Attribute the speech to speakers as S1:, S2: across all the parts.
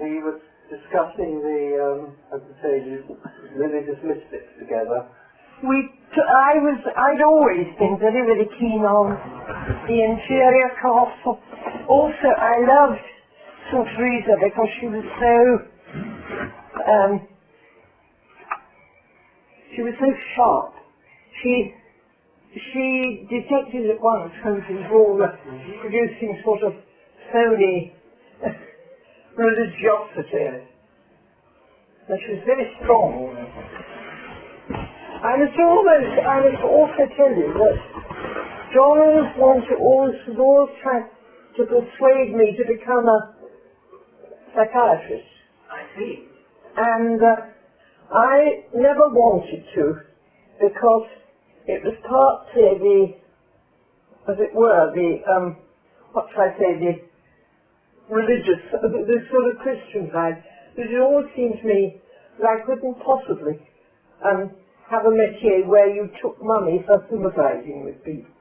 S1: We were discussing the, religious mystics together.
S2: I'd always been very, very keen on the inferior castle. Also, I loved St. Teresa because she was so sharp. She detected at once who all the producing sort of phony religiosity. And she was very strong. I must also tell you that John was always trying to persuade me to become a psychiatrist.
S1: I see.
S2: And I never wanted to, because it was partly the religious, the sort of Christian side. But it always seemed to me that I couldn't possibly have a métier where you took money for sympathizing with people.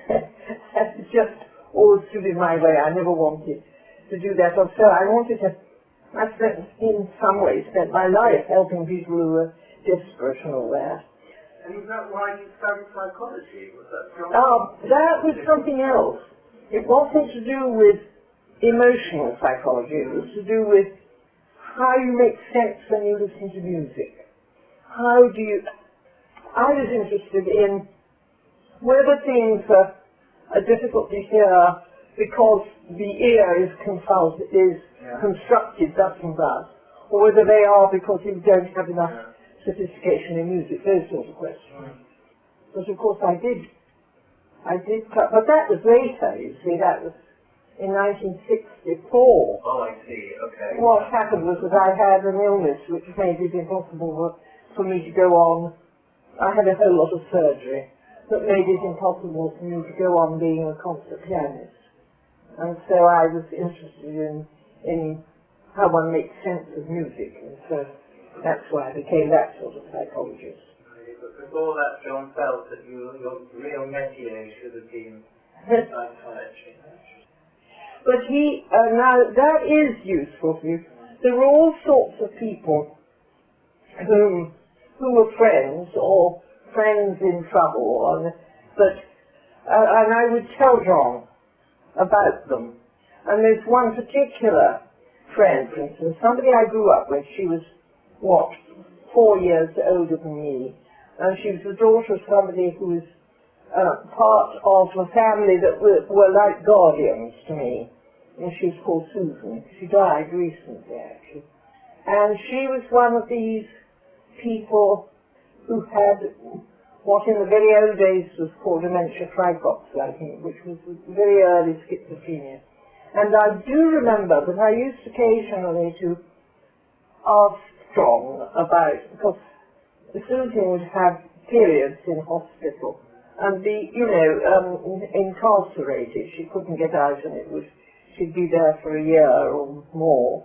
S2: That just always stood in my way. I never wanted to do that. So I in some ways spent my life helping people who were desperate and all that.
S1: And is that why you studied psychology? Was that
S2: that was something else. It wasn't to do with emotional psychology. It was to do with how you make sense when you listen to music. I was interested in whether things are difficult to hear because the ear is constructed thus and thus, or whether they are because you don't have enough sophistication in music, those sort of questions. But of course I did, but that was later, you see, that was in 1964.
S1: Oh, I see, okay.
S2: What happened was that I had an illness which made it impossible for me to go on. I had a whole lot of surgery that made it impossible for me to go on being a concert pianist. And so I was interested in how one makes sense of music, and so that's why I became that sort of psychologist.
S1: But before that, John felt that your real métier should have been psychiatry.
S2: But now that is useful for you. There were all sorts of people who were friends or friends in trouble, and I would tell John about them. And there's one particular friend, for instance, somebody I grew up with. She was, 4 years older than me, and she was the daughter of somebody who was part of a family that were like guardians to me, and she was called Susan. She died recently, actually. And she was one of these people who had what in the very old days was called dementia praecox, I think, which was very early schizophrenia. And I do remember that I used occasionally to ask John about, because Susan would have periods in hospital and be, incarcerated. She couldn't get out, and she'd be there for a year or more.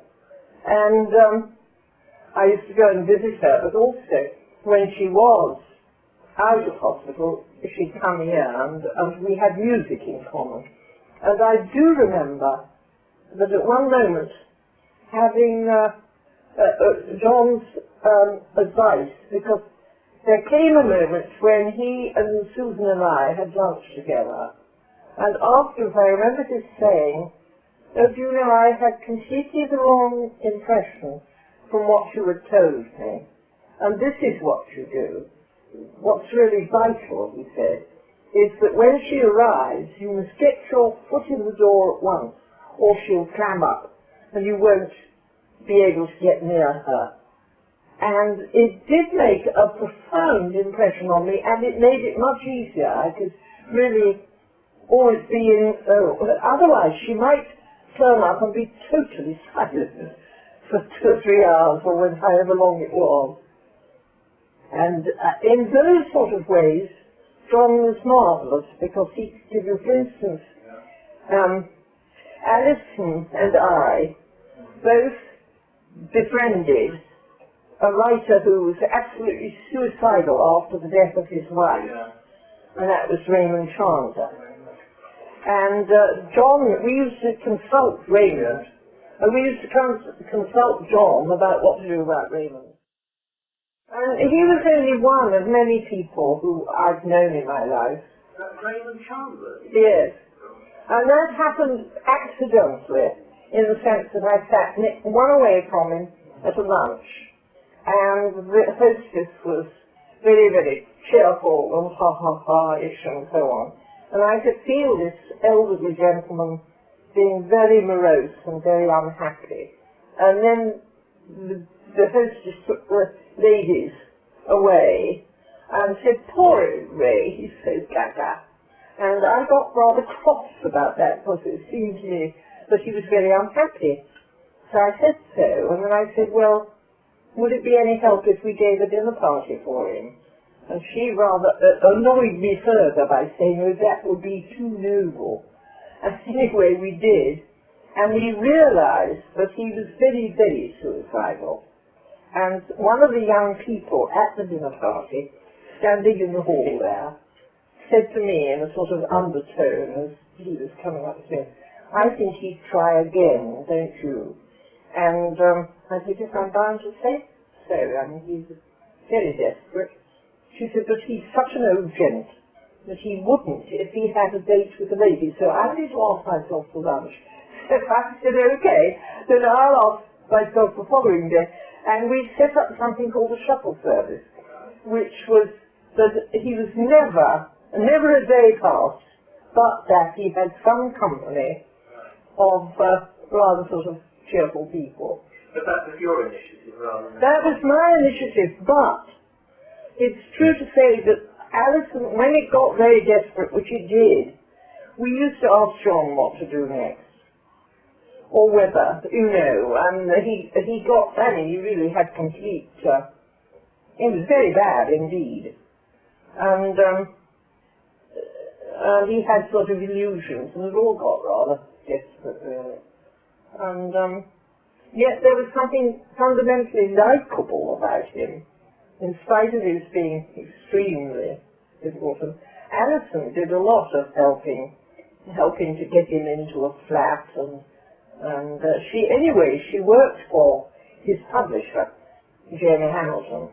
S2: And I used to go and visit her, but also when she was out of hospital, she'd come here, and we had music in common. And I do remember that at one moment, having John's advice, because there came a moment when he and Susan and I had lunch together, and afterwards I remember his saying, "Oh, do you know, I had completely the wrong impression from what you had told me, and this is what you do. What's really vital," he said, "is that when she arrives, you must get your foot in the door at once, or she'll clam up, and you won't be able to get near her." And it did make a profound impression on me, and it made it much easier. I could really always be in, otherwise she might turn up and be totally silent for 2 or 3 hours, or however long it was. And in those sort of ways, John was marvellous, because he could give you, for instance, Alison and I both befriended a writer who was absolutely suicidal after the death of his wife, and that was Raymond Chandler. And John, we used to consult Raymond And we used to consult John about what to do about Raymond. And he was only one of many people who I've known in my life.
S1: Raymond Chandler?
S2: Yes. And that happened accidentally, in the sense that I sat one away from him at a lunch. And the hostess was very, very cheerful and ha-ha-ha-ish and so on. And I could feel this elderly gentleman being very morose and very unhappy. And then the hostess took the ladies away and said, "Poor Ray, he's so gaga." And I got rather cross about that because it seemed to me that he was very unhappy. So I said so, and then I said, "Well, would it be any help if we gave a dinner party for him?" And she rather annoyed me further by saying, "Oh, that would be too noble." And anyway, we did, and we realized that he was very, very suicidal. And one of the young people at the dinner party, standing in the hall there, said to me in a sort of undertone as he was coming up to me, "I think he'd try again, don't you?" And I said, "Yes, I'm bound to say so. I mean, he's very desperate." She said, "But he's such an old gent that he wouldn't if he had a date with a lady." So I did ask myself for lunch. So I said, "Okay, then I'll ask myself the following day." And we set up something called a shuttle service, which was that he was never a day passed, but that he had some company of rather sort of cheerful people.
S1: But that was your initiative rather than...
S2: That was my initiative, but it's true to say that Alison, when it got very desperate, which it did, we used to ask John what to do next. Or whether, you know, and he got, I mean, he really had complete, it was very bad indeed. And he had sort of illusions, and it all got rather desperate, really. And yet there was something fundamentally likeable about him, in spite of his being extremely difficult. And Alison did a lot of helping to get him into a flat, and she worked for his publisher, Jamie Hamilton.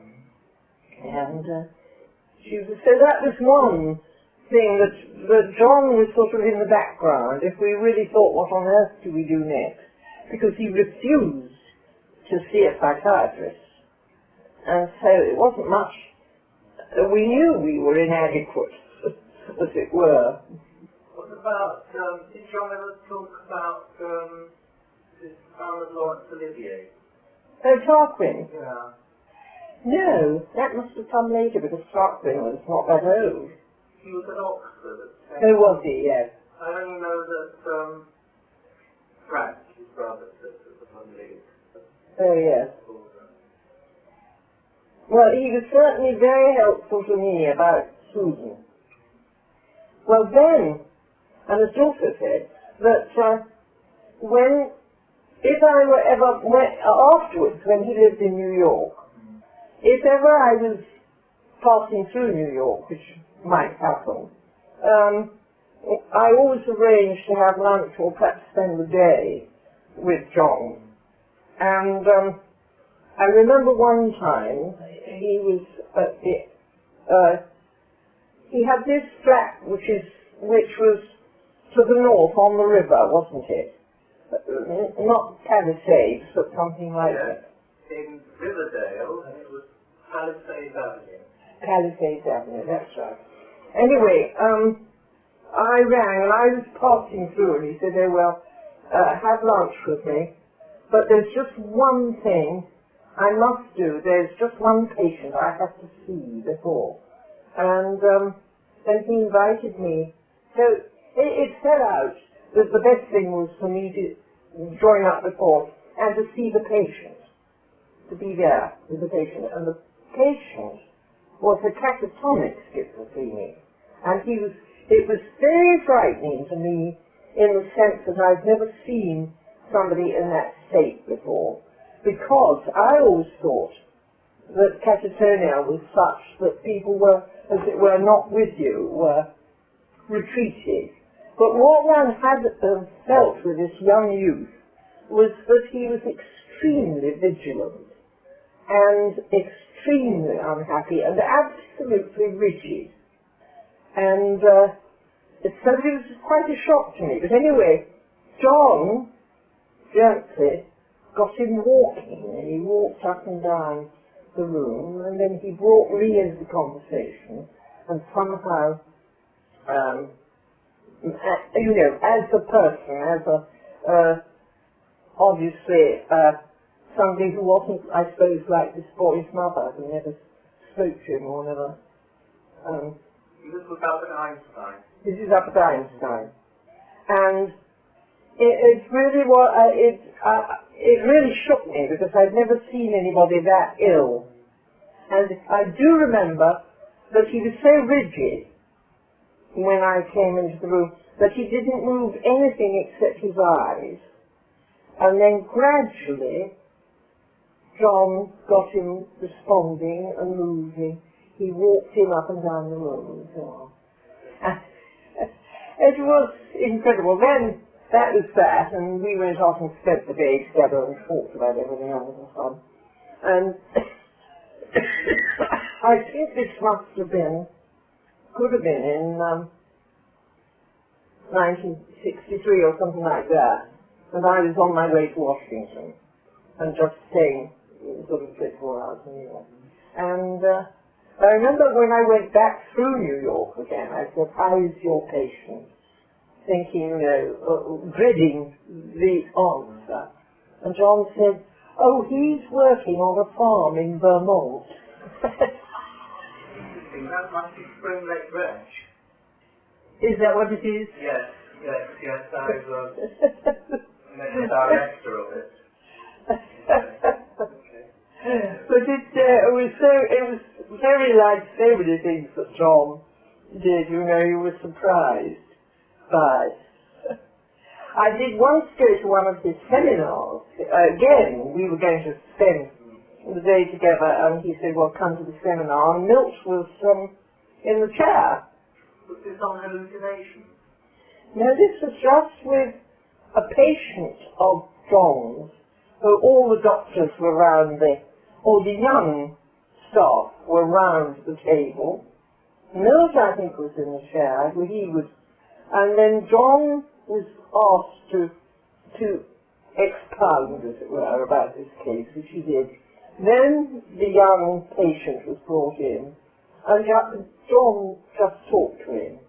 S2: And so that was one thing that John was sort of in the background if we really thought, what on earth do we do next? Because he refused to see a psychiatrist. And so it wasn't much. We knew we were inadequate, as it were.
S1: What about, did John ever talk about his son of Laurence Olivier?
S2: Oh, Tarquin?
S1: Yeah.
S2: No, that must have come later because Tarquin was not that old.
S1: He was at Oxford at the same
S2: Oh, was he? Yes.
S1: I only know that Frank, his brother, said that the family.
S2: Oh, yes. Well, he was certainly very helpful to me about Susan. Well, then, and it's also said that if I were ever, afterwards, when he lived in New York, if ever I was passing through New York, which might happen, I always arranged to have lunch or perhaps spend the day with John. And I remember one time he was he had this flat which was to the north on the river, wasn't it? Not Palisades, but something like that.
S1: In Riverdale, and it was Palisades Avenue.
S2: Palisades Avenue, that's right. Anyway, I rang and I was passing through and he said, "Oh well, have lunch with me. But there's just one thing I must do. There's just one patient I have to see before." And then he invited me. So it fell out that the best thing was for me to join up before and to see the patient, to be there with the patient. And the patient was a catatonic schizophrenic. And it was very frightening to me in the sense that I'd never seen somebody in that state before, because I always thought that catatonia was such that people were, as it were, not with you, were retreated. But what one had felt with this young youth was that he was extremely vigilant and extremely unhappy and absolutely rigid. And so it was quite a shock to me. But anyway, John gently got him walking, and he walked up and down the room, and then he brought me into the conversation, and somehow, you know, as a person, as a, obviously, somebody who wasn't, I suppose, like this boy's mother, who never spoke to him or never...
S1: This was Albert Einstein.
S2: This is Albert Einstein. And it really was, it really shook me because I'd never seen anybody that ill. And I do remember that he was so rigid when I came into the room that he didn't move anything except his eyes. And then gradually, John got him responding and moving. He walked him up and down the room and so on. It was incredible. Then that was that, and we went off and spent the day together and talked about everything else and so on. And I think this must have been, could have been in 1963 or something like that. And I was on my way to Washington and just staying sort of 3-4 hours in New York. And I remember when I went back through New York again, I said, "How is your patient?" Thinking, you know, dreading the answer. And John said, "Oh, he's working on a farm in Vermont."
S1: That must be Spring Lake Ranch.
S2: Is that what it is?
S1: Yes. I'm the director of it.
S2: But it was very like so many things that John did, you know, you were surprised by. I did once go to one of his seminars. Again, we were going to spend the day together, and he said, "Well, come to the seminar," and Milt was in the chair.
S1: Was this on hallucination?
S2: No, this was just with a patient of John's, who all the doctors were round all the young staff were round the table. Milt, I think, was in the chair, and then John was asked to expound, as it were, about this case, which he did. Then the young patient was brought in, and John just talked to him.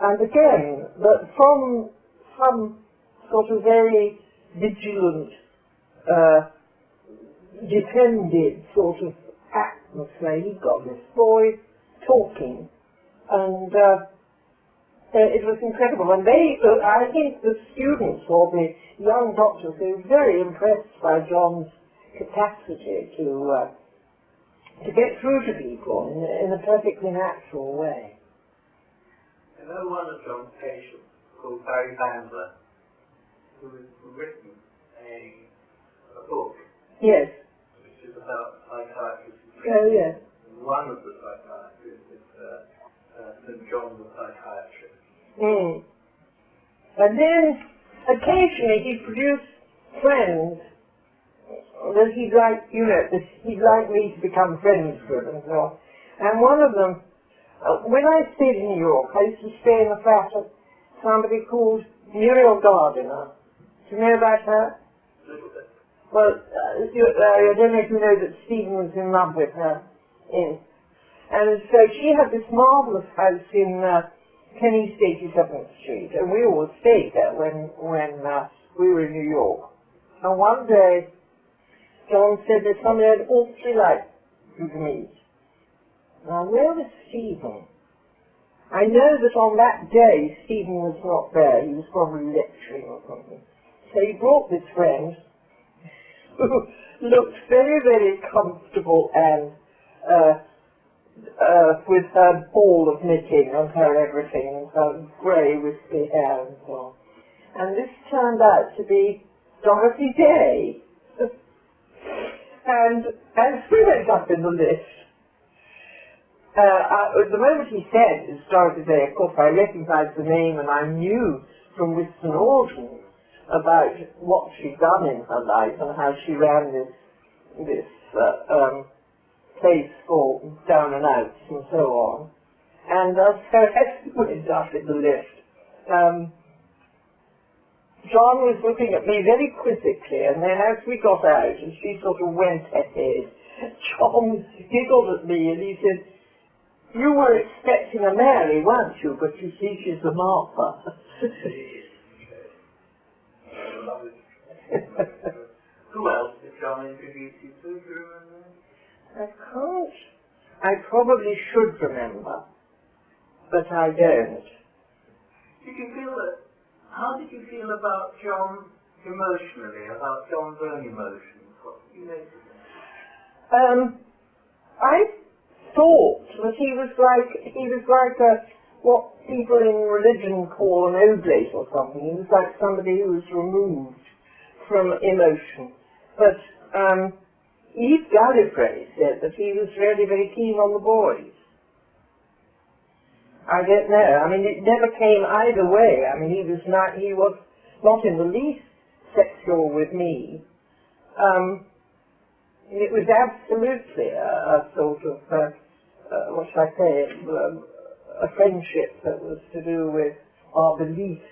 S2: And again, that from some sort of very vigilant, defended sort of atmosphere, he got this boy talking, and it was incredible. And I think the students or the young doctors, they were very impressed by John's capacity to get through to people in a perfectly natural way.
S1: I know one of John's patients called Barry Bandler, who has written a book.
S2: Yes.
S1: Which is about psychiatrists.
S2: Oh, yes.
S1: One of the psychiatrists is St. John the psychiatrist.
S2: Mm. And then occasionally he produced friends that he'd like, you know, that he'd like me to become friends with and so on. And one of them, when I stayed in New York, I used to stay in the flat of somebody called Muriel Gardiner. Do you know about her? Well, I don't know if you know that Stephen was in love with her. And so she had this marvellous house in 10 East 87th Street, and we always stayed there when we were in New York. And one day, John said there's somebody I'd awfully like you to meet. Now, where was Stephen? I know that on that day, Stephen was not there. He was probably lecturing or something. So he brought this friend who looked very, very comfortable and with her ball of knitting and her everything, and her grey wispy hair and so on. And this turned out to be Dorothy Day. And as we went up in the lift, the moment he said it's Dorothy Day, of course I recognised the name, and I knew from Winston Auden about what she'd done in her life and how she ran this place called Down and Outs and so on. And so as we went up in the lift, John was looking at me very quizzically, and then as we got out and she sort of went ahead, John giggled at me and he said, "You were expecting a Mary, weren't you? But you see she's a Martha."
S1: Who else did John introduce you to? Do you remember?
S2: I can't. I probably should remember, but I don't.
S1: Did you feel that? How did you feel about John emotionally? About John's own emotions? What did you make of him?
S2: I thought that he was like what people in religion call an oblate or something. He was like somebody who was removed from emotion. But Eve Gallifrey said that he was really very keen on the boys. I don't know. I mean, it never came either way. I mean, he was not in the least sexual with me. It was absolutely a sort of, what shall I say, a friendship that was to do with our beliefs.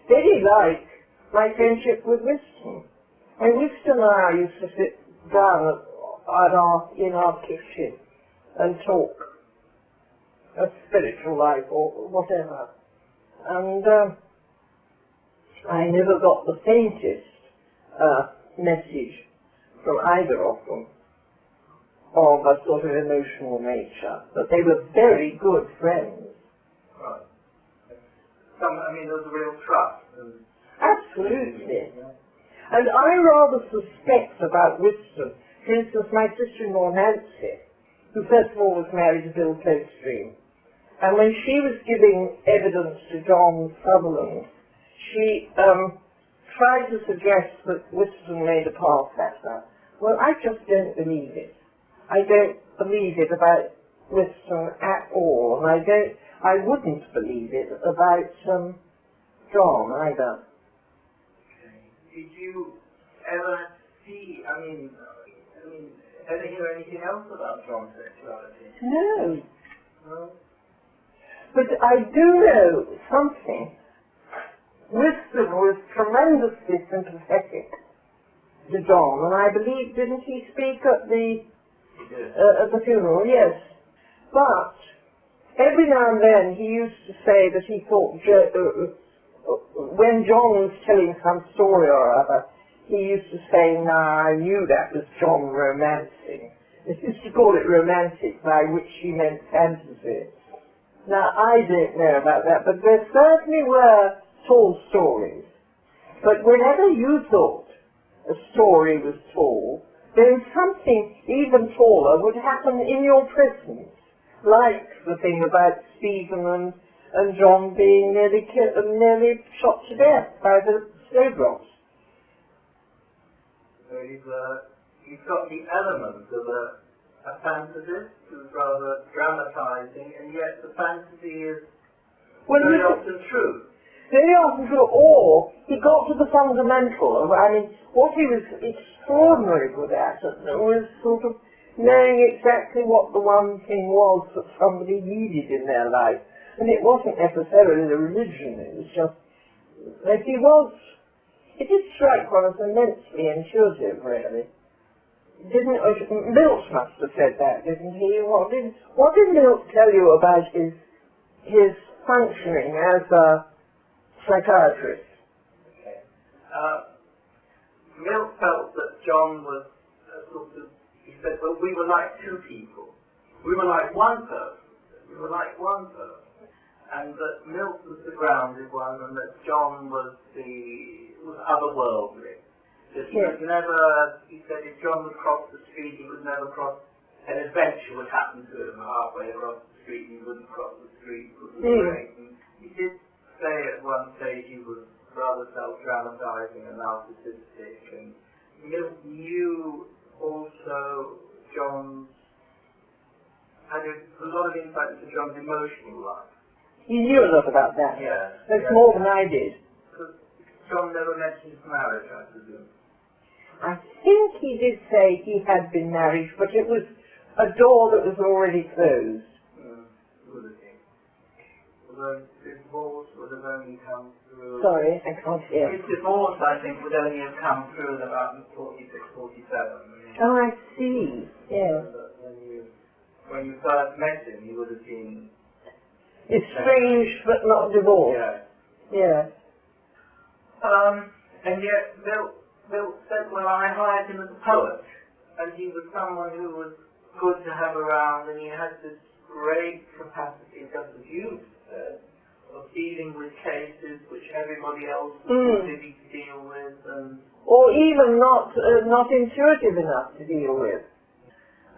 S2: Very like my friendship with Winston. And Winston and I used to sit down in our kitchen and talk a spiritual life or whatever. And I never got the faintest message from either of them of a sort of emotional nature. But they were very good friends.
S1: Right. There was a real trust.
S2: Absolutely. And I rather suspect about Winston, for instance, my sister-in-law Nancy, who first of all was married to Bill Clostream, and when she was giving evidence to John Sutherland, she tried to suggest that Winston made a pass at her. Well, I just don't believe it. I don't believe it about Winston at all, and I wouldn't believe it about John either.
S1: Did you ever see, ever hear anything else about John's sexuality?
S2: No.
S1: No?
S2: But I do know something. Winston was tremendously sympathetic to John, and I believe, didn't he speak at the funeral? Yes. But every now and then he used to say that he thought, when John was telling some story or other, he used to say, "Nah, I knew that was John romancing." He used to call it romantic, by which he meant fantasy. Now, I don't know about that, but there certainly were tall stories. But whenever you thought a story was tall, then something even taller would happen in your presence, like the thing about Stephen and John being nearly shot to death by the snowdrops.
S1: So he's got the element of a fantasist who's rather dramatizing, and yet the fantasy is very often true.
S2: Very often true, or he got to the fundamental. What he was extraordinarily good at was sort of knowing exactly what the one thing was that somebody needed in their life. And it wasn't necessarily a religion, it was just that it did strike one as immensely intuitive, really. Milt must have said that, didn't he? What did Milt tell you about his functioning as a psychiatrist?
S1: Okay. Milt felt that John was he said, well, we were like two people. We were like one person. We were like one person. And that Milt was the grounded one, and that John was otherworldly. He was never, he said, if John would cross the street, he would never cross, an adventure would happen to him halfway across the street, he wouldn't cross the street, it was great. And he did say at one stage he was rather self-dramatizing and narcissistic, and Milt knew also had a lot of insight into John's emotional life.
S2: You knew a lot about that.
S1: Yeah.
S2: That's more than I did.
S1: John never mentioned marriage, I presume.
S2: I think he did say he had been married, but it was a door that was already closed.
S1: Would it be? Although his divorce would have only come through...
S2: Sorry, I can't hear.
S1: His divorce, I think, would only have come through in about 46, 47.
S2: Oh, I see. Yeah.
S1: When you first met him, you would have been...
S2: Estranged but not divorced.
S1: Yeah.
S2: Yeah.
S1: And yet, Bill said, well, I hired him as a poet, and he was someone who was good to have around, and he had this great capacity, just as you said, of dealing with cases which everybody else was busy to deal with, and...
S2: Or even not intuitive enough to deal with.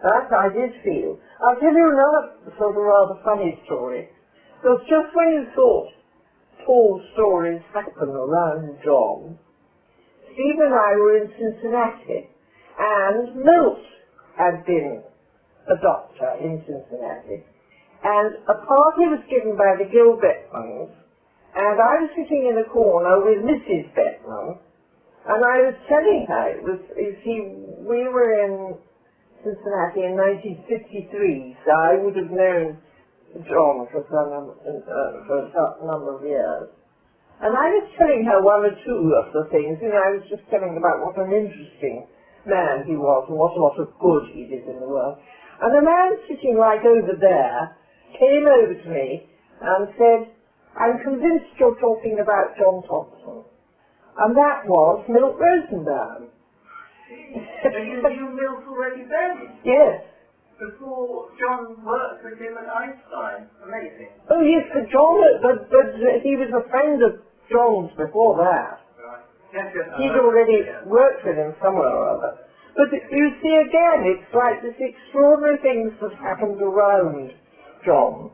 S2: That I did feel. I'll tell you another sort of rather funny story. Because just when you thought tall stories happen around John, Steve and I were in Cincinnati, and Milt had been a doctor in Cincinnati. And a party was given by the Gill Beckmans, and I was sitting in a corner with Mrs. Beckman, and I was telling her, you see, we were in Cincinnati in 1953, so I would have known John for a number of years. And I was telling her one or two of the things, I was just telling about what an interesting man he was and what a lot of good he did in the world. And a man sitting right over there came over to me and said, I'm convinced you're talking about John Thompson. And that was Milt Rosenbaum.
S1: And you knew Milt already then?
S2: Yes.
S1: Before John worked with him at Einstein. Amazing.
S2: Oh yes, but he was a friend of John's before that.
S1: Right. Yes,
S2: He'd already worked with him somewhere or other. But you see again, it's like this extraordinary things that happened around John.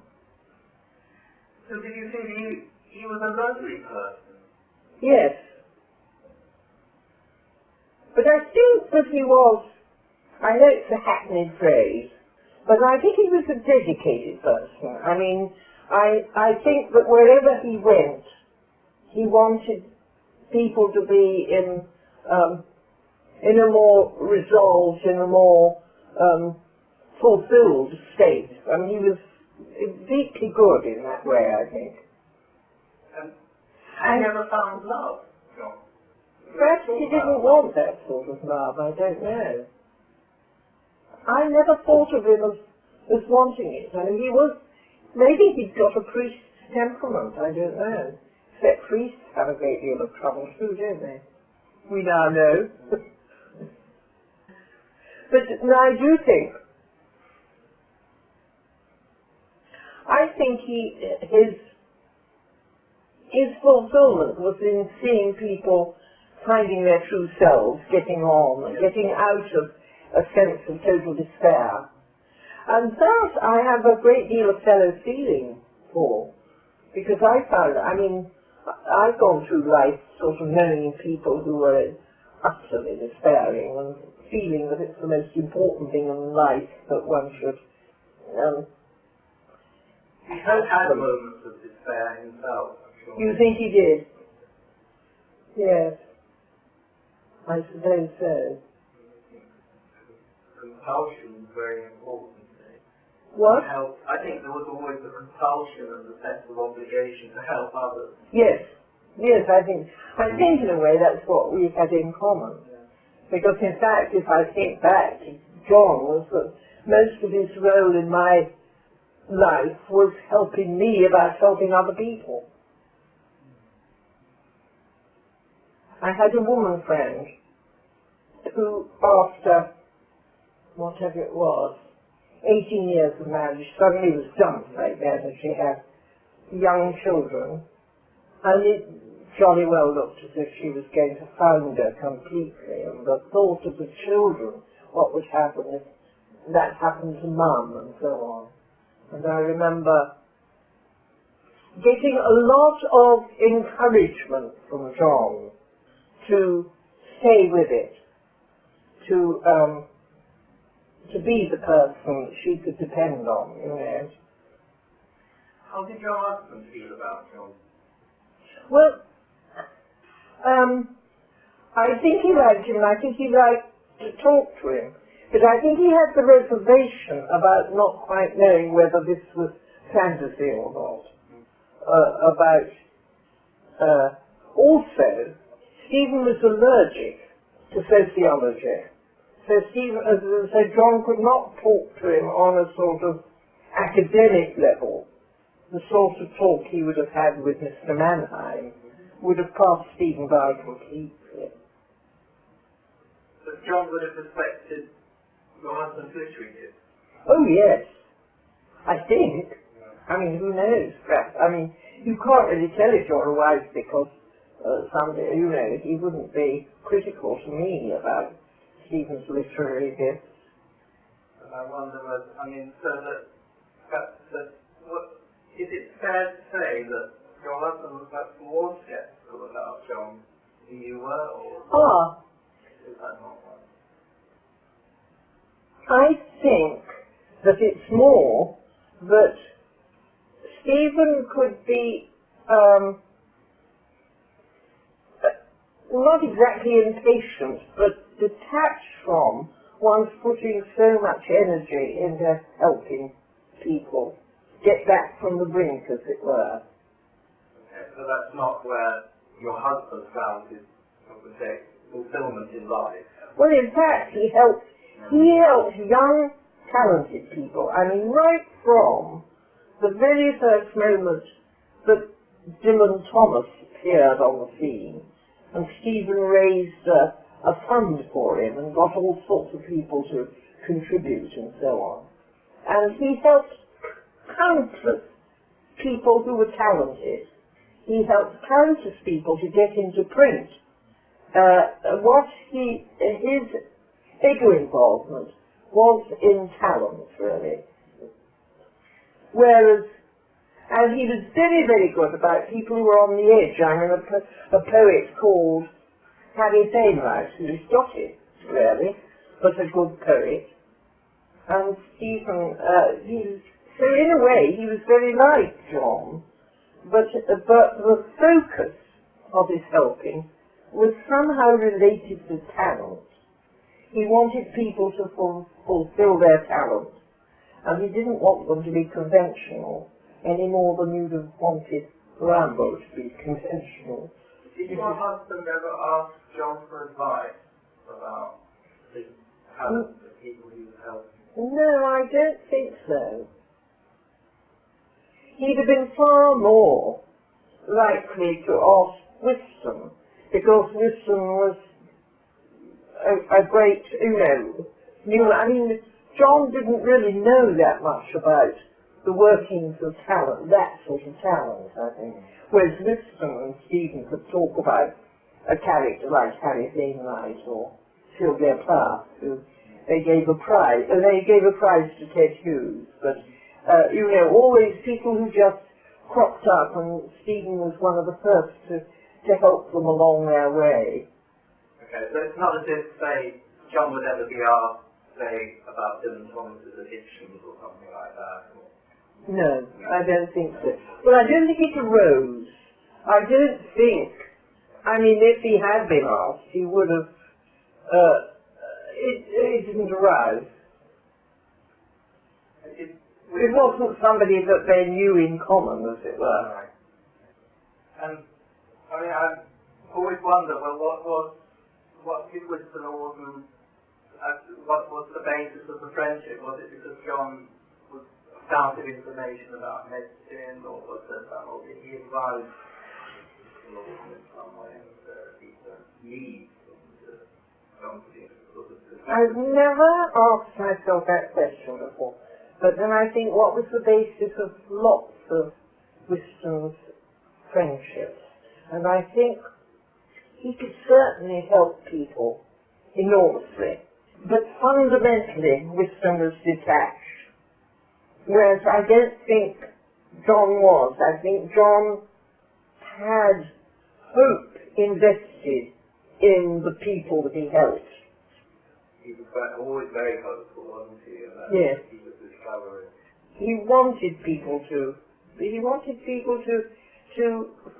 S1: So did you think he was a lonely person?
S2: Yes. But I think that he was, I know it's a hackneyed phrase, but I think he was a dedicated person. I mean, I think that wherever he went, he wanted people to be in a more resolved, in a more fulfilled state. I mean, he was deeply good in that way, I think.
S1: I never found love, John.
S2: Perhaps he didn't want that sort of love, I don't know. I never thought of him as wanting it. I mean, maybe he'd got a priest's temperament, I don't know. Except priests have a great deal of trouble too, don't they? We now know. But I do think, his fulfillment was in seeing people finding their true selves, getting on, getting out of a sense of total despair. And that I have a great deal of fellow feeling for, because I've gone through life sort of knowing people who were utterly despairing and feeling that it's the most important thing in life that one should
S1: He had moments of despair himself, I'm sure.
S2: You think he did? Yes. I suppose so.
S1: Compulsion was very important.
S2: What?
S1: I think there was always the compulsion and the sense of obligation to help others.
S2: Yes. Yes, I think in a way that's what we had in common. Because in fact, if I think back to John, was that most of his role in my life was helping me about helping other people. I had a woman friend who, after whatever it was, 18 years of marriage, suddenly was dumped like that, and she had young children, and it jolly well looked as if she was going to founder completely, and the thought of the children, what would happen if that happened to Mum, and so on. And I remember getting a lot of encouragement from John to stay with it, to be the person she could depend on, you know.
S1: How did your husband feel about John?
S2: Well, I think he liked him, and I think he liked to talk to him. But I think he had the reservation about not quite knowing whether this was fantasy or not. Also, Stephen was allergic to sociology. So John could not talk to him on a sort of academic level. The sort of talk he would have had with Mr. Mannheim would have passed Stephen by completely.
S1: But John would have respected your husband's literary gifts.
S2: Oh yes, I think. I mean, who knows? Perhaps. I mean, you can't really tell if you're a wife because someday, you know, he wouldn't be critical to me about Stephen's literary gifts.
S1: And I wonder whether, I mean, so is it fair to say that your husband was perhaps more sceptical about John than you were, or is that not right?
S2: I think that it's more that Stephen could be not exactly impatient, but detached from one's putting so much energy into helping people get back from the brink, as it were.
S1: Okay, so that's not where your husband found his, I would say, fulfillment in life.
S2: Well, in fact, he helped young, talented people. I mean, right from the very first moment that Dylan Thomas appeared on the scene, and Stephen raised a fund for him and got all sorts of people to contribute and so on. And he helped countless people who were talented. He helped countless people to get into print. His bigger involvement was in talent, really. Whereas, and he was very, very good about people who were on the edge. I mean, a poet called Harry Wainwright, who was Scottish, really, but a good poet. And Stephen, so in a way, he was very like John, but the focus of his helping was somehow related to talent. He wanted people to fulfill their talent, and he didn't want them to be conventional any more than you'd have wanted Rambo to be conventional.
S1: Did your husband ever ask John for advice about the talent of people he was helping?
S2: No, I don't think so. He'd have been far more likely to ask Whiston, because Whiston was a great, I mean, John didn't really know that much about the workings of talent, that sort of talent, I think. Whereas Whiston and Stephen could talk about a character like Harry Wainwright or Sylvia Plath, who they gave a prize to Ted Hughes, but always people who just cropped up, and Stephen was one of the first to help them along their way.
S1: Okay, so it's not as if, say, John would ever be asked, say, about Dylan Thomas's addictions or something like that?
S2: No, I don't think so. Well, I don't think it arose. I don't think, I mean, if he had been asked, he would have, it didn't arise. It wasn't somebody that they knew in common, as it were.
S1: Right. And, I mean, I've always wondered, well, what did Whiston Auden, what was the basis of the friendship? Was it because John was found information about medicine, or was there or did he advise Auden in some way that he needs John to be sort of...
S2: I've never asked myself that question before, but then I think what was the basis of lots of Whiston's friendships? And I think he could certainly help people enormously, but fundamentally Whiston was detached, whereas I don't think John was. I think John had hope invested in the people that he helped.
S1: He was always very hopeful, wasn't he?
S2: Yes.
S1: He was discovering.
S2: He wanted people to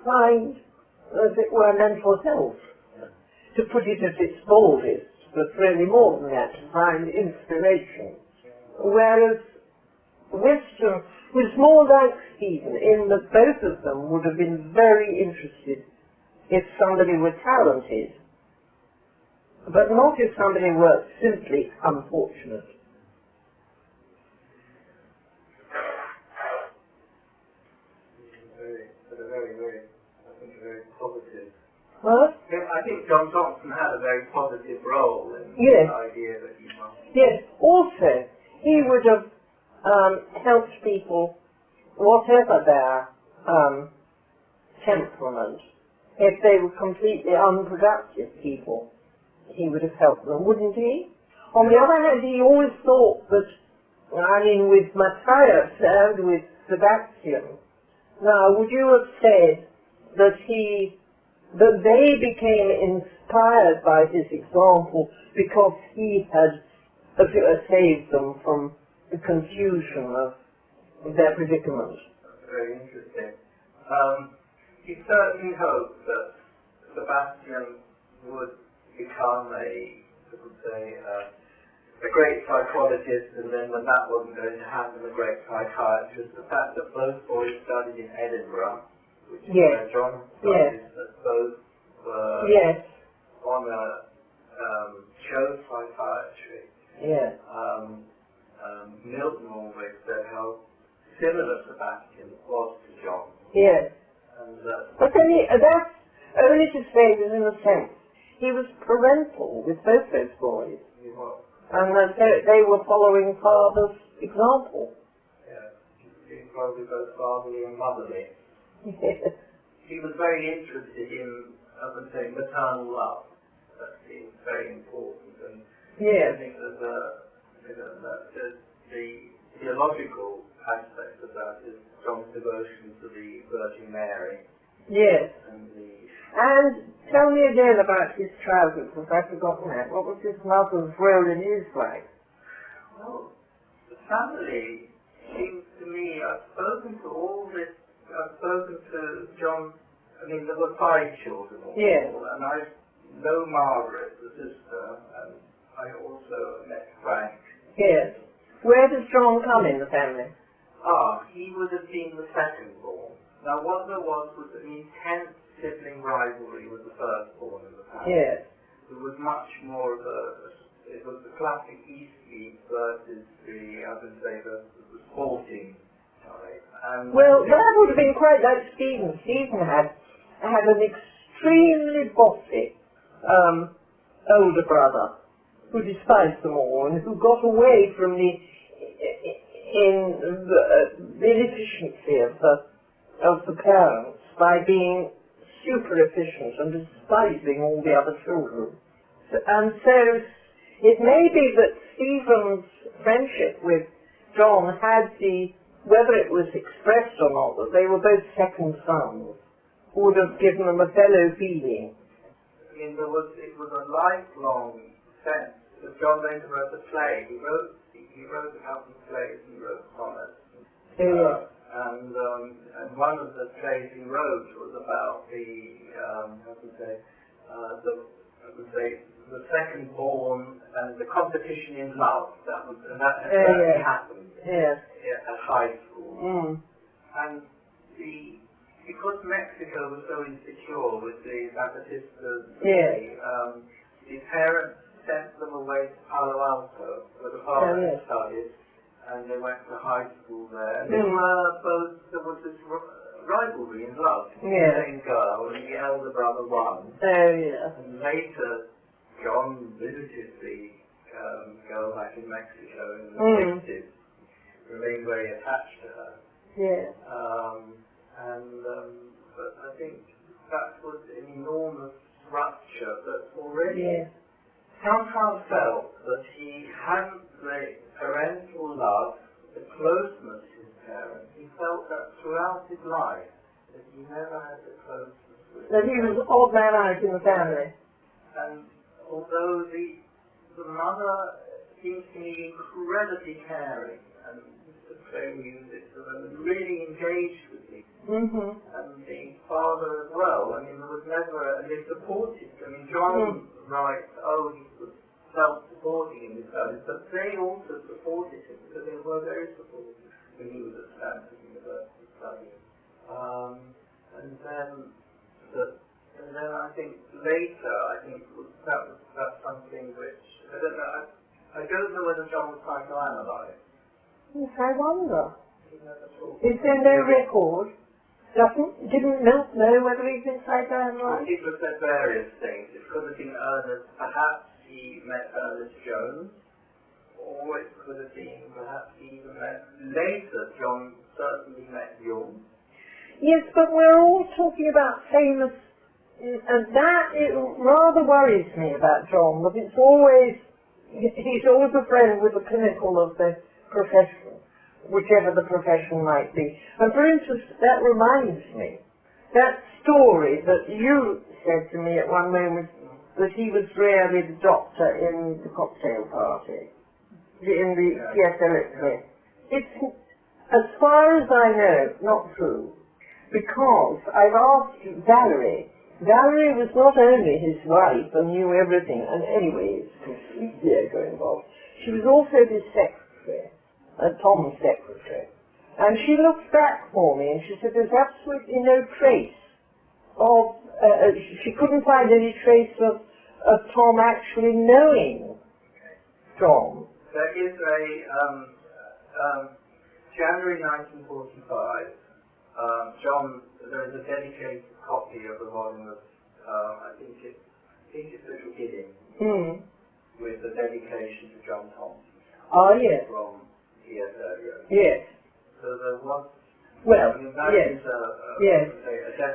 S2: find as it were, mental health, to put it at its baldest, but really more than that, to find inspiration. Whereas Weston was more like Stephen in that both of them would have been very interested if somebody were talented, but not if somebody were simply unfortunate.
S1: Very positive.
S2: What?
S1: I think John Thompson had a very positive role in
S2: Yes.
S1: the idea that he must.
S2: Yes. Also, he would have helped people, whatever their temperament, if they were completely unproductive people, he would have helped them, wouldn't he? On the other hand, he always thought that, I mean, with Matthias and with Sebastian, now, would you have said that they became inspired by his example because he had saved them from the confusion of their predicament?
S1: Very interesting. He certainly hoped that Sebastian would become a great psychologist, and then when that wasn't going to happen, a great psychiatrist. The fact that both boys studied in Edinburgh, which is where John studied, that both were on a chose psychiatry.
S2: Yes.
S1: Milton always said how similar Sebastian was to John.
S2: Yes.
S1: And,
S2: but then that's only to say that in a sense he was parental with both those boys.
S1: He was.
S2: And that they were following father's example.
S1: Yeah. He was probably both fatherly and motherly.
S2: Yes.
S1: He was very interested in, I would say, maternal love. That seems very important. And
S2: yes.
S1: I think that the theological aspect of that is John's devotion to the Virgin Mary.
S2: Yes.
S1: And
S2: tell me again about his trousers, because I've forgotten that. What was his mother's role in his life?
S1: Well, the family seems to me, I've spoken to John, I mean, there were 5 children all, and I know Margaret, the sister, and I also met Frank. Yes.
S2: Where does John come in the family?
S1: He would have been the second born. Now what there was an intense sibling rivalry with the firstborn in the family.
S2: Yes.
S1: There was much more of it was the classic Eastleigh versus the sporting type. And
S2: well, that would have been quite like Stephen. Stephen had an extremely bossy older brother who despised them all and who got away from the inefficiency of the parents by being super efficient and despising all the other children. And so it may be that Stephen's friendship with John had whether it was expressed or not, that they were both second sons, would have given them a fellow feeling.
S1: I mean, it was a lifelong sense. John later wrote a play. He wrote a couple of plays. He wrote sonnets. And one of the plays he wrote was about the second born and the competition in love. That happened at high school. And because Mexico was so insecure with the Zapatistas, the parents sent them away to Palo Alto, where the father studied, and they went to high school there. And there was this rivalry in love. The same girl, and the elder brother won. And later, John visited the girl back in Mexico in the 60s, remained very attached to her. But I think that was an enormous rupture that already somehow felt that he hadn't the parental love, the closeness to his parents. He felt that throughout his life, that he never had the closeness with
S2: that he was odd man out in the family.
S1: And although the mother seems to me incredibly caring and to play music and really engaged with me. And the father as well. I mean, there was never, and they supported. I mean, John writes, oh, he was self-supporting in his studies, but they also supported him because they were very supportive when he was at Stanford University studying. And then I think later, that's something which, I don't know whether John was psychoanalyzed.
S2: Yes, I wonder. Is there no record? Didn't Milt know whether he'd been psychoanalyzed?
S1: People said various things. It could have been Ernest, perhaps he met Ernest Jones, or it could have been perhaps he even met, later John certainly met Jung.
S2: Yes, but we're all talking about famous, and that it rather worries me about John, but he's always a friend with the pinnacle of the profession, whichever the profession might be. And for instance, that reminds me, that story that you said to me at one moment, that he was really the doctor in the cocktail party, in the Theatre. It's, as far as I know, not true, because I've asked Valerie. Valerie was not only his wife and knew everything, and anyway, it's completely ego-involved. She was also his secretary. Tom's secretary. And she looked back for me and she said there's absolutely no trace of, she couldn't find any trace of Tom actually knowing John.
S1: There is a, January 1945, John, there is a dedicated copy of the volume of, I think it's Little Gidding, with the dedication to John Thompson.
S2: Oh, yes.
S1: From
S2: Yes.
S1: So there was,
S2: well,
S1: I mean, that
S2: yes.
S1: is
S2: Yes.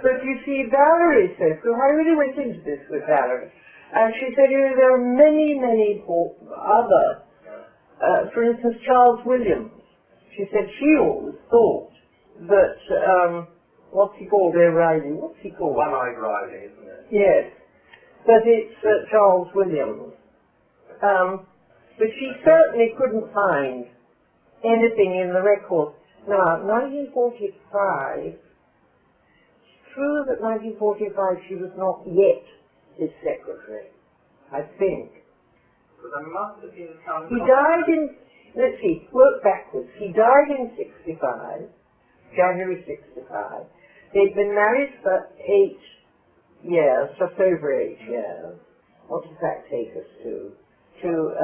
S2: But you see, Valerie says, because I really went into this with Valerie, and she said, you know, there are many, many other, for instance, Charles Williams. She said she always thought that, what's he called, O'Reilly? What's he called?
S1: One-Eyed Riley, isn't it?
S2: Yes. But it's Charles Williams. But she certainly couldn't find anything in the record. Now, 1945, it's true that 1945 she was not yet his secretary, I think.
S1: But there must have been some...
S2: He died in, let's see, work backwards. He died in 65, January 65. They'd been married for 8 years, just over 8 years. What does that take us to? To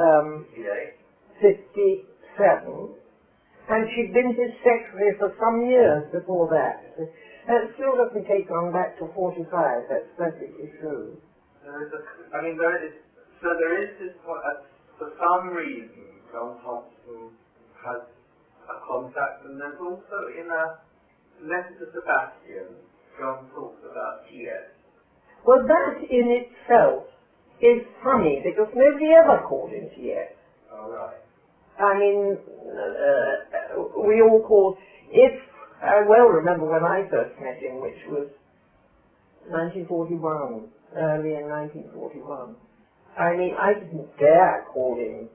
S2: 57. And she'd been his secretary for some years before that. And it still doesn't take on back to 45, that's perfectly true.
S1: There is this, for some reason, John Thompson has a contact, and there's also in a letter to Sebastian, John talks about T.S.
S2: Well, that in itself is funny, because nobody ever called him T.S.
S1: All right.
S2: I mean, we all called, I well remember when I first met him, which was 1941, early in 1941. I mean, I didn't dare call him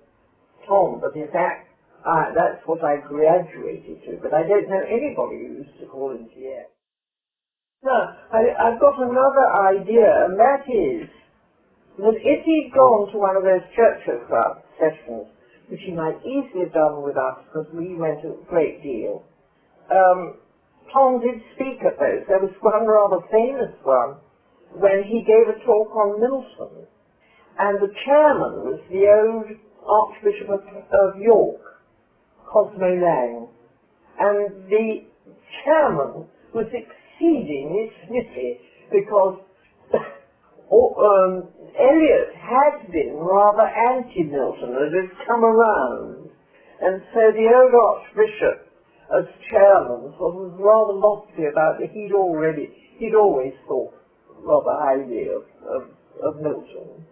S2: Tom, but in fact, that's what I graduated to, but I don't know anybody who used to call him T.S. Now, I've got another idea, and that is that if he'd gone to one of those Churchill Club sessions, which he might easily have done with us, because we went a great deal, Tom did speak at those. There was one rather famous one when he gave a talk on Milton, and the chairman was the old Archbishop of York, Cosmo Lang, and the chairman was exceedingly snippy because Eliot had been rather anti-Milton and had come around, and so the old Archbishop, as chairman, was rather lofty about it. He'd always thought rather highly of Milton.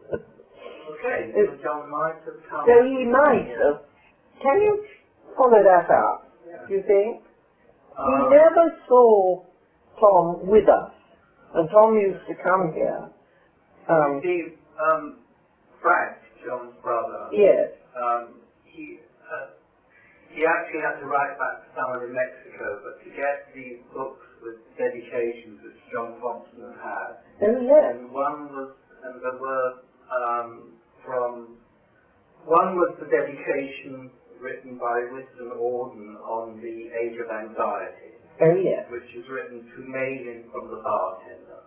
S1: Okay, so John might have come...
S2: So he might have. Can you follow that up, do you think? He never saw Tom with us, and Tom used to come here.
S1: Frank, John's brother,
S2: yes.
S1: he actually had to write back to someone in Mexico, but to get these books with dedications which John Thompson had.
S2: Oh, yes.
S1: And one was the dedication written by Auden on the age of anxiety.
S2: Oh, yes.
S1: Which is written to Malin from the bartender.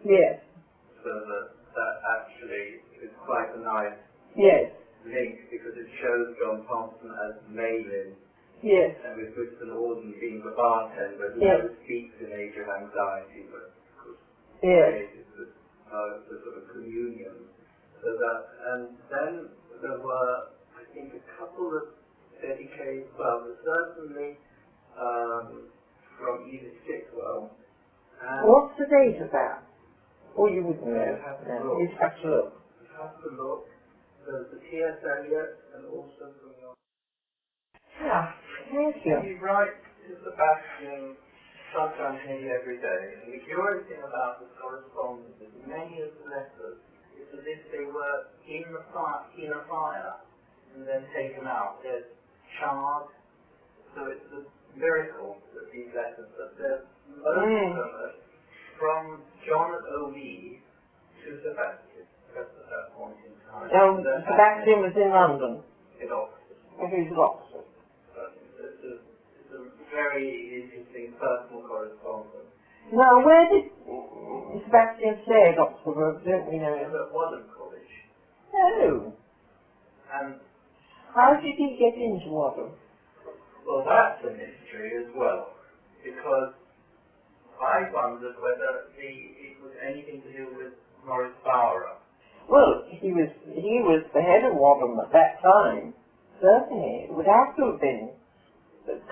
S2: Yes.
S1: So that actually is quite a nice link, because it shows John Thompson as Malin.
S2: Yes.
S1: And with Auden being the bartender who never speaks in age of anxiety, but created the sort of communion. So that, and then there were, I think, a couple of dedicated, certainly from Edith Sitwell.
S2: What's the date of that? Oh, you wouldn't know.
S1: You'd have to look.
S2: You'd have to look.
S1: You'd have to look. There's the T.S. Eliot, and also from your...
S2: Yeah, thank you.
S1: He writes to Sebastian sometimes nearly every day, and the curious thing about the correspondence is many of the letters, it's as if they were in a fire and then taken out. They're charred, so it's a miracle that these letters, but they're most of them from John at Eau Vive to Sebastian, just at that point in time.
S2: Oh, Sebastian was in London.
S1: In Oxford.
S2: Oh, he was in Oxford.
S1: It's a very interesting personal correspondence.
S2: Now, where did Sebastian stay at Oxford? Don't we know?
S1: He was at Wadham College.
S2: Oh.
S1: And
S2: how did he get into Wadham?
S1: well, that's a mystery as well, because I wondered whether it was anything to do with Maurice Bowra.
S2: Well, he was the head of Wadham at that time. Certainly, it would have to have been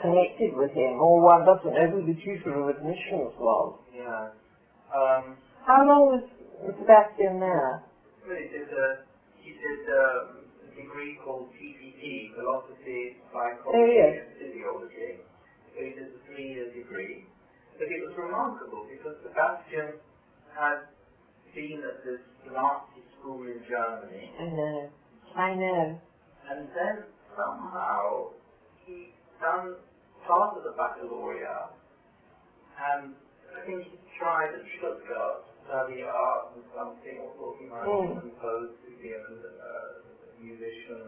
S2: connected with him, or one doesn't know who the tutor of admissions was.
S1: Yeah.
S2: How long was Sebastian there?
S1: Well, he did a degree called PPT, Philosophy, Psychology, and Physiology. So he did a 3-year degree. But it was remarkable because Sebastian had been at this Nazi school in Germany.
S2: I know.
S1: And then somehow he done part of the baccalaureate, and I think he tried at Stuttgart to study art and something, or thought he might compose to be a musician.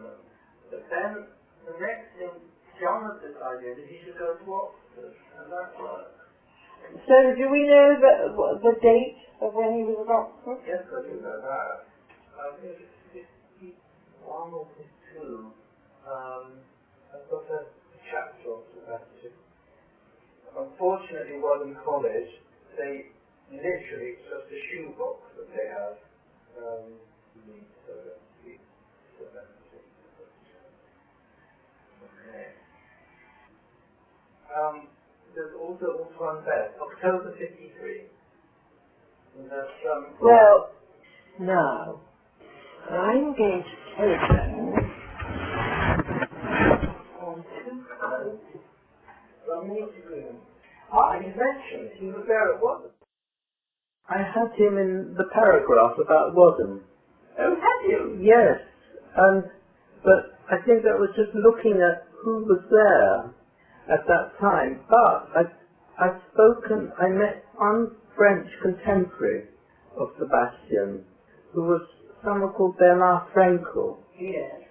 S1: But then the next thing, John had this idea that he should go to Oxford, and that worked.
S2: So do we know the date of when he was at Oxford?
S1: Yes, I do know that. I think it's 51 or 52. I've got a chapter on Sebastian. Unfortunately, Wadham College, they literally, it's just a shoebox that they have. There's also Antonin Besse, October 53.
S2: Well, now, I'm going to telephone on 2 codes Dominique de Grunne. He mentioned he was there at Wadham.
S1: I had him in the paragraph about Wadham.
S2: Oh, had you?
S1: Yes, but I think that was just looking at who was there at that time. But I met one French contemporary of Sebastian, who was someone called Bernard Frenkel.
S2: Yes.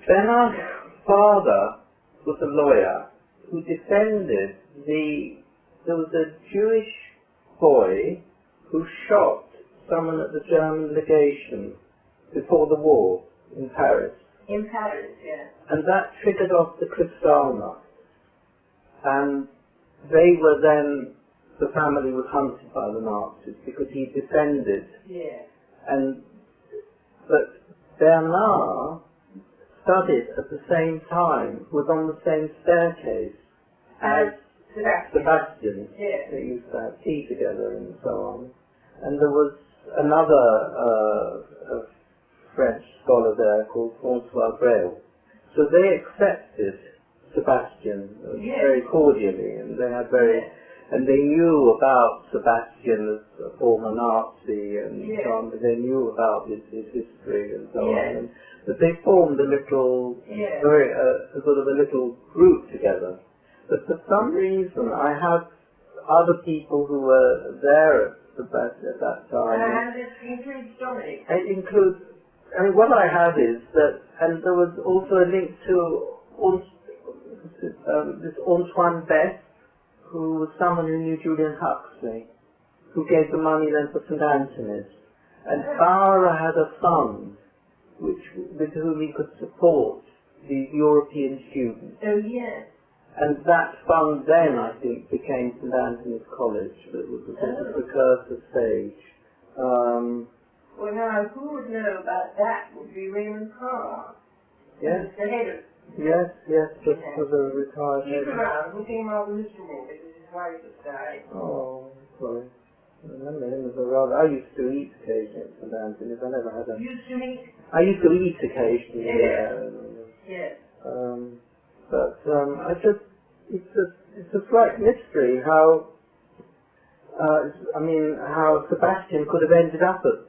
S1: Bernard's father was a lawyer who defended there was a Jewish boy who shot someone at the German legation before the war in Paris.
S2: In Paris, yes.
S1: And that triggered off the Kristallnacht. And they were then, the family was hunted by the Nazis because he defended.
S2: Yes.
S1: But Bernard studied at the same time, was on the same staircase as Sebastian.
S2: Yes.
S1: They used to have tea together and so on. And there was another French scholar there called Francois Brel. So they accepted Sebastian very cordially, and they had very
S3: And they knew about Sebastian as a former Nazi, and they knew about his history and so on. And, but they formed a little, sort of a little group together. But for some reason, I have other people who were there at that time.
S2: And it includes Dominic.
S3: It includes, I mean, what I have is that, and there was also a link to this Antonin Besse, who was someone who knew Julian Huxley, who gave the money then for St. Anthony's. And Bauer had a fund with whom he could support the European students.
S2: Oh, yes.
S3: And that fund then, I think, became St. Anthony's College, that was a sort of precursor stage.
S2: Well, now, who would know about that would be Raymond Chandler.
S3: Yes.
S2: The head of...
S3: Yes, just for the retired head.
S2: He's around, looking rather miserable because his wife has died.
S3: Oh, sorry. I remember him as a rather... I used to eat occasionally at St. Anthony's. I never had a...
S2: Used to eat?
S3: I used to eat occasionally,
S2: Yes.
S3: But it's a slight mystery how, how Sebastian could have ended up at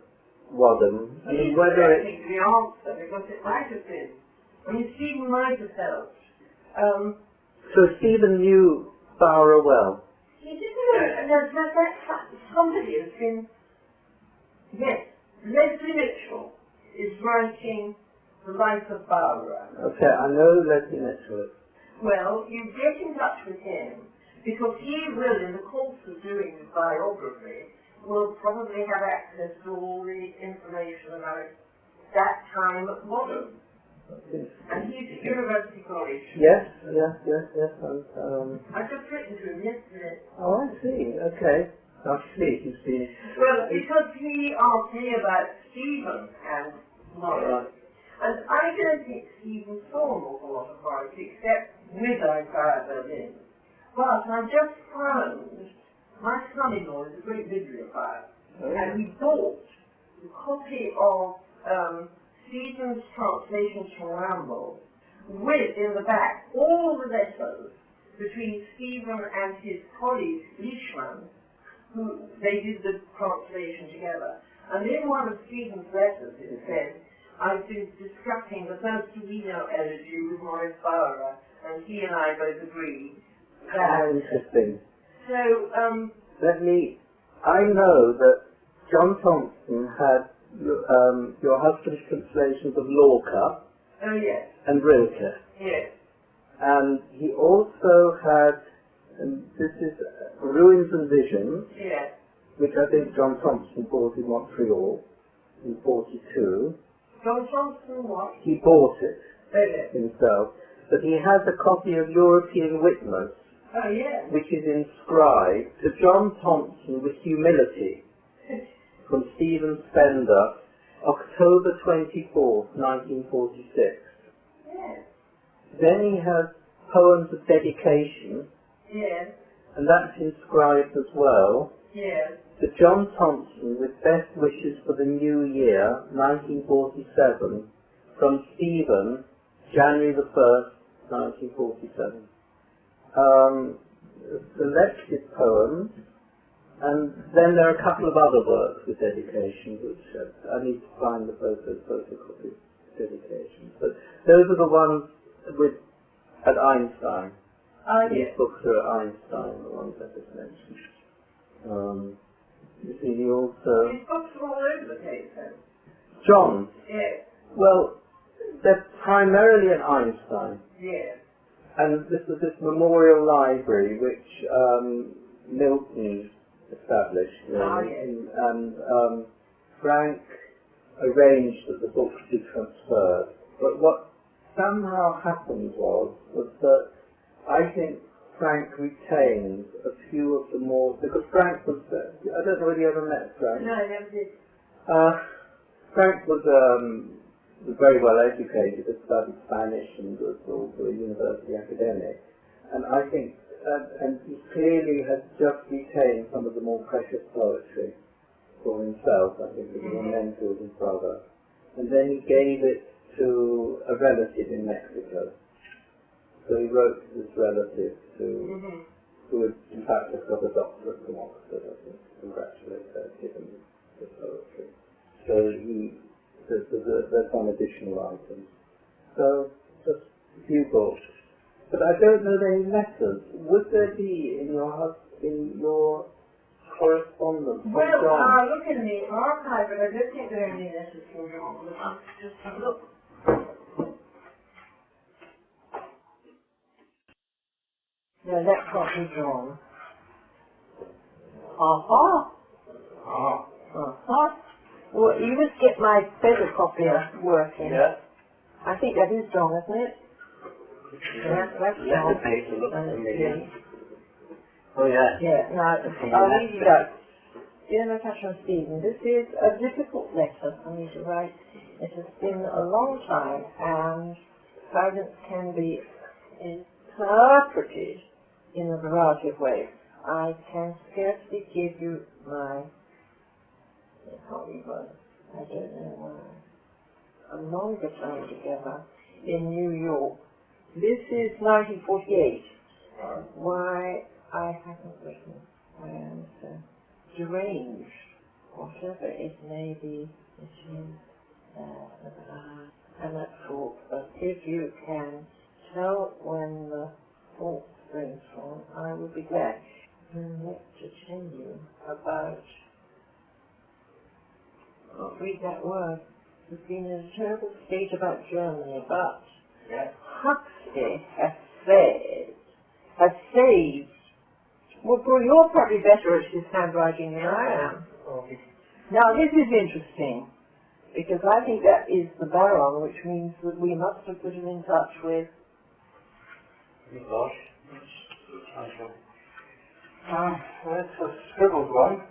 S3: Wadham. I mean, whether
S2: I think the answer, because it might have been. I mean, Stephen might have felt.
S3: So Stephen knew Bauer well.
S2: He didn't know, and that somebody has been. Yes, Leslie Mitchell is writing The Life of Bauer.
S3: Okay, I know Leslie Mitchell.
S2: Well, you get in touch with him, because he will, in the course of doing his biography, will probably have access to all the information about that time at Wadham. And he's at University College.
S3: Yes.
S2: I've just written to him yesterday.
S3: Oh, I see. Okay. Actually, you see.
S2: Well, because he asked me about Stephen and Morris. And I don't think Stephen saw an awful lot of Morris, except with Isaiah Berlin. But I just found my son-in-law is a great bibliophile, and he bought a copy of Stephen's translations from Ramble, with, in the back, all the letters between Stephen and his colleague, Leishman, who they did the translation together. And in one of Stephen's letters it said, I've been discussing the first Torino elegy with Maurice Bauer, and he and I both agree that...
S3: Interesting.
S2: So,
S3: I know that John Thompson had your husband's translations of Lorca and Rilke.
S2: Yes.
S3: And he also had, and this is Ruins and Visions, which I think John Thompson bought in Montreal in 1942.
S2: John Thompson what?
S3: He bought it himself. But he has a copy of European Witness, which is inscribed to John Thompson with humility, from Stephen Spender, October 24, 1946.
S2: Yes.
S3: Then he has poems of dedication, and that's inscribed as well, to John Thompson with best wishes for the new year, 1947, from Stephen, January the 1st, 1947. Selected poems, and then there are a couple of other works with dedication, which I need to find the photocopy dedications. But those are the ones at Einstein. These books are at Einstein, the ones I just mentioned. You see, he also...
S2: His books are all over the place, then.
S3: John?
S2: Yes.
S3: Well, they're primarily at Einstein.
S2: Yes.
S3: And this was this memorial library which Milton established. And Frank arranged that the books be transferred. But what somehow happened was that I think Frank retained a few of the more, because Frank was, I don't know whether you ever met Frank.
S2: No, I never did.
S3: Frank was very well educated, had studied Spanish and was also a university academic. And I think, and he clearly had just retained some of the more precious poetry for himself, I think, as a mentor of his brother. And then he gave it to a relative in Mexico. So he wrote to this relative to who had in fact just got a doctorate from Oxford, I think, congratulate her, given the poetry. So there's some additional items. So just a few books. But I don't know any letters. Would there be in your correspondence?
S2: Well, I look in the archive, but I don't think there are any letters from John. Let's just have a look. No, that can't be John. Aha! Well, you must get my photocopier working.
S3: Yeah.
S2: I think that is John, isn't it? Yeah, that's John.
S3: Letter paper looks familiar.
S2: Yeah.
S3: Oh yeah.
S2: Yeah, now, I'll read it out. Dear Natasha and Stephen, this is a difficult letter for me to write. It has been a long time, and silence can be interpreted in a variety of ways. I can scarcely give you my... I can't read words. I don't know why. A longer time together in New York. This is 1948. Why I haven't written. I am so deranged. Whatever it may be, it is and that thought. But if you can tell when the thought springs from, I will be glad. What to tell you about... I can't read that word. There's been a terrible state about Germany, but Huxley has saved. Well, you're probably better at his handwriting than I am. Now, this is interesting, because I think that is the Baron, which means that we must have put him in touch with...
S3: Gosh. That's a scribbled one.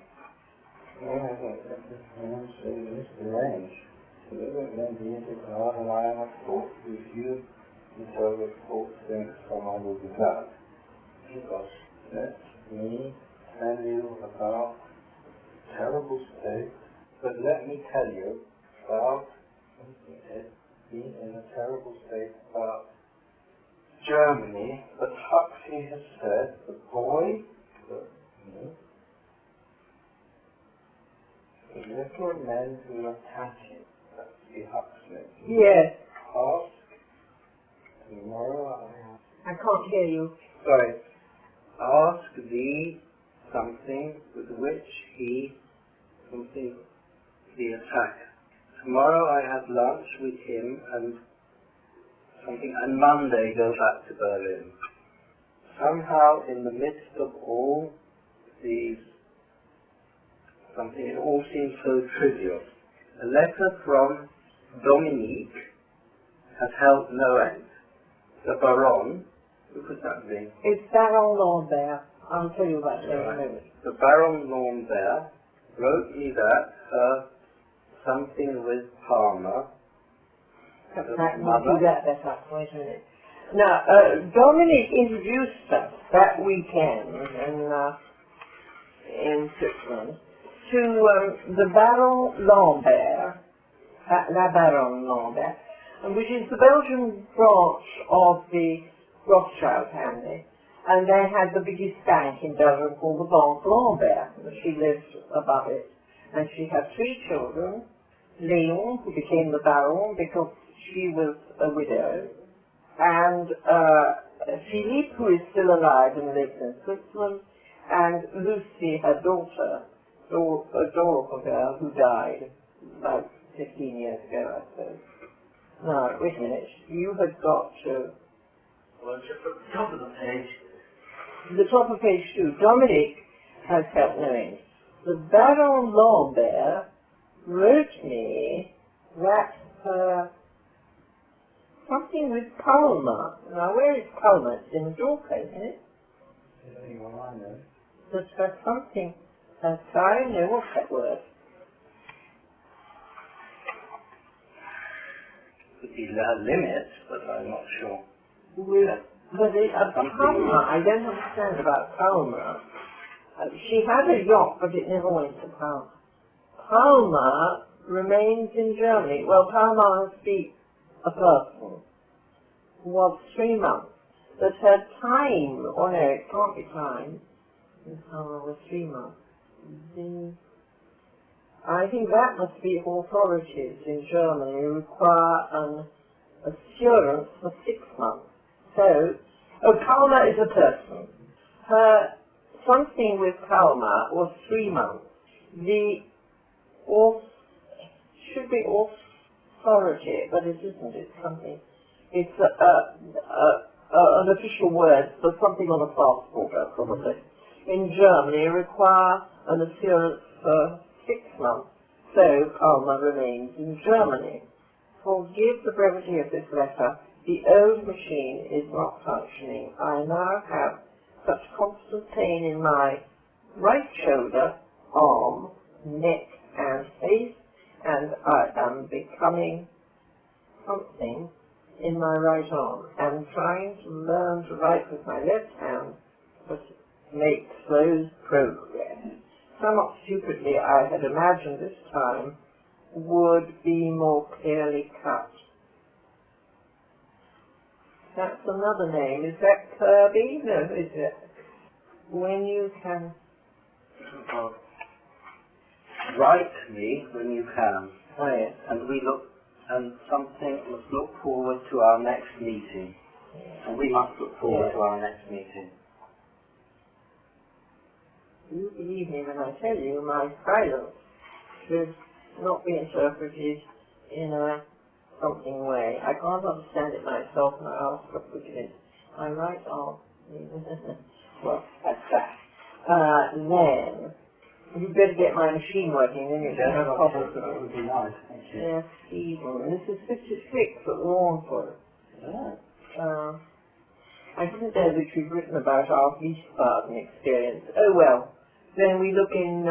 S3: It's deranged. And I have thought with you until the thought thinks I will be glad. Because let me tell you about a terrible state, but let me tell you about being in a terrible state about Germany, but Huxley has said the boy, the little men who attack him, that's the Huxley.
S2: Yes.
S3: Ask tomorrow
S2: I can't hear you.
S3: Sorry. Ask thee something with which the attack. Tomorrow I have lunch with him and Monday go back to Berlin. Somehow in the midst of all these, it all seems so trivial. A letter from Dominique has helped no end. The Baron, who could that be?
S2: It's Baron Lambert. I'll tell you about that in a moment.
S3: The Baron Lambert wrote me that something with Palmer.
S2: We'll do that better. Wait a minute. Now, Dominique introduced us that weekend in Switzerland to the Baron Lambert, La Baron Lambert, which is the Belgian branch of the Rothschild family. And they had the biggest bank in Belgium called the Banque Lambert. She lived above it. And she had 3 children. Léon, who became the Baron because she was a widow, and Philippe, who is still alive and lives in Switzerland, and Lucy, her daughter, Dorothy, who died about 15 years ago, I suppose. Now, wait a minute. You had got to...
S3: Well, just at the top of the page.
S2: The top of page 2. Dominique has helped knowing. The Baron Lambert wrote me that something with Palmer. Now, where is Palmer? It's in the doorway, isn't it?
S3: I know.
S2: There's something. I know what's that word.
S3: Could be a limit, but I'm not sure.
S2: But Palmer, I don't understand about Palmer. She had a yacht, but it never went to Palmer. Palmer remains in Germany. Well, Palmer must be a person who was 3 months that her time, or no, it can't be time, was 3 months. I think that must be authorities in Germany require an assurance for 6 months. So, Kalma is a person. Her something with Kalma was 3 months. The should be authority, but it isn't. It's something. It's an official word for something on a passport, probably. In Germany, require an assurance for 6 months. So Kalma remains in Germany. Forgive the brevity of this letter. The old machine is not functioning. I now have such constant pain in my right shoulder, arm, neck, and face, and I am becoming something in my right arm. I'm trying to learn to write with my left hand, but make slow progress. Somewhat stupidly, I had imagined this time would be more clearly cut. That's another name. Is that Kirby? No, is it? When you can...
S3: Write me when you can.
S2: Oh, yes.
S3: And we look, and something must look forward to our next meeting. And we must look forward to our next meeting.
S2: You believe me when I tell you my silence should not be interpreted in a something way. I can't understand it myself, and I ask for forgiveness. My right arm. Well, that's that. Then, you'd better get my machine working, then you don't have problems with it.
S3: That would be nice, thank you.
S2: Yes, evil. And this is 56 at Warnford.
S3: Yeah.
S2: I didn't know that you'd written about our Wiesbaden experience. Oh well. Then we look in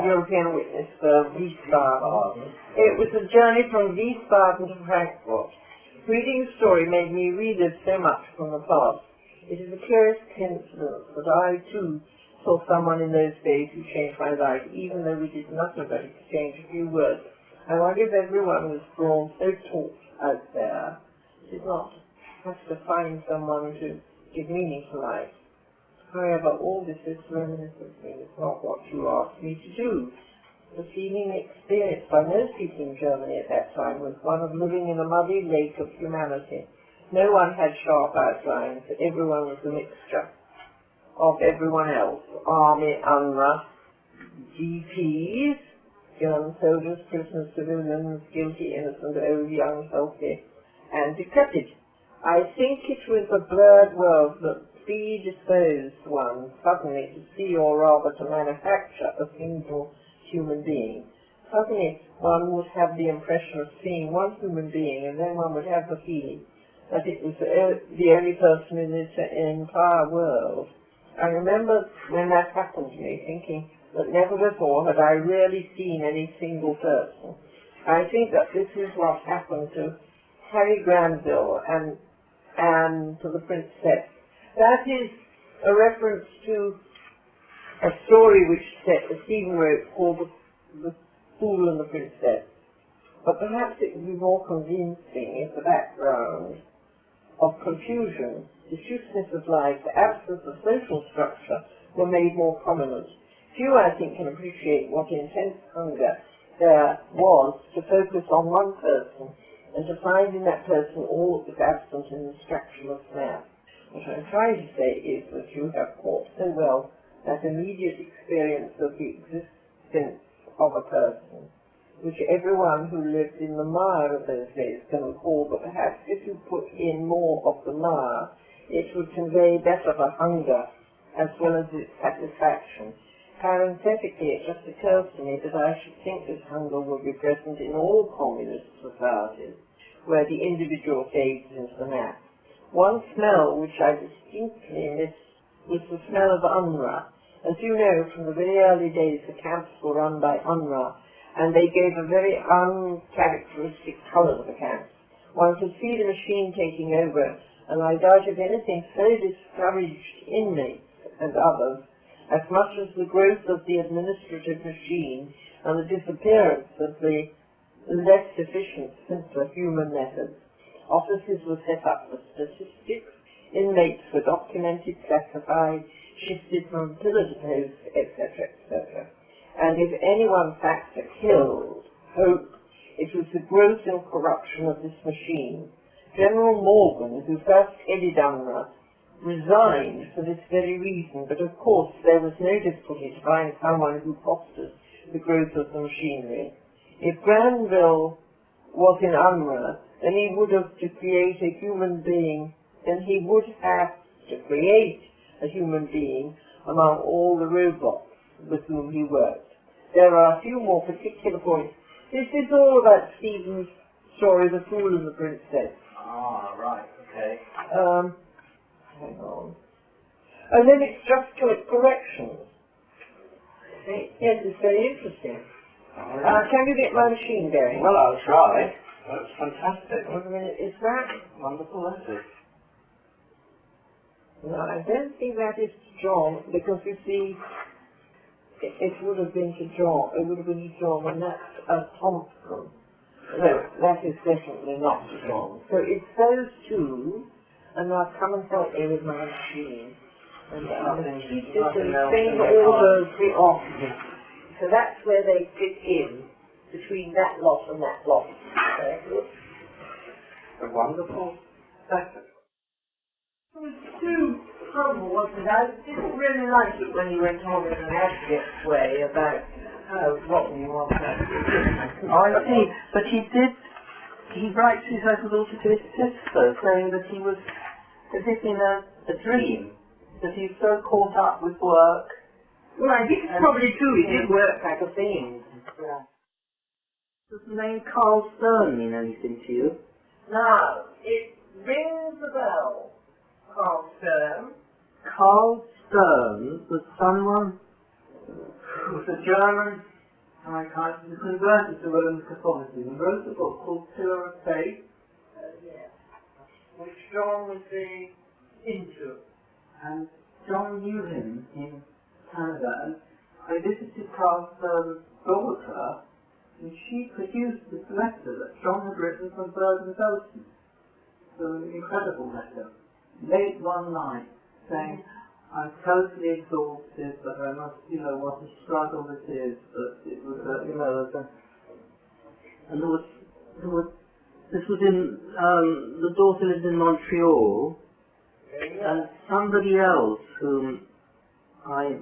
S2: European Witness for Wiesbaden. It was a journey from Wiesbaden to Frankfurt. Reading the story made me relive so much from the past. It is a curious coincidence that I too saw someone in those days who changed my life, even though we did nothing but exchange a few words. I wonder if everyone was born so taught out there did not have to find someone to give meaning to life. However, all this is reminiscently is not what you asked me to do. The feeling experienced by most people in Germany at that time was one of living in a muddy lake of humanity. No one had sharp outlines. Everyone was a mixture of everyone else. Army, UNRWA, GPs, German soldiers, prisoners, civilians, guilty, innocent, old, young, healthy, and decrepit. I think it was a blurred world that predisposed one suddenly to see, or rather to manufacture, a single human being. Suddenly one would have the impression of seeing one human being, and then one would have the feeling that it was the only person in this entire world. I remember when that happened to me, thinking that never before had I really seen any single person. I think that this is what happened to Harry Granville and to the princess. That is a reference to a story which Stephen wrote called The Fool and the Princess. But perhaps it would be more convincing if the background of confusion, diffuseness of life, the absence of social structure were made more prominent. Few, I think, can appreciate what intense hunger there was to focus on one person and to find in that person all that was absent in the structure of man. What I'm trying to say is that you have caught so well that immediate experience of the existence of a person, which everyone who lived in the mire of those days can recall, but perhaps if you put in more of the mire, it would convey better the hunger as well as its satisfaction. Parenthetically, it just occurs to me that I should think this hunger would be present in all communist societies, where the individual fades into the mass. One smell which I distinctly missed was the smell of UNRWA. As you know, from the very early days, the camps were run by UNRWA, and they gave a very uncharacteristic colour to the camps. One could see the machine taking over, and I doubt if anything so discouraged inmates and others as much as the growth of the administrative machine and the disappearance of the less efficient, simpler human methods. Offices were set up for statistics. Inmates were documented, classified, shifted from pillar to post, etc., etc. And if anyone factor killed hope, it was the growth and corruption of this machine. General Morgan, who first headed UNRWA, resigned for this very reason, but of course there was no difficulty to find someone who fostered the growth of the machinery. If Granville was in UNRWA, then he would have to create a human being, among all the robots with whom he worked. There are a few more particular points. This is all about Stephen's story, The Fool and the Princess.
S3: Ah, right, okay.
S2: Hang on. And then it's just corrections. Yes, it's very interesting. Can you get my machine going?
S3: Well, I'll try. That's fantastic.
S2: Wait a minute, is that?
S3: Wonderful, isn't it?
S2: No, I don't think that is John, because you see, it would have been to John, and that's Thompson. No, that is definitely not John. So it's those two, and now come and help me with my machine. And keep this in the same order as the office. So that's where they fit in, between that lot and that lot. Okay, good.
S3: A wonderful second.
S2: It was too trouble, wasn't it? I didn't really like it when you went on in an abject way about how rotten you are.
S3: Oh, I see. But he writes his autobiography to his sister, saying that he was as if in a dream, that he's so caught up with work.
S2: Well, I think it's probably true. He did work like a thing.
S3: Yeah. Does the name Carl Stern mean anything to you?
S2: Now, it rings a bell. Carl Stern.
S3: Carl Stern was someone who was a German psychiatrist who converted to Roman Catholicism, wrote a book called Pillar of Faith,
S2: Which John was very into.
S3: and John knew him in Canada, and I visited Carl Stern's daughter, and she produced this letter that John had written from Bergen-Belsen. So an incredible letter. Late one night, saying, I'm totally exhausted, but I must, what a struggle this is, but it was, and this was in, the daughter lived in Montreal, and somebody else whom I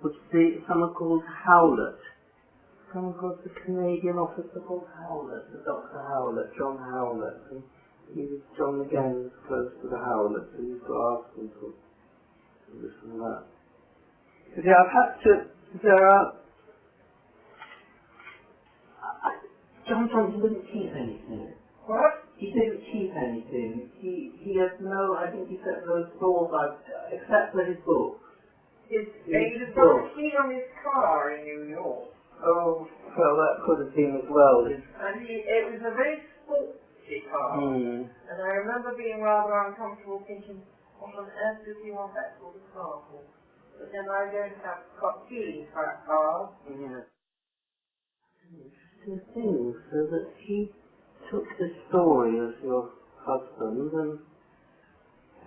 S3: would see, someone called Howlett, someone called the Canadian officer called Howlett, the Dr. Howlett, John Howlett, and John again was close to the Howlett, so you used to ask them for this and that. Yeah, I've had to, John Thompson didn't keep anything.
S2: What?
S3: He didn't keep anything. He has no, I think he set those stores out, except for his books.
S2: He was not seen on his car in New York.
S3: Oh, well, that could have been as well.
S2: And it was a very sporty car. And I remember being rather uncomfortable thinking, what on earth does he want that sort of car for? But then I don't have feelings for that car.
S3: Yeah. Interesting thing, so that he took the story of your husband,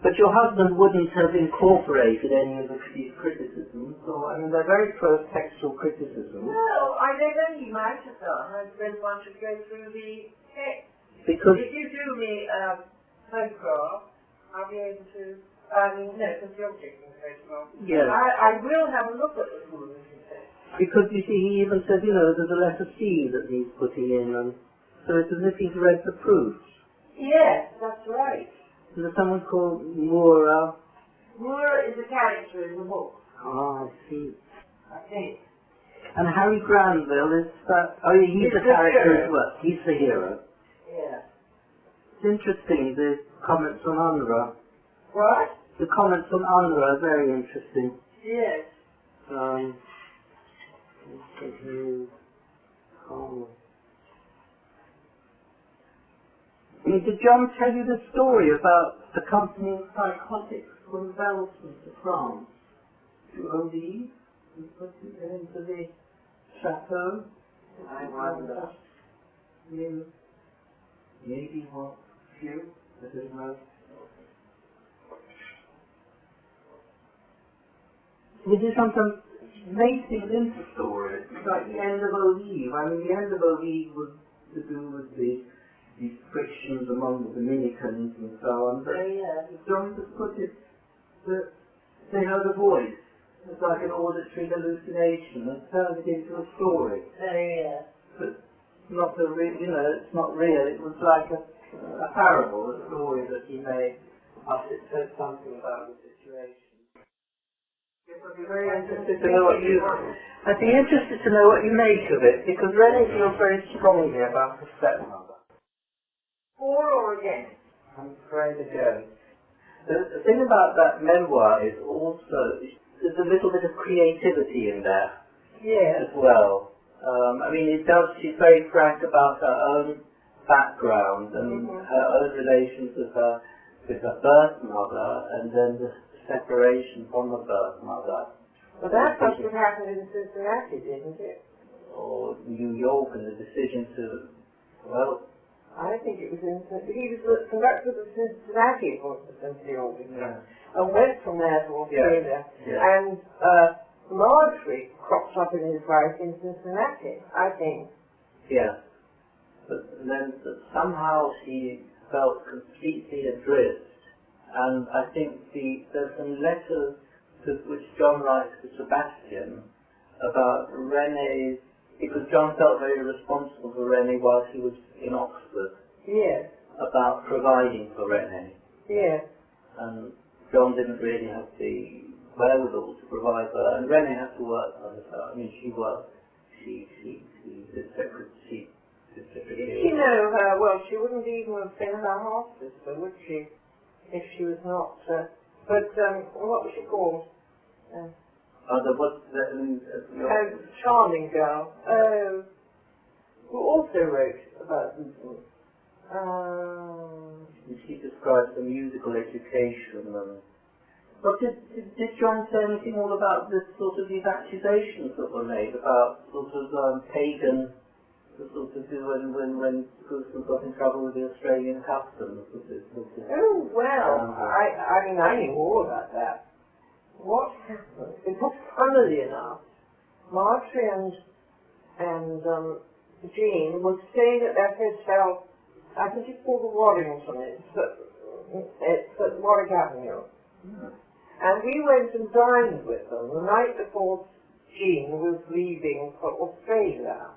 S3: but your husband wouldn't have incorporated any of these criticisms, so I mean they're very pro-textual criticisms.
S2: No, I don't know, he might have done. I really want to go through the text.
S3: Because
S2: if you do me a photograph, I'll be able to, no, because you're taking a photograph.
S3: yes.
S2: I will have a look at the food.
S3: Because you see, he even said, there's a letter C that needs putting in, and so it's as if he's read the proofs.
S2: Yes, that's right.
S3: And there's someone called Moora.
S2: Moora is a character in the book.
S3: Oh, I see.
S2: I think.
S3: And Harry Granville is he's the character as well. He's the hero.
S2: Yeah.
S3: It's interesting, the comments on UNRWA.
S2: What?
S3: The comments on UNRWA are very interesting.
S2: Yes.
S3: Did John tell you the story about accompanying psychotics from Belgium to France to Eau Vive and put it into the chateau?
S2: I wonder.
S3: Maybe what few that is most. This is sometimes makes things into stories. It's like the end of Eau Vive. I mean, the end of Eau Vive was to do with these frictions among the Dominicans and so on. But John just put it that they heard a voice. It's like an auditory hallucination and turned it into a story. But not a real, it's not real. It was like a parable, a story that he made after it said something about the situation. I'd be very interested to know what you. I'd be interested to know what you make of it, because Renee feels very strongly about the stepmother.
S2: For or against?
S3: I'm afraid against. The thing about that memoir is also there's a little bit of creativity in there as well. I mean, she's very frank about her own background and her own relations with her birth mother, and then the separation from the birth mother.
S2: Well, that must have happened in Cincinnati, didn't it?
S3: Or New York, and the decision to, well...
S2: I think it was in... He was the conductor of Cincinnati Symphony Orchestra, and went from there to Australia. And Marjorie cropped up in his life in Cincinnati, I think. Yeah.
S3: But then somehow she felt completely adrift. And I think there's some letters which John writes to Sebastian about Renee's, because John felt very responsible for Renee while she was in Oxford.
S2: Yes.
S3: About providing for Renee.
S2: Yes.
S3: And John didn't really have the wherewithal to provide for her, and Renee had to work on herself. I mean, she worked. She did secretary.
S2: Did she know her? Well, she wouldn't even have been her half sister, would she? If she was not, but what was she called? A charming girl, who also wrote about Goossens.
S3: She describes the musical education and... But did John say anything all about this sort of these accusations that were made about sort of pagan, sort of when Goossens got in trouble with the Australian customs?
S2: Oh, well, I mean, I knew all about that. What happened? Because funnily enough, Marjorie and Jean were staying at their hotel, I think it's called the Warrington, it's at Warwick Avenue. And we went and dined with them the night before Jean was leaving for Australia.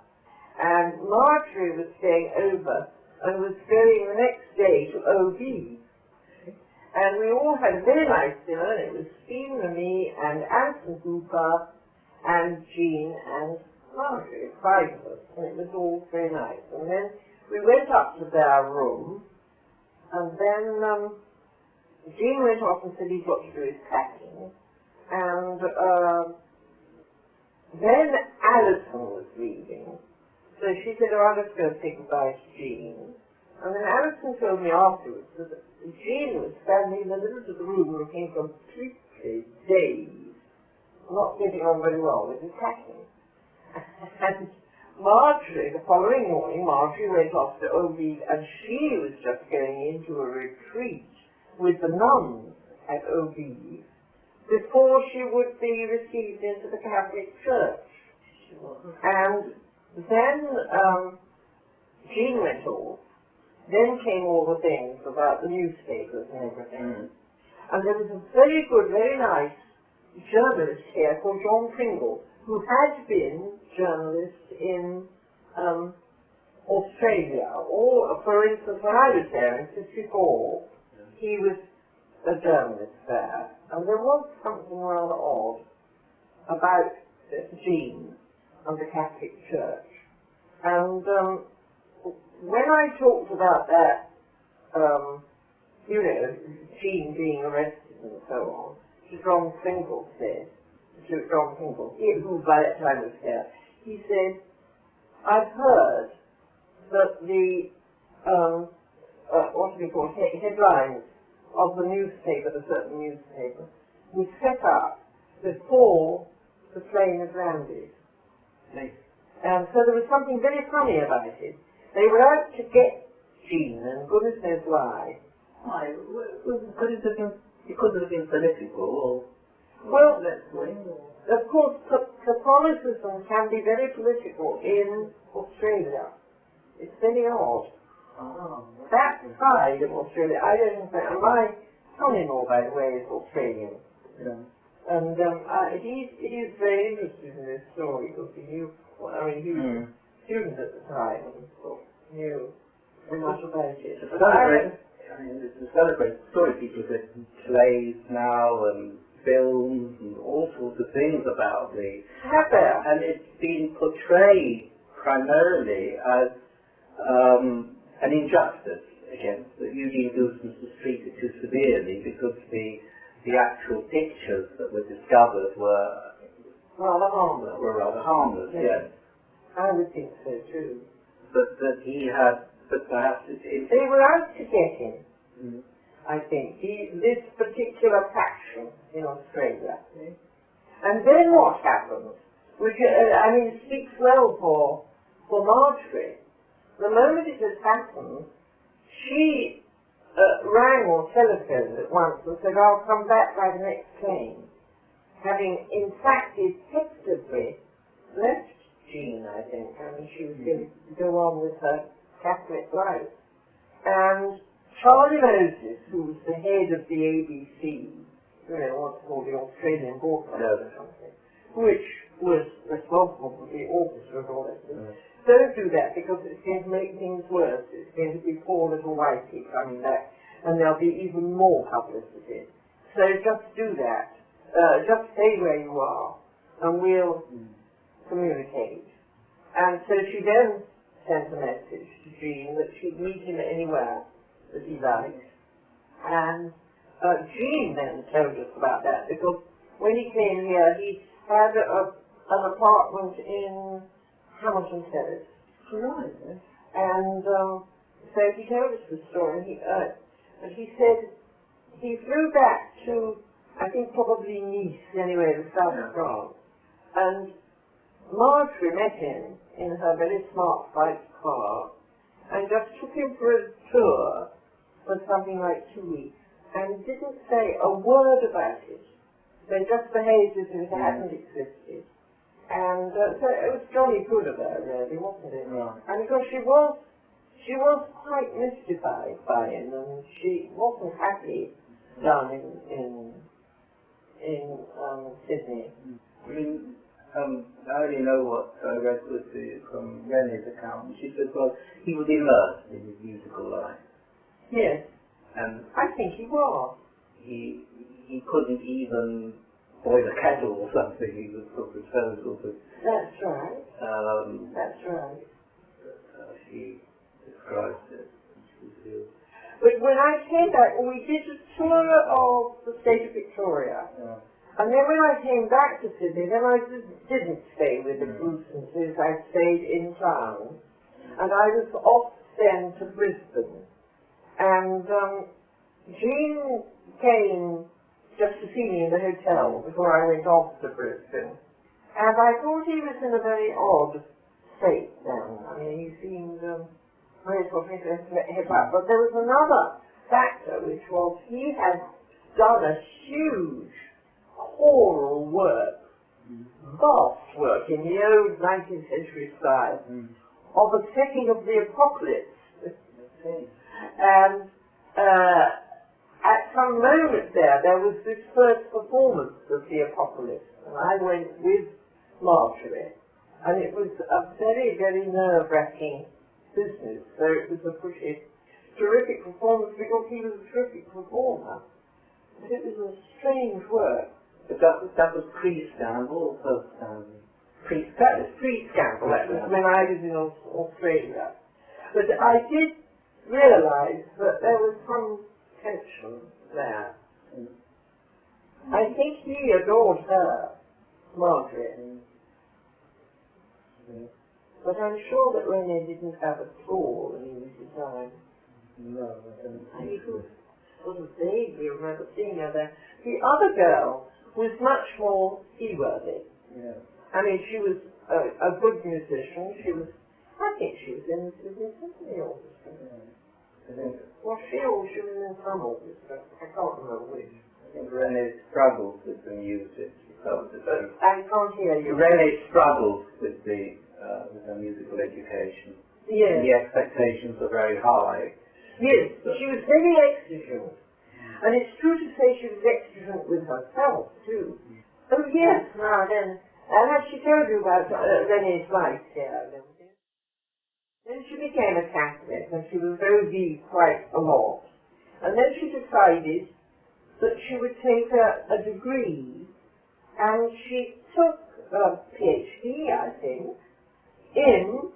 S2: And Marjorie was staying over and was going the next day to Eau Vive. And we all had a very nice dinner, and it was Stephen and me and Antonin Hooker and Jean and Marjorie, 5 of us, and it was all very nice. And then we went up to their room, and then Jean went off and said he'd got to do his packing, and then Alison was leaving. So she said, oh, I'll just go say goodbye to Jean. And then Alison told me afterwards that Jean was standing in the middle of the room looking completely dazed, not getting on very well with his packing. And Marjorie, the following morning, Marjorie went off to Eau Vive, and she was just going into a retreat with the nuns at Eau Vive before she would be received into the Catholic Church. And then Jean went off. Then came all the things about the newspapers and everything. And there was a very good, very nice journalist here called John Pringle, who had been journalist in Australia. Or, for instance, when I was there in 1954, he was a journalist there. And there was something rather odd about Jean and the Catholic Church. And when I talked about that, Jean being arrested and so on, to John Pringle said, who by that time was here, he said, I've heard that the, headlines of the newspaper, the certain newspaper, was set up before the plane had landed. And so there was something very funny about it. They were out to get Gene, and goodness knows why.
S3: Why? It couldn't have been political, or
S2: Well,
S3: left-wing, or...
S2: of course, Catholicism can be very political in Australia. It's very odd.
S3: Oh.
S2: That side of Australia, I don't know. My son-in-law, by the way, is Australian.
S3: Yeah.
S2: And he's very interested in this story because he knew, he was a student at the time and sort of knew so much about it.
S3: It's a celebrated story. People have written plays now and films and all sorts of things about the...
S2: Have there?
S3: And it's been portrayed primarily as an injustice against that Eugene Goossens was treated too severely because the actual pictures that were discovered were
S2: rather harmless.
S3: Yes.
S2: I would think so too.
S3: But that he had, but perhaps
S2: they were out to get him.
S3: Mm.
S2: I think this particular faction in Australia. Mm. And then what happened? Which speaks well for Marjorie. The moment it has happened, she rang or telephoned at once and said, "I'll come back by the next train," having in fact effectively left Jean, I think. She was going to go on with her Catholic life. And Charlie Moses, who was the head of the ABC, what's called the Australian Broadcasting Company, which was responsible for the orchestra and all that. Don't do that because it's going to make things worse. It's going to be poor little Whitey coming back, and there'll be even more publicity. So just do that. Just stay where you are, and we'll communicate. And so she then sent a message to Jean that she'd meet him anywhere that he liked. And Jean then told us about that because when he came here, he had an apartment in Hamilton Terrace.
S3: Right.
S2: And so he told us the story. And he said he flew back to, I think probably Nice, anyway, the south of France. And Marjorie met him in her very smart white car and just took him for a tour for something like 2 weeks and didn't say a word about it. They just behaved as if it hadn't existed. And so it was jolly good of her, really, wasn't it?
S3: Right.
S2: And because she was quite mystified by him, and she wasn't happy down in Sydney.
S3: I mean, I only know what I read from Renee's account. She said, well, he was immersed in his musical life.
S2: Yes.
S3: And
S2: I think he was.
S3: He couldn't even boil a kettle or something. He was sort of...
S2: That's right. That's right.
S3: She describes it.
S2: But when I came back, we did a tour of the state of Victoria.
S3: Yeah.
S2: And then when I came back to Sydney, then I didn't stay with the Goossenses. I stayed in town. And I was off then to Brisbane. And Jean came just to see me in the hotel before I went off to Brisbane. And I thought he was in a very odd state then. I mean, he seemed very sort of hip up. But there was another factor, which was he had done a huge choral work, vast work in the old 19th century style, of a setting of the Apocalypse. And at some moment there was this first performance of the Apocalypse, and I went with Marjorie, and it was a very, very nerve-wracking business. So it was a pretty terrific performance because he was a terrific performer. But it was a strange work.
S3: But that was pre-scandal or post-scandal?
S2: That was pre-scandal. That was when I was in Australia. But I did realise that there was some tension there. I think he adored her, Margaret. But I'm sure that Renee didn't have a all when he was young.
S3: No,
S2: I sort of vaguely remember seeing her there. The other girl was much more seaworthy.
S3: Yeah.
S2: I mean, she was a good musician. I think she was in the Sydney Symphony Orchestra.
S3: I think,
S2: Was she or she was in some orchestra? I can't remember which.
S3: I think Renee struggled with the music.
S2: I can't hear you.
S3: Renee struggled with her musical education.
S2: Yes.
S3: The expectations were very high.
S2: Yes, she was very exigent. And it's true to say she was exigent with herself, too. Oh, yes, now then. And as she told you about Renee's life here, then she became a Catholic, and she was Eau Vive quite a lot. And then she decided that she would take a degree, and she took a PhD, I think, in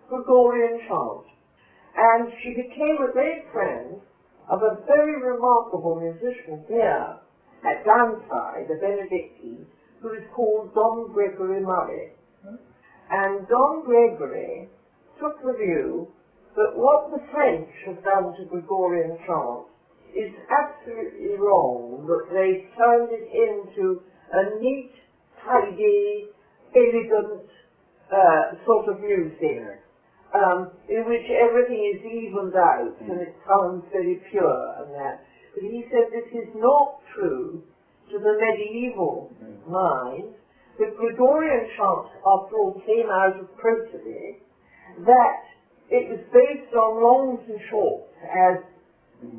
S2: Gregorian chant. And she became a great friend of a very remarkable musician here at Downside, the Benedictine, who is called Dom Gregory Murray. And Dom Gregory took the view that what the French have done to Gregorian chant is absolutely wrong, that they turned it into a neat, tidy, elegant sort of music, in which everything is evened out and it sounds very pure and that. But he said this is not true to the medieval mind. The Gregorian chant, after all, came out of prosody, that it was based on longs and shorts, as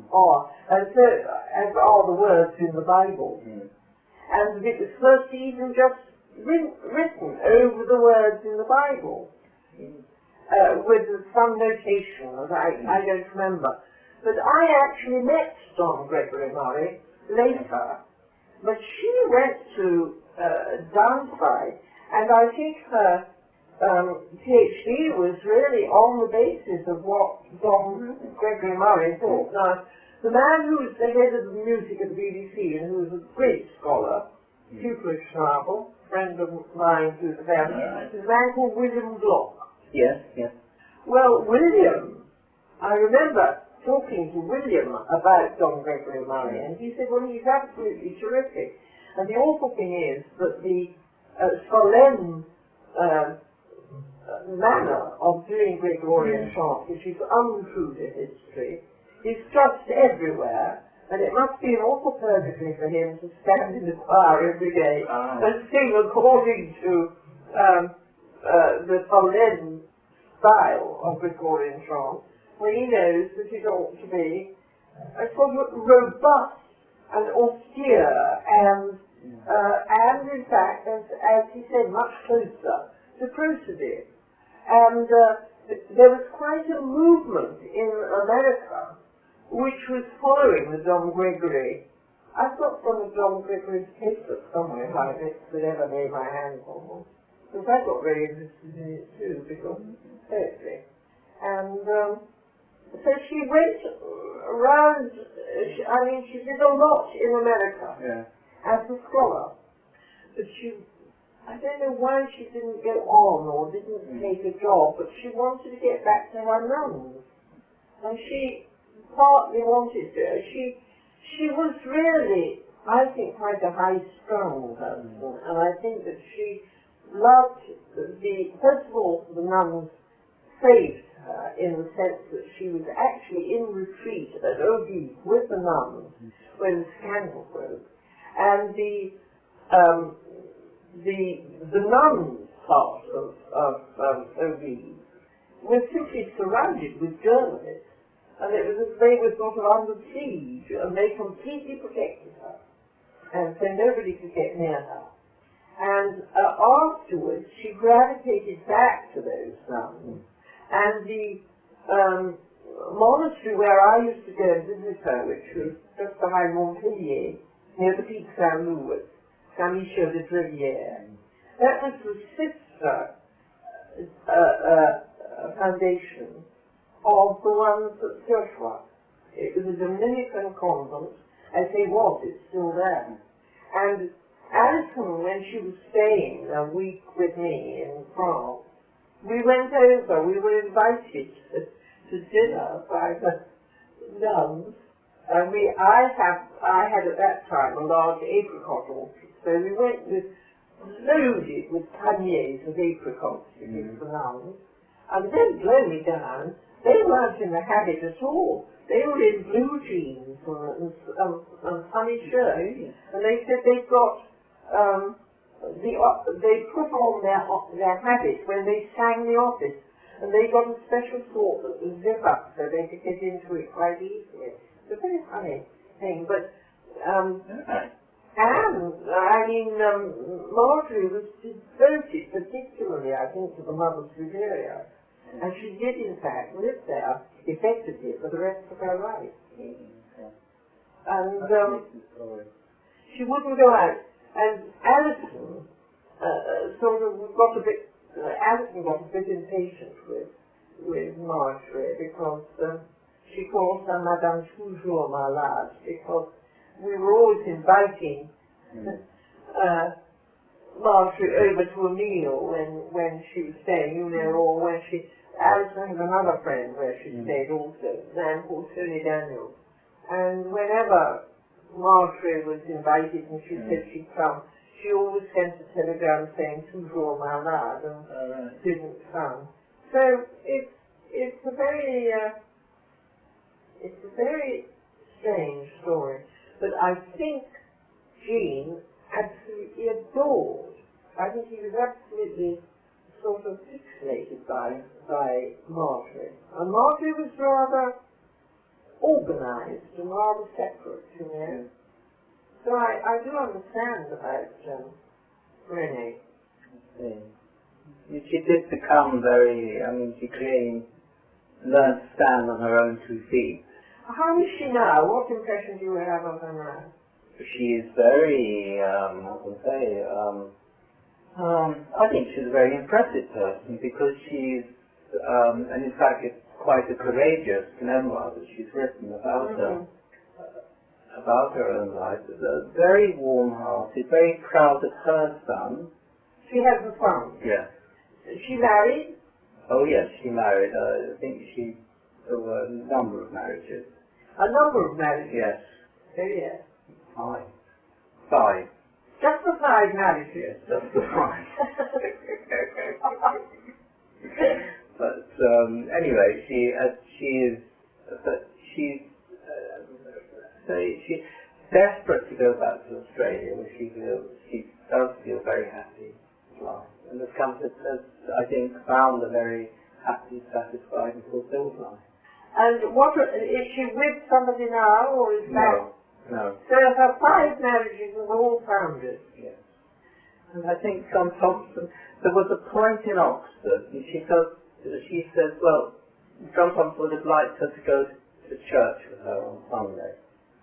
S2: are the words in the Bible. And it was first even just written over the words in the Bible, with some notation, I don't remember. But I actually met Dom Gregory Murray later, but she went to Downside, and I think her PhD was really on the basis of what Dom Gregory Murray thought. Now, the man who was the head of the music at the BBC and who was a great scholar, pupilish novel, friend of mine who's a family, is a man called William Block.
S3: Yes, yes.
S2: Well, William, I remember talking to William about Dom Gregory Murray, and he said, well, he's absolutely terrific. And the awful thing is that the solemn manner of doing Gregorian chant, which is untrue to history, is just everywhere, and it must be an awful purgatory for him to stand in the choir every day and sing according to the solemn style of Gregorian chant, when he knows that it ought to be a sort of robust and austere and in fact, as he said, much closer to prosody. And there was quite a movement in America which was following the Dom Gregory. I've got some of Dom Gregory's papers somewhere like this that ever made my hands on them, because I got very interested in it too, because it's poetry. And so she went around, she did a lot in America as a scholar, but I don't know why she didn't go on or didn't take a job, but she wanted to get back to her nuns. And she partly wanted to. She was really, I think, quite a high-strung person, and I think that she loved first of all, the nuns saved her in the sense that she was actually in retreat at Eau Vive with the nuns when the scandal broke. And the nuns part of Eau Vive was simply surrounded with journalists, and it was as they were sort of under siege, and they completely protected her, and so nobody could get near her. And afterwards, she gravitated back to those nuns, and the monastery where I used to go and visit her, which was just behind Montpellier, near the Pic Saint-Loup, Saint-Michel de Trevière. That was the sister foundation of the ones at Joshua. It was a Dominican convent, as they was, it's still there. And Alison, when she was staying a week with me in France, we went over, we were invited to dinner by the nuns, and I had at that time a large apricot orchard, so we went loaded with panniers of apricots to give the nuns, and then blow me down, they weren't in the habit at all. They were in blue jeans and funny shirts, and they said they got they put on their habit when they sang the office, and they got a special sort that was zip up so they could get into it quite easily. It's a very funny thing, but Marjorie was devoted particularly, I think, to the Mother Superior, and she did in fact live there effectively for the rest of her life. And she wouldn't go out. And Alison Alison got a bit impatient with Marjorie because she called her Madame Toujours Malade, because we were always inviting Marjorie over to a meal when she was staying, or when Alison had another friend where she stayed also, a man called Tony Daniels. And whenever Marjorie was invited and she said she'd come, she always sent a telegram saying toujours malade and didn't come. So it's a very strange story. But I think Jean absolutely adored. I think he was absolutely sort of fixated by Marjorie. And Marjorie was rather organised and rather separate, you know. So I do understand about Renee.
S3: She did become she learned to stand on her own 2 feet.
S2: How is she now? What impression do you have of her now?
S3: She is very, I think she's a very impressive person because she's, and in fact it's quite a courageous memoir that she's written about her own life. Very warm-hearted, very proud of her son.
S2: She has a son?
S3: Yes.
S2: Is she married?
S3: Oh yes, she married. I think there were a number of marriages.
S2: A number of marriages?
S3: Yes.
S2: Oh yes.
S3: 5.
S2: Just the 5 marriages?
S3: Yes, just the 5. But anyway, she's desperate to go back to Australia, where she does feel very happy in life, and has come to, I think, found a very happy, satisfied, and fulfilled life.
S2: And is she with somebody now, or is that?
S3: No.
S2: So her 5 marriages were all founded?
S3: Yes. And I think John Thompson, there was a point in Oxford, and she said, well, John Thompson would have liked her to go to church with her on Sunday.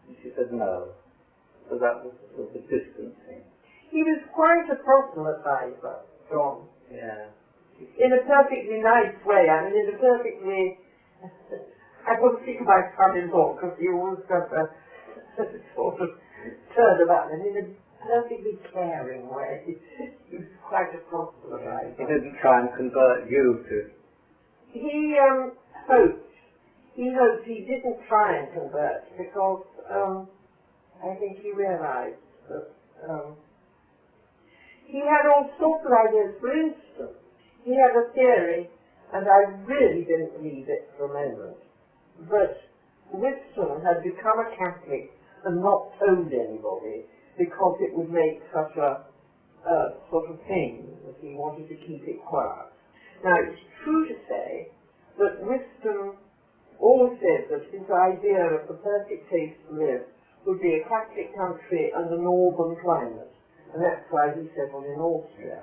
S3: And she said no. So that was sort of a distant thing.
S2: He was quite a proselytizer, John.
S3: Yeah.
S2: In a perfectly nice way. I mean, in a perfectly... I couldn't think of my son-in-law because he always got a sort of turn about him in a perfectly caring way. He was quite a proselytizer.
S3: He didn't try and convert you to...
S2: He hoped. He didn't try and convert because I think he realized that he had all sorts of ideas. For instance, he had a theory, and I really didn't believe it for a moment, that Whitson had become a Catholic and not told anybody because it would make such a sort of thing that he wanted to keep it quiet. Now, it's true to say that Whitson always said that his idea of the perfect place to live would be a Catholic country and a northern climate, and that's why he settled in Austria,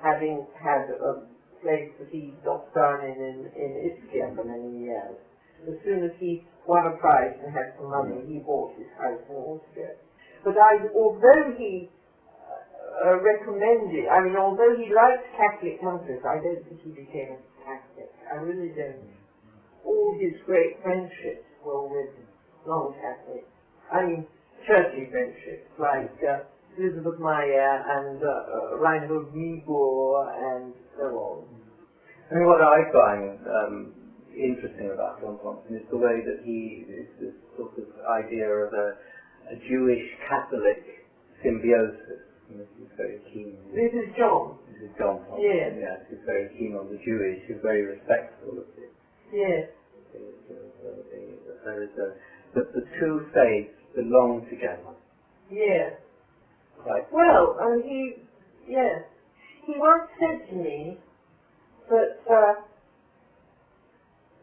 S2: having had a place that he got down in Ischia for many years. As soon as he won a prize and had some money, he bought his house in Austria. But although he although he liked Catholic countries, I don't think he became a Catholic. I really don't. All his great friendships were with non-Catholics. I mean, churchy friendships, like Elizabeth Meyer and Reinhold Niebuhr and so on.
S3: I mean, what I find interesting about John Thompson is the way that he is this sort of idea of a Jewish Catholic symbiosis. He's very keen.
S2: This is John.
S3: This is John Thompson.
S2: Yes.
S3: Yes, he's very keen on the Jewish. He's very respectful of it.
S2: Yes.
S3: there is that the two faiths belong together.
S2: Yes.
S3: Right.
S2: Well, he once said to me that,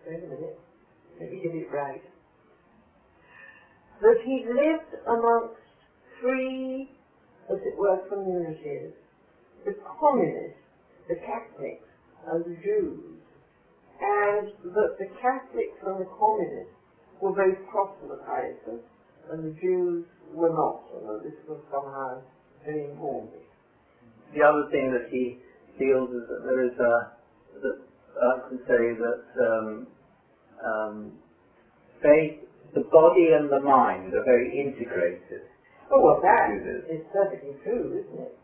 S2: wait a minute, let me get it right, that he lived amongst three, as it were, communities: the communists, the Catholics, and the Jews, and that the Catholics and the communists were both proselytizers, and the Jews were not, and that this was somehow very important.
S3: The other thing that he feels is that there is I can say that faith, the body and the mind are very integrated.
S2: Oh, well, that is perfectly true, isn't it?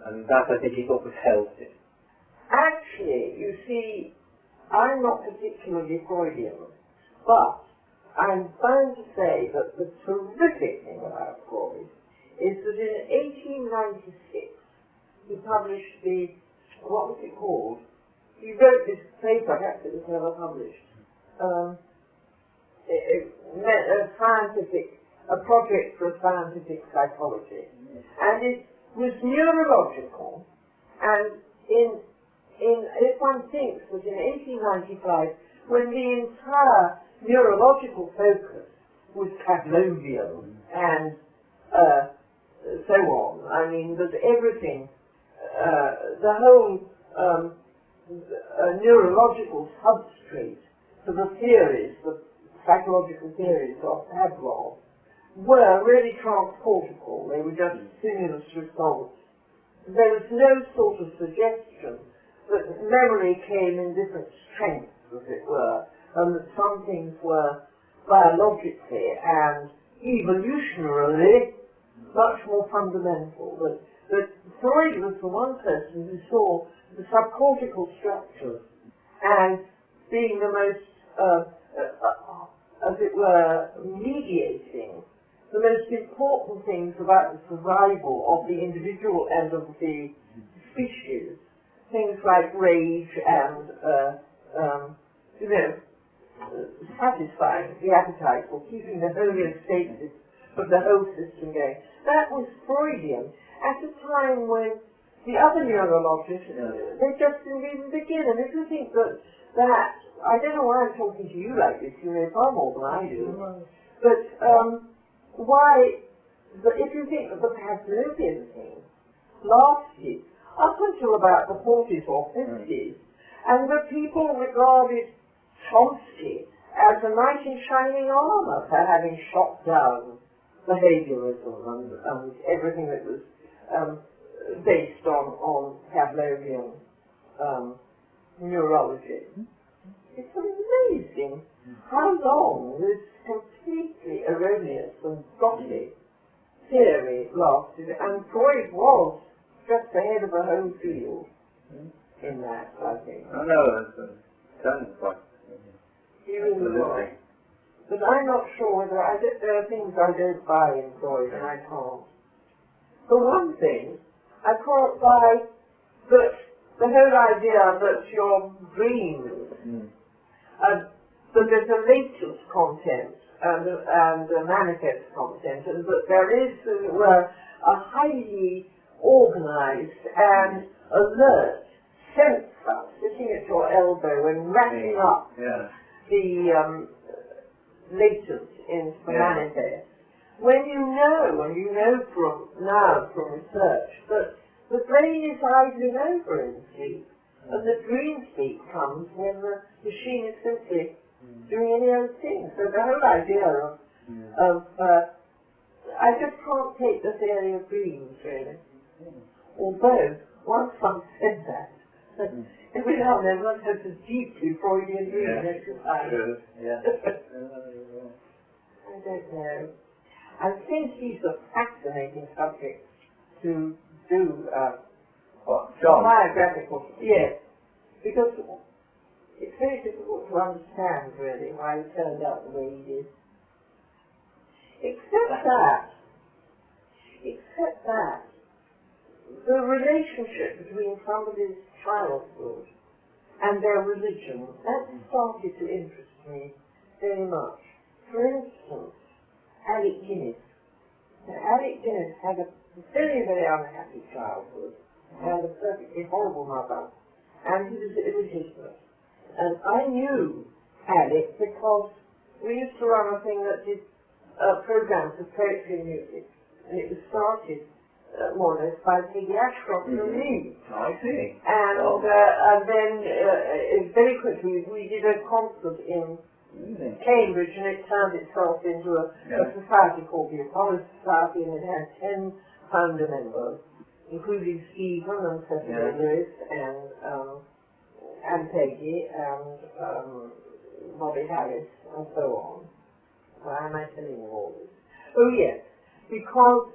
S3: And that, I think, he thought was healthy.
S2: Actually, you see, I'm not particularly Freudian, but I'm bound to say that the terrific thing about Freud is that in 1896 he published what was it called? He wrote this paper, perhaps it was never published, a project for scientific psychology. And it was neurological, and if one thinks that in 1895, when the entire neurological focus was Pavlovian and so on, I mean, that everything, the whole neurological substrate for the theories, the psychological theories of Pavlov, were really transportable. They were just stimulus response. There was no sort of suggestion that memory came in different strengths, as it were, and that some things were biologically and evolutionarily much more fundamental. But Freud was the one person who saw the subcortical structures as being the most, as it were, mediating the most important things about the survival of the individual and of the species. Things like rage and, satisfying the appetite or keeping the homeostasis of the whole system going. That was Freudian at a time when the other neurologists, they just didn't even begin. And if you think that, I don't know why I'm talking to you like this, you know far more than I do, but if you think that the Pavlovian thing lasted up until about the 40s or 50s, and that people regarded Chomsky as a knight in shining armor for having shot down behaviorism and everything that was based on Pavlovian neurology. It's amazing how long this completely erroneous and Gothic theory lasted, and Freud was just ahead of the whole field in that, I think.
S3: I know, that's quite.
S2: He really was. But I'm not sure whether there are things I don't buy in Freud, and I can't. For one thing, I can't buy that the whole idea that your dreams, that there's a latent content and a manifest content, and that there is, as it were, a highly organized and alert sensor sitting at your elbow and wrapping up the latent into the manifest. When you know, and you know from research, that the brain is idling over in sleep, and the dream sleep comes when the machine is simply doing any other thing. So the whole idea of I just can't take the theory of dreams, really. Although, once one said that, every now and then one has a deeply Freudian dream exercise. I don't know. I think he's a fascinating subject to do biographical. Yes, because it's very difficult to understand, really, why he turned out the way he did. Except that, the relationship between somebody's childhood and their religion, that started to interest me very much. For instance, Alec Guinness. Now, Alec Guinness had a very, very unhappy childhood, and a perfectly horrible mother, and he was illegitimate. And I knew Alec because we used to run a thing that did programs of poetry and music, and it was started more or less by Peggy Ashcroft and me.
S3: I see.
S2: And then very quickly we did a concert in Cambridge, and it turned itself into a society called the Apollo Society, and it had 10 founder members, including Stephen and Cecily Lewis and Peggy and Bobby Harris and so on. Why am I telling you all this? Oh yes, because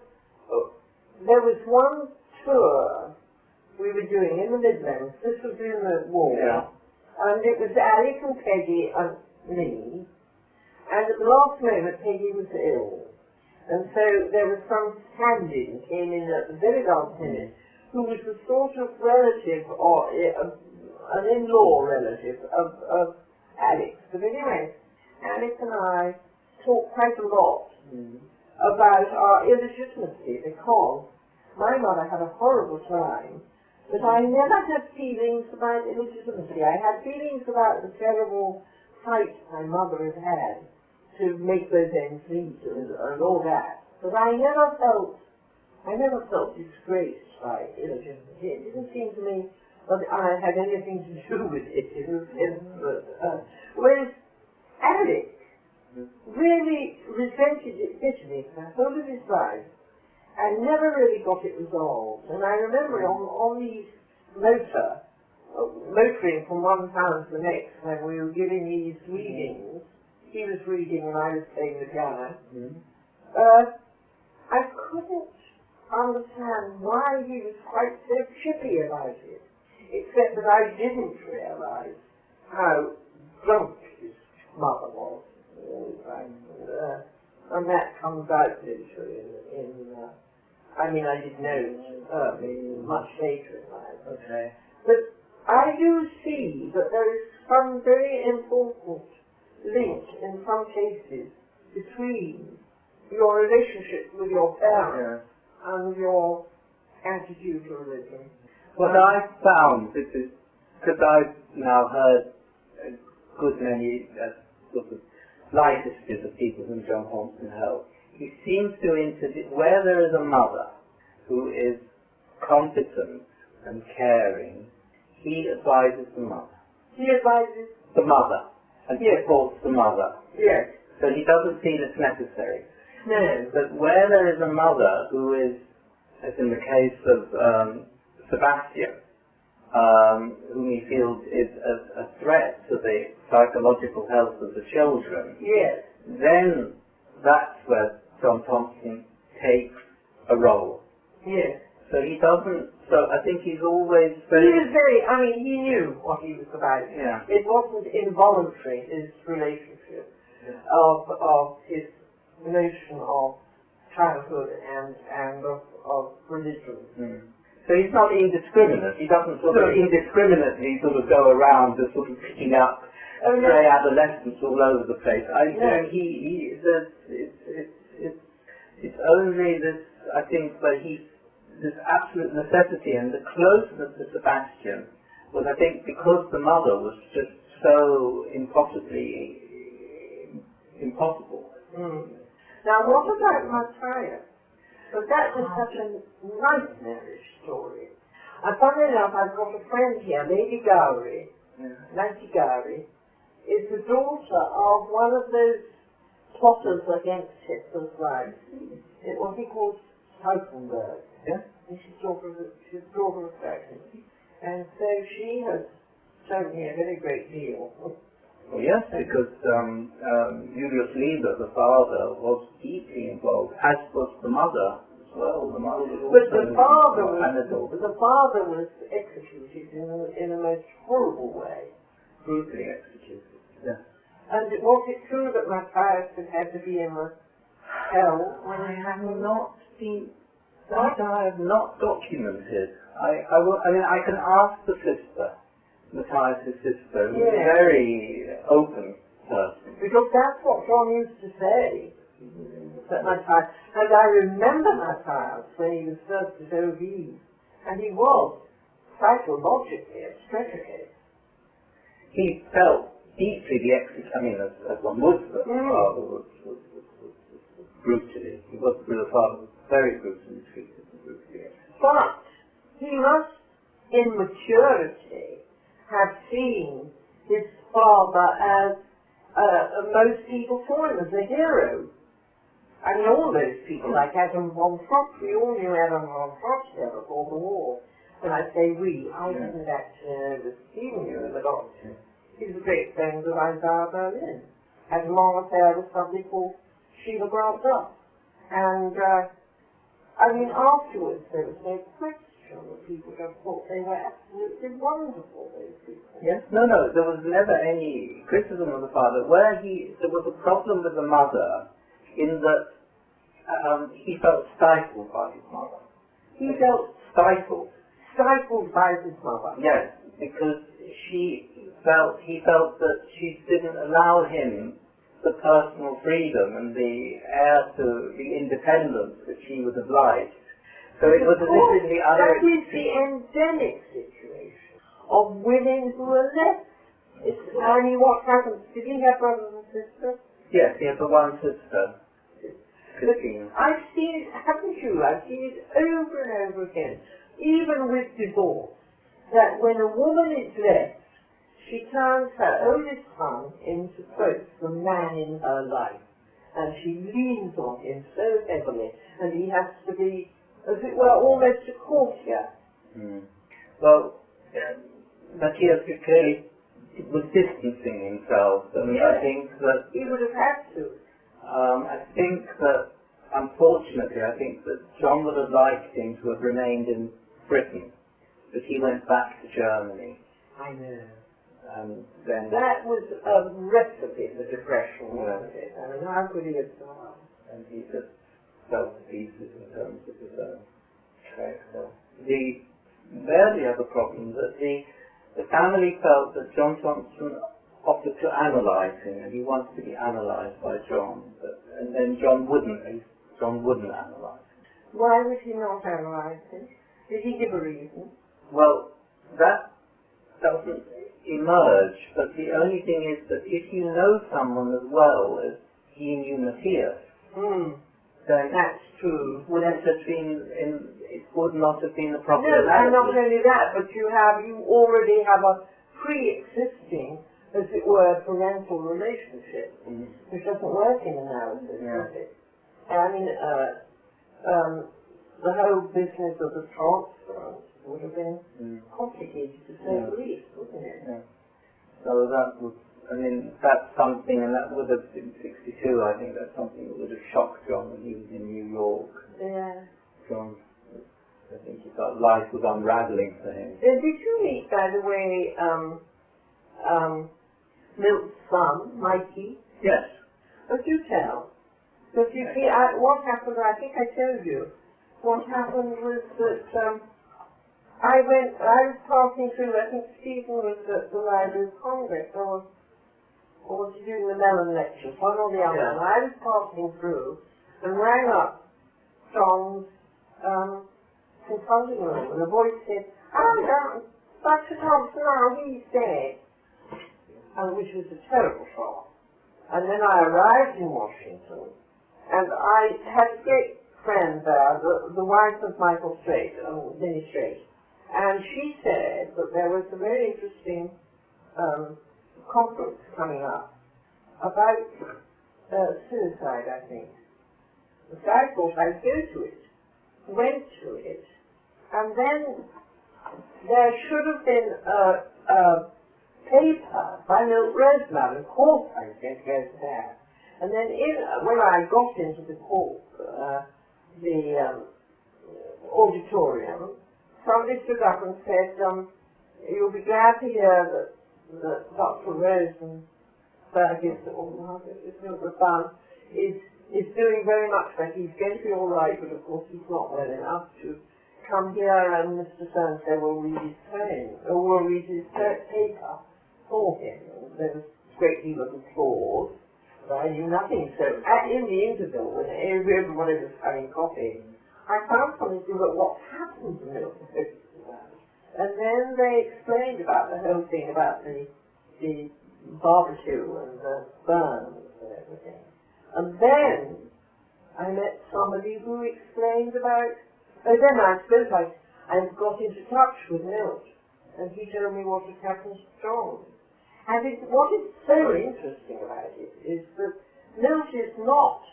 S2: there was one tour we were doing in the Midlands. This was in the war, and it was Alec and Peggy and me, and at the last moment Peggy was ill, and so there was some stand-in came in at the very last minute, who was a sort of relative or an in-law relative of Alec's. But anyway, Alec and I talked quite a lot about our illegitimacy, because my mother had a horrible time, but I never had feelings about illegitimacy. I had feelings about the terrible fight my mother had had to make those ends meet and all that. But I never felt disgraced by illegitimacy. It didn't seem to me that I had anything to do with it. Whereas Alec really resented it bitterly for the whole of his life and never really got it resolved. And I remember on the motoring from one town to the next, when we were giving these readings, he was reading and I was playing the piano, I couldn't understand why he was quite so chippy about it, except that I didn't realise how drunk his mother was all the time. And that comes out literally I didn't know it much later in life.
S3: Okay.
S2: But I do see that there is some very important link in some cases between your relationship with your parents and your attitude to religion.
S3: What I found, because I've now heard a good many sort of life histories of people whom John Thompson helped, he seems to where there is a mother who is competent and caring, he advises the mother.
S2: He advises
S3: the mother and supports the mother.
S2: Yes.
S3: So he doesn't feel it's necessary.
S2: No.
S3: But where there is a mother who is, as in the case of Sebastian, whom he feels is a threat to the psychological health of the children, then that's where John Thompson takes a role.
S2: Yes.
S3: So he doesn't, so I think he's always
S2: very... He was very, he knew what he was about.
S3: Yeah.
S2: It wasn't involuntary, his relationship of his notion of childhood and of religion.
S3: So he's not indiscriminate. He doesn't sort of indiscriminately sort of go around just sort of picking up stray adolescents all over the place. It's only this, I think, that this absolute necessity and the closeness to Sebastian was, I think, because the mother was just so impossibly impossible.
S2: Now, what about Matthias? But that was such a nightmarish story. And funnily enough, I've got a friend here, Lady Gowrie. Nancy Gowrie is the daughter of one of those plotters against Hitler's rights. It was he called Stauffenberg. And she's daughter of Saxony. And so she has shown me a very great deal.
S3: Well, yes, because Julius Leber, the father, was deeply involved, as was the mother as well. The mother was
S2: but the father was executed in a most horrible way.
S3: Brutally executed. Yes.
S2: And was it true that Matthias had to be in the hell when
S3: I have not seen that. I have not documented. I can ask the sister, Matthias' sister, who's very open person.
S2: Because that's what John used to say at Matthias. And I remember Matthias when he was first at Eau Vive, and he was psychologically a treasure case.
S3: He felt deeply the as one would, that the father was brutally. He was the father was very brutally treated and brutally executed.
S2: But he must, in maturity, have seen his father as most people saw him as a hero. I mean, all those people, like Adam von Frott, we all knew Adam von Frott there before the war. When I say we, I didn't actually know the senior in the doctor. He's a great friend of Isaiah Berlin. Had a long affair with somebody called Sheila Grant-Duff. And, I mean, afterwards there was no question that people just thought they were absolutely wonderful, those people.
S3: Yes, no, there was never any criticism of the father. There was a problem with the mother in that he felt stifled by his mother.
S2: He felt
S3: stifled.
S2: Stifled by his mother.
S3: Yes, because he felt that she didn't allow him the personal freedom and the heir to the independence that she would have liked. So it was as if in the other...
S2: That is the endemic situation of women who are left. It's only what happens. Did he have brothers and sisters?
S3: Yes, he had the one sister.
S2: I've seen it, haven't you? I've seen it over and over again, even with divorce, that when a woman is left, she turns her oldest son into, quote, the man in her life. And she leans on him so heavily, and he has to be, as it were, almost a courtier.
S3: Well, Matthias clearly was distancing himself, and
S2: yes,
S3: I think that...
S2: He would have had to.
S3: I think that, unfortunately, John would have liked him to have remained in Britain, but he went back to Germany.
S2: I know.
S3: And then...
S2: That was a recipe for depression, wasn't it? I mean, how could he have done?
S3: And he just fell to pieces in terms of his own character. There the other problem, that the family felt that John Thompson offered to analyse him, and he wanted to be analysed by John, and then John wouldn't analyse him.
S2: Why would he not analyse him? Did he give a reason?
S3: Well, that doesn't emerge, but the only thing is that if you know someone as well as he knew Matthias, then
S2: that's true.
S3: It would not have been a problem.
S2: No, and not only that, but you already have a pre-existing, as it were, parental relationship, which doesn't work in analysis, does it? I mean, the whole business of the transference would have been complicated to say the least, wouldn't it?
S3: Yeah. So that was, that's something, and that would have been 62, I think that's something that would have shocked John when he was in New York.
S2: Yeah.
S3: John, I think he felt life was unraveling for him.
S2: Did you meet, by the way, Milt's son, Mikey?
S3: Yes.
S2: But you tell. Because you see, what happened, I think I told you, what happened was that I was passing through, I think Stephen was at the Library of Congress, or was he doing the Mellon lectures, one or the other, and I was passing through and rang up John's consulting room, and the voice said, Dr. Thompson, he's dead. Which was a terrible shock. And then I arrived in Washington, and I had a great friend there, the wife of Michael Straight, Denny Straight, and she said that there was a very interesting conference coming up about suicide, I think. So I thought I'd go to it, went to it, and then there should have been a paper by Milt Rosenbaum. Of course I was going to go to that. And then when I got into the auditorium, somebody stood up and said, you'll be glad to hear that Dr. Rosenberg is doing very much better. He's going to be all right, but of course he's not well enough to come here, and Mr. So-and-so will read his poem, or will read his paper for him. There was great deal of applause. But I knew nothing. So in the interval, when everybody was having coffee, I found something to do with what happened to Milton. And then they explained about the whole thing about the barbecue and the burns and everything. And then I met somebody who explained about, then I suppose I got into touch with Milt, and he told me what had happened to John. And what is so interesting about it is that Milt is not,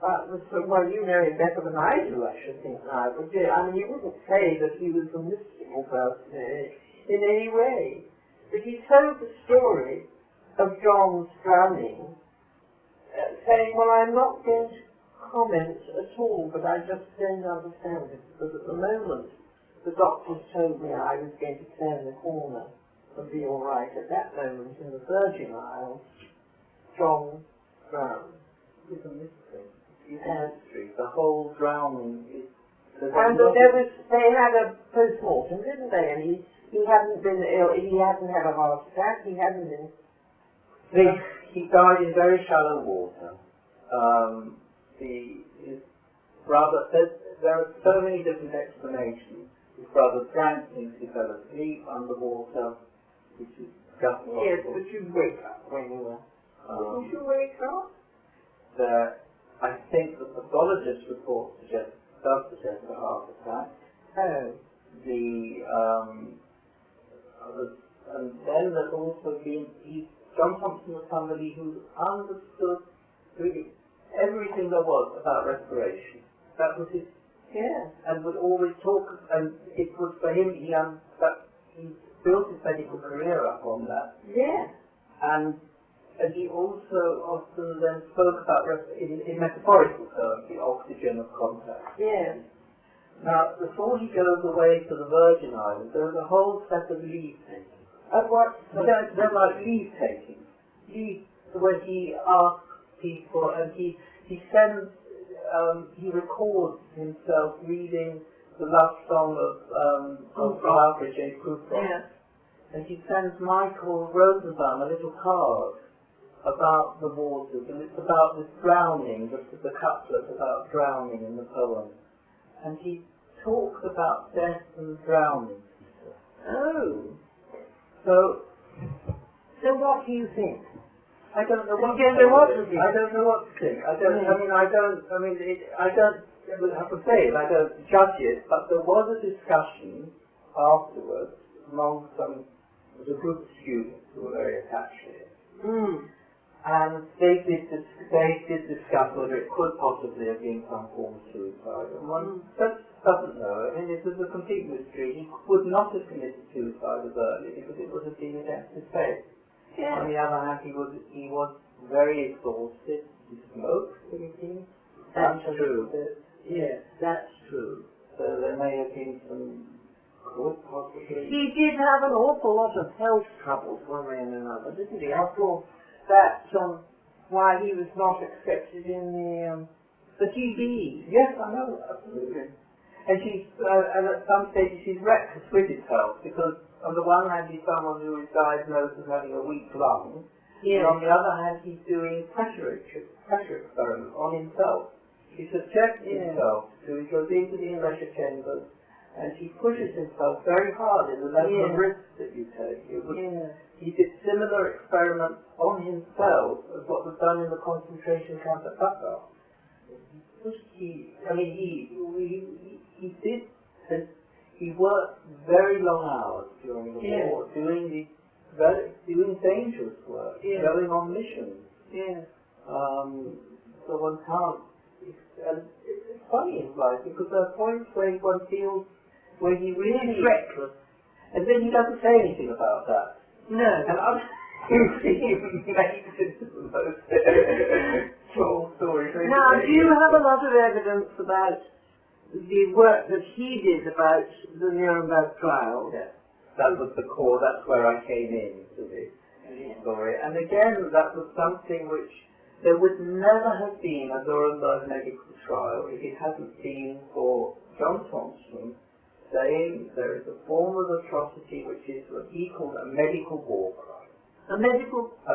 S2: well, you know him better than I do, I should think now, but I mean, you wouldn't say that he was a mystical person in any way. But he told the story of John's drowning, saying, well, I'm not going to comment at all, but I just don't understand it, because at the moment the doctors told me I was going to turn the corner and be all right. At that moment in the Virgin Isles, John drowned.
S3: It's a mystery. It's a mystery. The whole drowning is...
S2: And they had a post-mortem, didn't they? And he hadn't been ill, he hadn't had a heart attack, he hadn't been...
S3: He died in very shallow water. His brother, there are so many different explanations. His brother Frank thinks he fell asleep underwater, which is just possible.
S2: Yes, but you wake up when you were... Didn't you wake up?
S3: I think the pathologist report does suggest a heart attack.
S2: Oh.
S3: And then there's also been... John Thompson was somebody who understood really everything there was about respiration. That was his...
S2: Yeah.
S3: And would always talk, and it was for him, he built his medical career up on that.
S2: Yeah.
S3: And he also often then spoke about, in metaphorical terms, the oxygen of contact.
S2: Yeah.
S3: Now, before he goes away to the Virgin Islands, there's a whole set of leave-taking.
S2: Of what?
S3: They're like leave-taking. Where he asks people, and he sends, he records himself reading the love song of Alfred J. Prufrock.
S2: Yeah.
S3: And he sends Michael Rosenbaum a little card about the waters, and it's about this drowning, the couplet about drowning in the poem. And he talks about death and drowning.
S2: Oh.
S3: So
S2: what do you think?
S3: I don't know what
S2: to think.
S3: I don't know what to think. I have to say it, I don't judge it, but there was a discussion afterwards among a group of students who were very attached to it.
S2: Mm.
S3: And they did discuss whether it could possibly have been some form of suicide. And one just doesn't know. I mean, it was a complete mystery. He would not have committed suicide as early because it would have been against his faith.
S2: Yeah.
S3: On the other hand, he was very exhausted. He smoked, That's true.
S2: Yes, that's true.
S3: So there may have been some good possibly...
S2: He did have an awful lot of health troubles one way and another, didn't he? After all, that why he was not accepted in the TB.
S3: Yes, I know, absolutely. And and at some stage she's reckless with his health, because on the one hand he's someone who is diagnosed as having a weak lung, and on the other hand he's doing pressure experiments on himself. He subjects himself to, he goes into the pressure chambers, and he pushes himself very hard in the level of risk that you take. He did similar experiments on himself as what was done in the concentration camp at Dachau. He worked very long hours during the war, doing dangerous work, going on missions. So one can't. It's funny in life because there are points where one feels where he really is reckless, and then he doesn't say anything about that.
S2: No.
S3: And he makes it the most troll story.
S2: Now, do you have a lot of evidence about the work that he did about the Nuremberg trial?
S3: Yes. That was the core, that's where I came in to this story. And again, that was something which there would never have been a Nuremberg medical trial if it hadn't been for John Thompson saying there is a form of atrocity which is what he called a medical war crime.
S2: A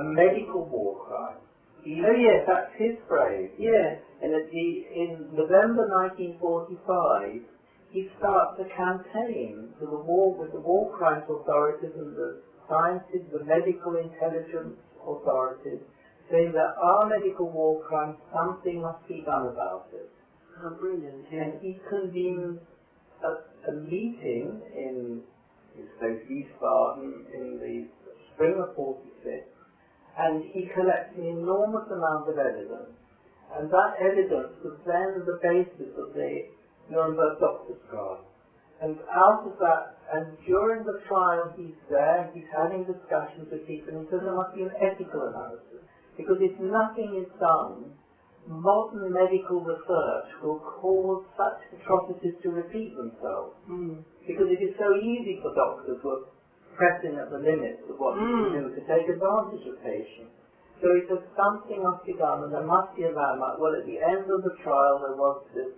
S2: medical
S3: war crime.
S2: Oh yes,
S3: That's his phrase.
S2: yes.
S3: And in November 1945, he starts a campaign with the war crimes authorities and the scientists, the medical intelligence authorities, saying that our medical war crimes, something must be done about it.
S2: How brilliant, yes.
S3: And he convenes a meeting in Wiesbaden in the spring of 46, and he collects an enormous amount of evidence. And that evidence was then the basis of the Nuremberg doctor's trial. And out of that, and during the trial he's there, he's having discussions with people, and he says there must be an ethical analysis. Because if nothing is done, modern medical research will cause such atrocities to repeat themselves. Because it is so easy for doctors who are pressing at the limits of what you can do to take advantage of patients. So he says something must be done, and there must be a landmark. Well, at the end of the trial there was this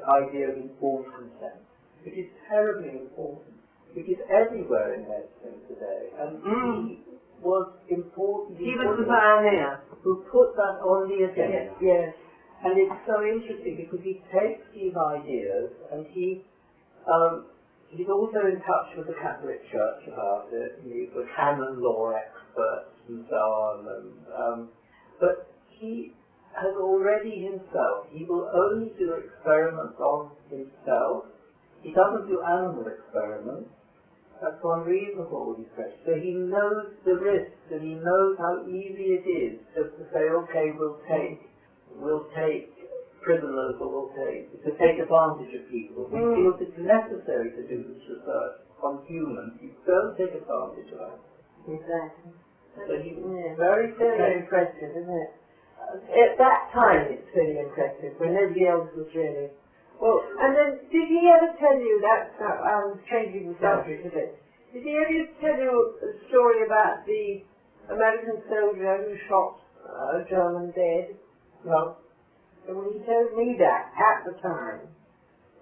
S3: idea of informed consent, which is terribly important, which is everywhere in medicine today. And he was important.
S2: He was the pioneer
S3: who put that on the agenda.
S2: Yes.
S3: And it's so interesting because he takes these ideas and he's also in touch with the Catholic Church about it. He's a canon law expert and so on. But he has already himself, he will only do experiments on himself. He doesn't do animal experiments. That's unreasonable, he says. So he knows the risks, and he knows how easy it is just to say, okay, we'll take prisoners, or to take advantage of people. He feels it's necessary to do this research on humans. You don't take advantage of that.
S2: Exactly.
S3: So he's very
S2: impressive, isn't it? At that time it's very impressive, when nobody else was really... Well, and then, did he ever tell you that, I'm changing the subject a bit, did he ever tell you a story about the American soldier who shot a German dead?
S3: No.
S2: And when he told me that, at the time,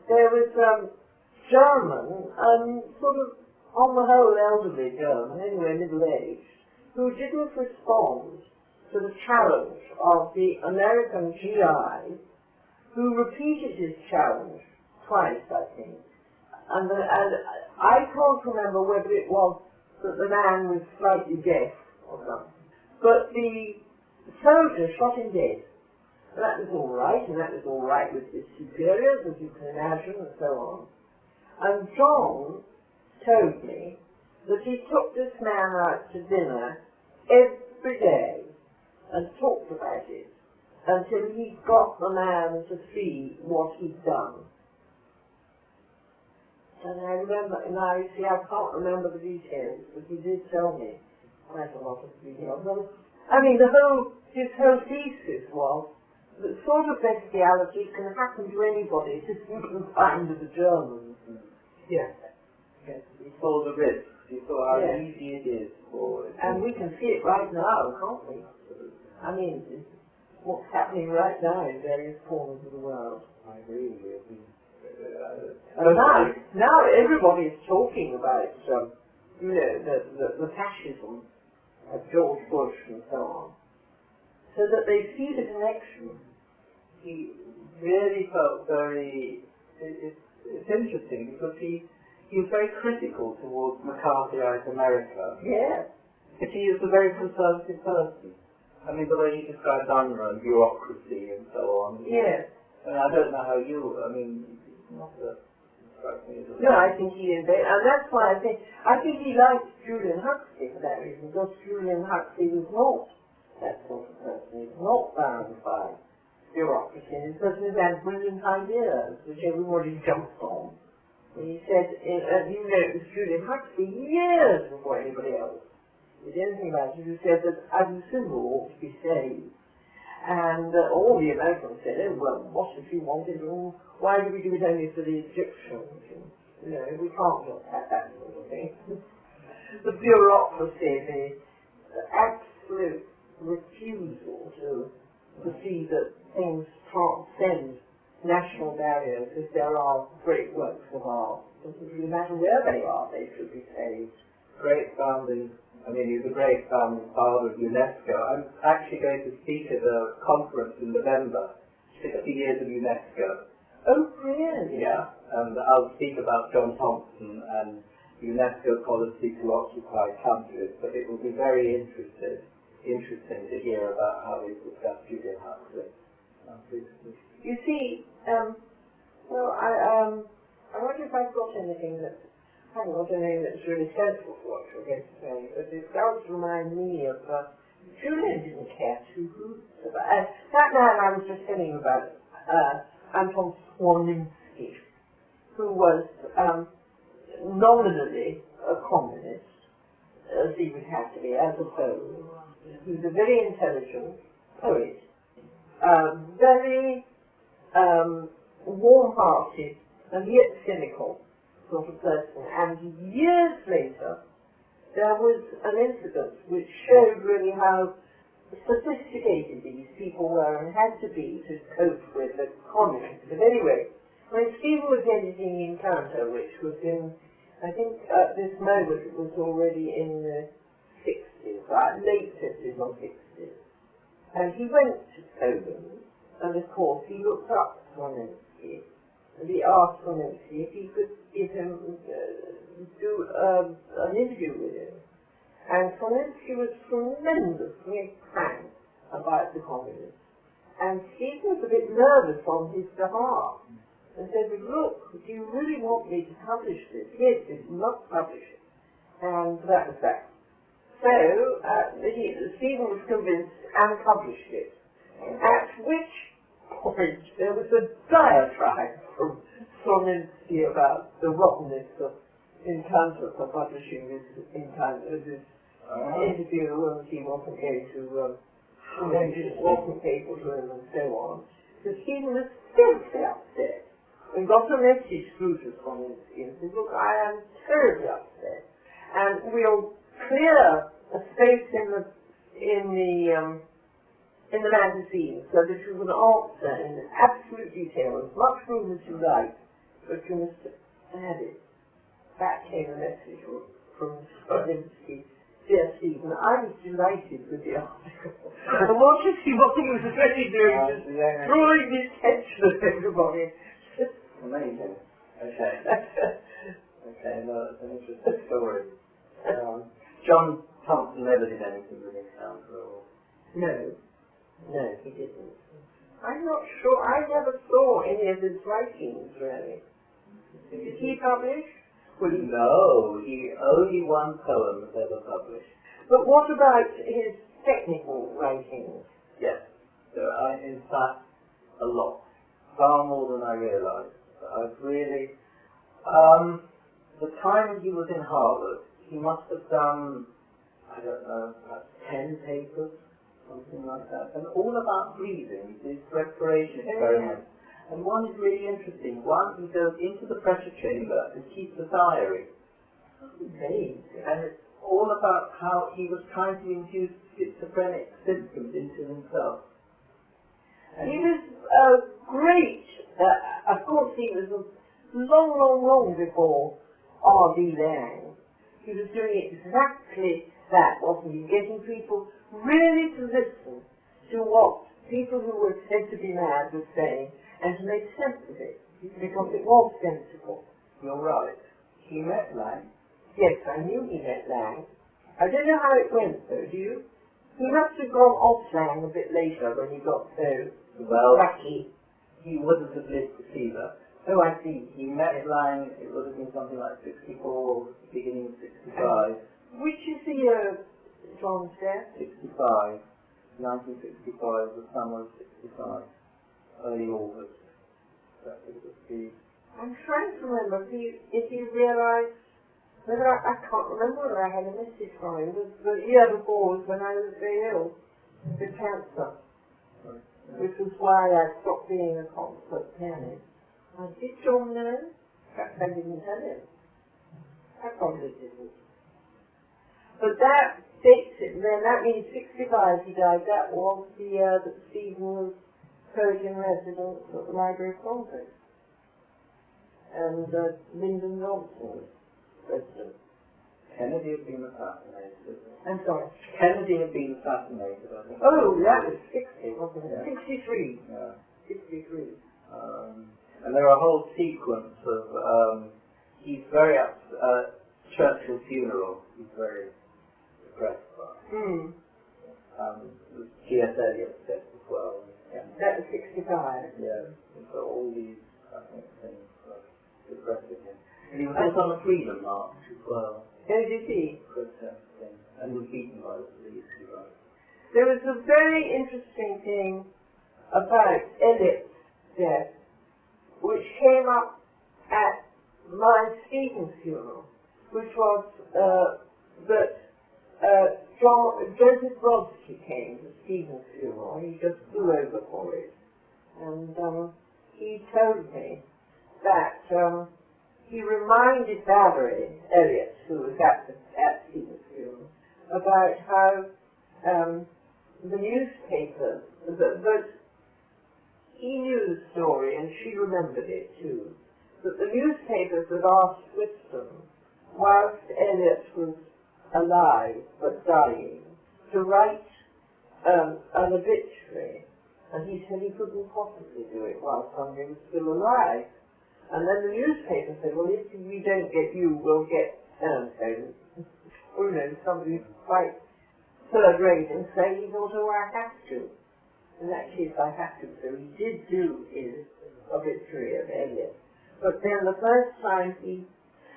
S2: there was German, sort of, on the whole, elderly German, anyway, middle-aged, who didn't respond to the challenge of the American GI, who repeated his challenge twice, I think. And I can't remember whether it was that the man was slightly deaf or something. But the soldier shot him dead. And that was all right, and that was all right with his superiors, as you can imagine, and so on. And John told me that he took this man out to dinner every day and talked about it until he got the man to see what he'd done. And I remember, now you see, I can't remember the details, but he did tell me quite a lot of details. I mean, his whole thesis was that sort of bestiality can happen to anybody, just confined to the Germans.
S3: Yes. Yes. He saw the risks. He saw how easy it is for it.
S2: And we can see it right now, can't we? I mean, what's happening right now in various corners of the world.
S3: I agree with you.
S2: Now everybody is talking about the fascism of George Bush and so on, so that they see the connection.
S3: He really felt it's interesting because he was very critical towards McCarthyite America.
S2: Yes.
S3: But he is a very conservative person. I mean, the way he described UNRWA and bureaucracy and so on.
S2: Yes.
S3: And I don't know how not a...
S2: No, I think he is, and that's why I think he liked Julian Huxley for that reason, because Julian Huxley was not that sort of person. He was not bound by bureaucracy. This person had brilliant ideas, which everybody jumped on. And he said, it was Julian Huxley years before anybody else did anything about it, who said that Auden ought to be saved. And all the Americans said, oh, well, what if you wanted to? Why do we do it only for the Egyptians? We can't look at that sort of thing. The bureaucracy, the absolute refusal to see that things transcend national barriers. If there are great works of art, it doesn't really matter where they are, they should be saved.
S3: Great founding I mean, he's a great father of UNESCO. I'm actually going to speak at a conference in November, 60 years of UNESCO.
S2: Oh, really?
S3: Yeah, and I'll speak about John Thompson and UNESCO policy to occupy countries, but it will be very interesting to hear about how they discuss Julian Huxley.
S2: You see, well, I wonder if I've got anything that, I haven't got anything that's really sensible for what you're going to say, but it does remind me of, Julian didn't care two hoots about, that man I was just telling you about, Anton Swarninski, who was nominally a communist, as he would have to be as a whole. He was a very intelligent poet, very warm-hearted and yet cynical sort of person. And years later, there was an incident which showed really how sophisticated these people were and had to be to cope with the communists. But anyway, when Stephen was editing Encounter, which was in, I think at this moment it was already in the 60s, late 50s or 60s, and he went to Poland, and of course he looked up Swarninski, and he asked Swarninski if he could give him, do an interview with him. And Swarninski was tremendously frank about the communists. And Stephen was a bit nervous on his behalf and said, look, do you really want me to publish this? Yes, it's not publish it. And that was that. So Stephen was convinced and published it. At which point there was a diatribe from Swarninski about the rottenness of Encounter for publishing this Encounter, this interview, and he wasn't going to, wasn't faithful to him and so on. So Stephen was terribly upset and got a message through to Swarninski and said, look, I am terribly upset, and we'll clear a space in the magazine so that you can answer in absolute detail, as much room as you like, but you must add it. That came a message from Swarninski. Dear Stephen, I was delighted with the article. And what he was really doing was drawing the attention of everybody.
S3: Amazing. Okay. Okay, no, that's an interesting story. John Thompson never did anything with Encounter, or?
S2: No, he didn't. I'm not sure. I never saw any of his writings, really. Did he publish?
S3: Well, no, he only one poem was ever published.
S2: But what about his technical writings?
S3: Yes, there are, in fact, a lot. Far more than I realized. I've really... the time he was in Harvard, he must have done, I don't know, perhaps 10 papers, something like that, and all about breathing, these respiration experiments. And one is really interesting. One, he goes into the pressure chamber and keeps a diary.
S2: Okay.
S3: And it's all about how he was trying to induce schizophrenic symptoms into himself. And
S2: he was great. Of course, he was long before R.D. Laing. He was doing exactly that, wasn't he? Getting people really to listen to what people who were said to be mad were saying, and to make sense of it, because it was sensible.
S3: You're right. He met Laing.
S2: Yes, I knew he met Laing. I don't know how it went, though, do you? He must have gone off Laing a bit later when he got so lucky.
S3: He wouldn't have lived to see that.
S2: Oh, I see.
S3: He met Laing, it would have been something like 64, beginning of 65.
S2: Which is the year John's death?
S3: 65. 1965, the summer of 65. Early August. That was the...
S2: I'm trying to remember if he realized whether I can't remember whether I had a message from him. The year before was when I was very ill with cancer, which was why I stopped being a concert pianist. Did John know? Perhaps I didn't tell him. I probably didn't. But that dates it then. That means 65 he died. That was the year that Stephen was poet in residence at the Library of Congress. And Lyndon Johnson was president.
S3: Kennedy had been assassinated.
S2: I'm sorry.
S3: Kennedy had been assassinated, I think.
S2: Oh, that was 60, wasn't it?
S3: Yeah.
S2: 63.
S3: Yeah.
S2: 63.
S3: And there are a whole sequence of, he's very at Churchill's funeral, he's very depressed by. T.S. Eliot said as well. Yeah.
S2: That was 65.
S3: Yeah. And so all these, I think, things depressing him. And he was also on the Freedom March as well.
S2: LGT.
S3: Protesting. And was beaten by the police, right?
S2: There was a very interesting thing about Eliot's death, which came up at my Stephen's funeral, which was that Joseph Brodsky came to Stephen's funeral. He just flew over for it. And he told me that he reminded Valerie Elliot, who was at Stephen's funeral, about how the newspapers, that he knew the story and she remembered it too, that the newspapers had asked Whitson, whilst Eliot was alive but dying, to write an obituary, and he said he couldn't possibly do it while somebody was still alive. And then the newspaper said, well, if we don't get you, we'll get so-and-so. Or, you know, somebody quite third rate and say he thought, oh, I have to. In that case, I have to. So he did do his obituary of Eliot. But then the first time he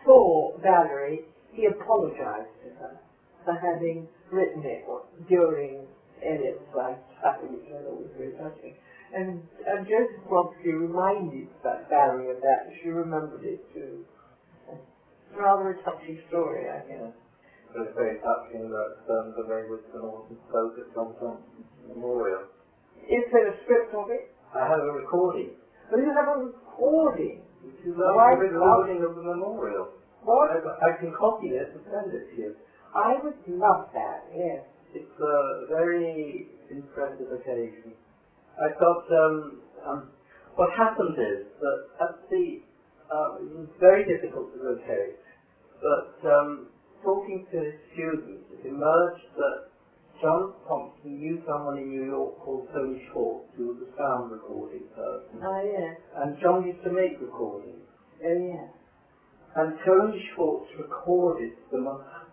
S2: saw Valerie, he apologized to her for having written it during Eliot's lifetime, which I thought was very touching. And Joseph Brodsky reminded Valerie of that, and she remembered it too. It's rather a touching story, I guess.
S3: But it's very touching that the Ray Whitson also spoke at John Thompson's memorial.
S2: Is there a script of it?
S3: I have a recording.
S2: Oh, you have a recording?
S3: Which is a recording of the memorial.
S2: What?
S3: I can copy it and send it to you.
S2: I would love that, yes.
S3: It's a very impressive occasion. I thought, what happened is that at the, it was very difficult to locate, but talking to his students, it emerged that John Thompson knew someone in New York called Tony Schwartz, who was a sound recording person.
S2: Oh, yes.
S3: And John used to make recordings.
S2: Oh, yes.
S3: And Tony Schwartz recorded the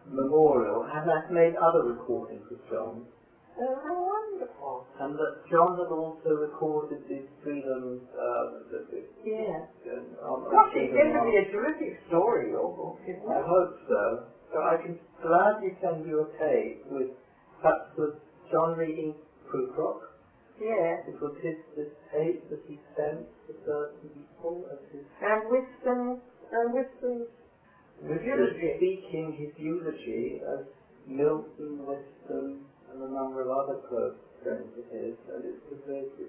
S3: memorial and has made other recordings of John.
S2: Oh, how wonderful.
S3: And that John had also recorded these freedoms.
S2: Yeah. Gosh, it's going to be a terrific story, your book, isn't it?
S3: I hope so. So I can gladly send you a tape with perhaps with John reading praecox.
S2: Yeah.
S3: It was his tape that he sent to certain people as his...
S2: And Whitson's eulogy.
S3: Speaking his eulogy as Milton, Whitson, and a number of other close friends of his, and it was very...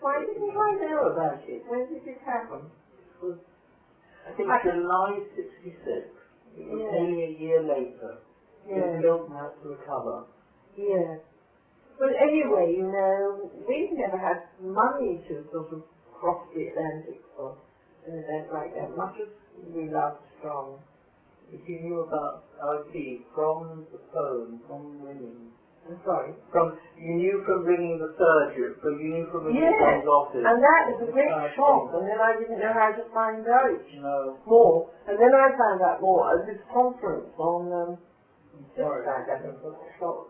S2: Why didn't I know about it? When did it happen?
S3: It was, I think, July 66. It was only a year later.
S2: Yeah.
S3: Milton had to recover.
S2: Yeah. But anyway, you know, we've never had money to sort of cross the Atlantic for an event like that, much as we loved Strong.
S3: If you knew about IT from the phone, from ringing.
S2: I'm sorry.
S3: You knew from ringing the surgery, you knew from ringing
S2: Yes,
S3: John's office.
S2: and that was a great shock, and then I didn't know how to find out more. And then I found out more at this conference on
S3: Sorry,
S2: that was a shock.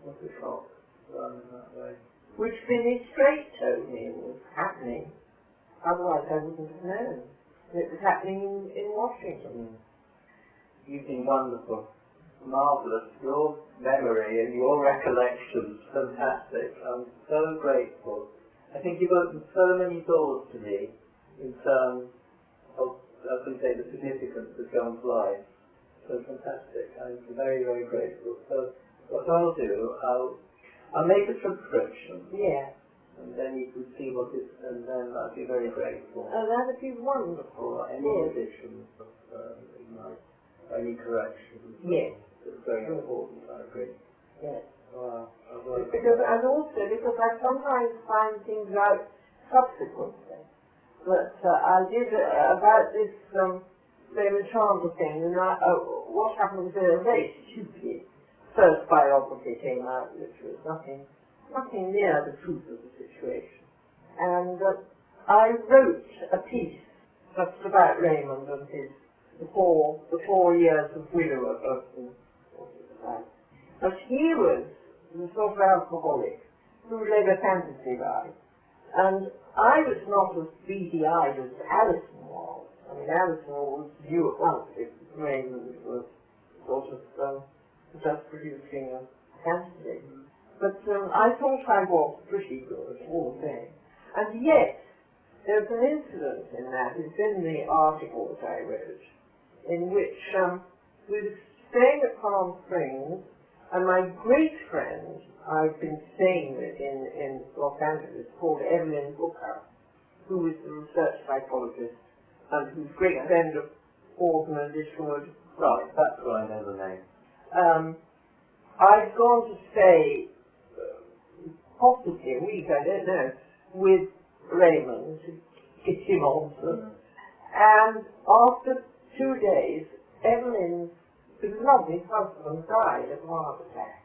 S3: What a shock. Running that way.
S2: Which Billy Straight told me was happening. Otherwise I wouldn't have known. It was happening in Washington.
S3: You've been wonderful. Marvellous. Your memory and your recollections, fantastic. I'm so grateful. I think you've opened so many doors to me in terms of, I can say, the significance of John's life. So fantastic. I'm very, very grateful. So what I'll do, I'll make a subscription.
S2: Yeah.
S3: And then you can see what it, and then I'd be very grateful.
S2: Oh, that'd be wonderful.
S3: For any additions of any corrections.
S2: Yes.
S3: It's very important, I agree.
S2: Yes.
S3: Wow.
S2: Because I sometimes find things out subsequently. But I did about this Raymond Chandler thing, and what happened was a very stupid first biography came out, which was nothing near the truth of the situation. And I wrote a piece just about Raymond and the 4 years of widower. But he was the sort of alcoholic who led a fantasy life. And I was not as beady-eyed as Alison was. I mean, Alison was knew at once if Raymond was sort of just producing a fantasy. But I thought I was pretty good all the same. And yet, there's an incident in that, it's in the article that I wrote, in which we were staying at Palm Springs, and my great friend I've been staying with in Los Angeles, called Evelyn Hooker, who is the research psychologist, and who's great friend of Auden and Dishwood.
S3: Right, that's why I know the name.
S2: I've gone to stay, possibly a week, I don't know, with Raymond to get him on. And after 2 days, Evelyn's lovely husband died of a heart attack.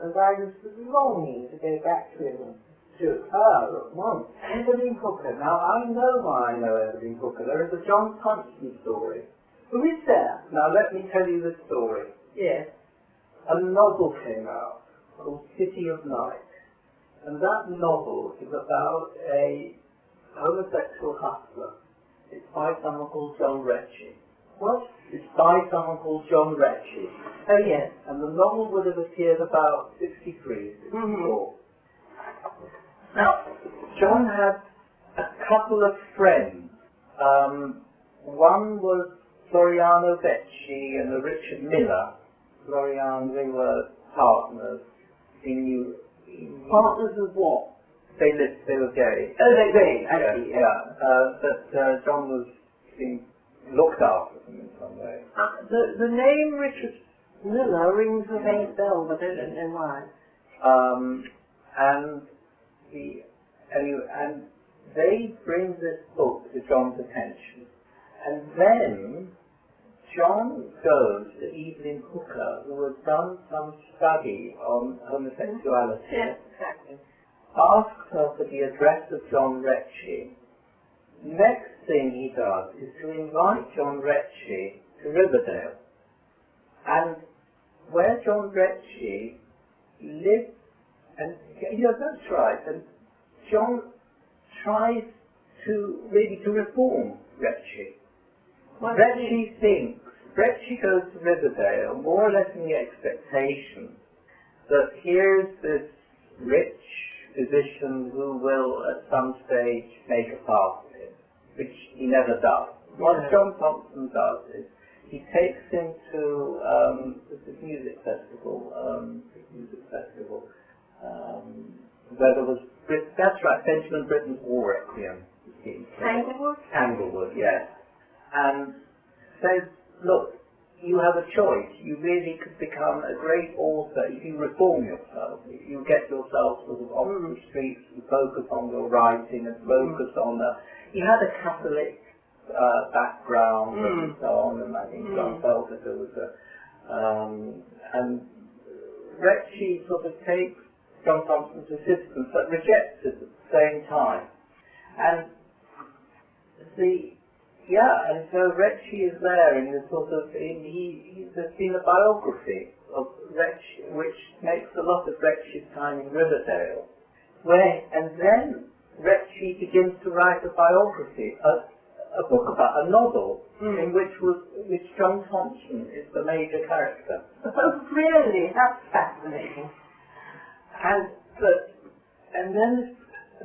S2: And I was longing to go back to him, to her at once.
S3: Evelyn Hooker. Now, I know why I know Evelyn Hooker. There is a John Thompson story.
S2: Who is there?
S3: Now, let me tell you the story.
S2: Yes.
S3: A novel came out called City of Night. And that novel is about a homosexual hustler. It's by someone called John Ritchie.
S2: What?
S3: It's by someone called John Ritchie.
S2: Oh, yes.
S3: And the novel would have appeared about 63, 64. Now, John had a couple of friends. One was Floriano Becci and Richard Miller. Floriano, they were partners.
S2: Partners of what?
S3: They were gay.
S2: Oh, they're gay, I see.
S3: Yeah. But John was being looked after them in some way.
S2: The name Richard Miller rings a faint bell, but I don't know why.
S3: And they bring this book to John's attention. And then John goes to Evelyn Hooker, who has done some study on homosexuality.
S2: Yes, exactly.
S3: Asks her for the address of John Ritchie. Next thing he does is to invite John Ritchie to Riverdale. And where John Ritchie lived, and that's right, and John tries to reform Ritchie. Ritchie goes to Riverdale more or less in the expectation that here's this rich physician who will at some stage make a pass of him, which he never does. What John Thompson does is he takes him to this music festival, where there was, that's right, Benjamin Britten's War Requiem.
S2: Tanglewood?
S3: Tanglewood, yes. And says, look, you have a choice. You really could become a great author if you reform yourself, if you get yourself sort of off the streets and focus on your writing and focus on he had a Catholic background and so on, and I think John felt that there was and Ritchie sort of takes John Thompson's assistance but rejects it at the same time. And and so Ritchie is there in the sort of, there's been a biography of Ritchie, which makes a lot of Ritchie's time in Riverdale, and then Ritchie begins to write a biography, a book about a novel, in which John Thompson is the major character.
S2: Oh, really? That's fascinating.
S3: And then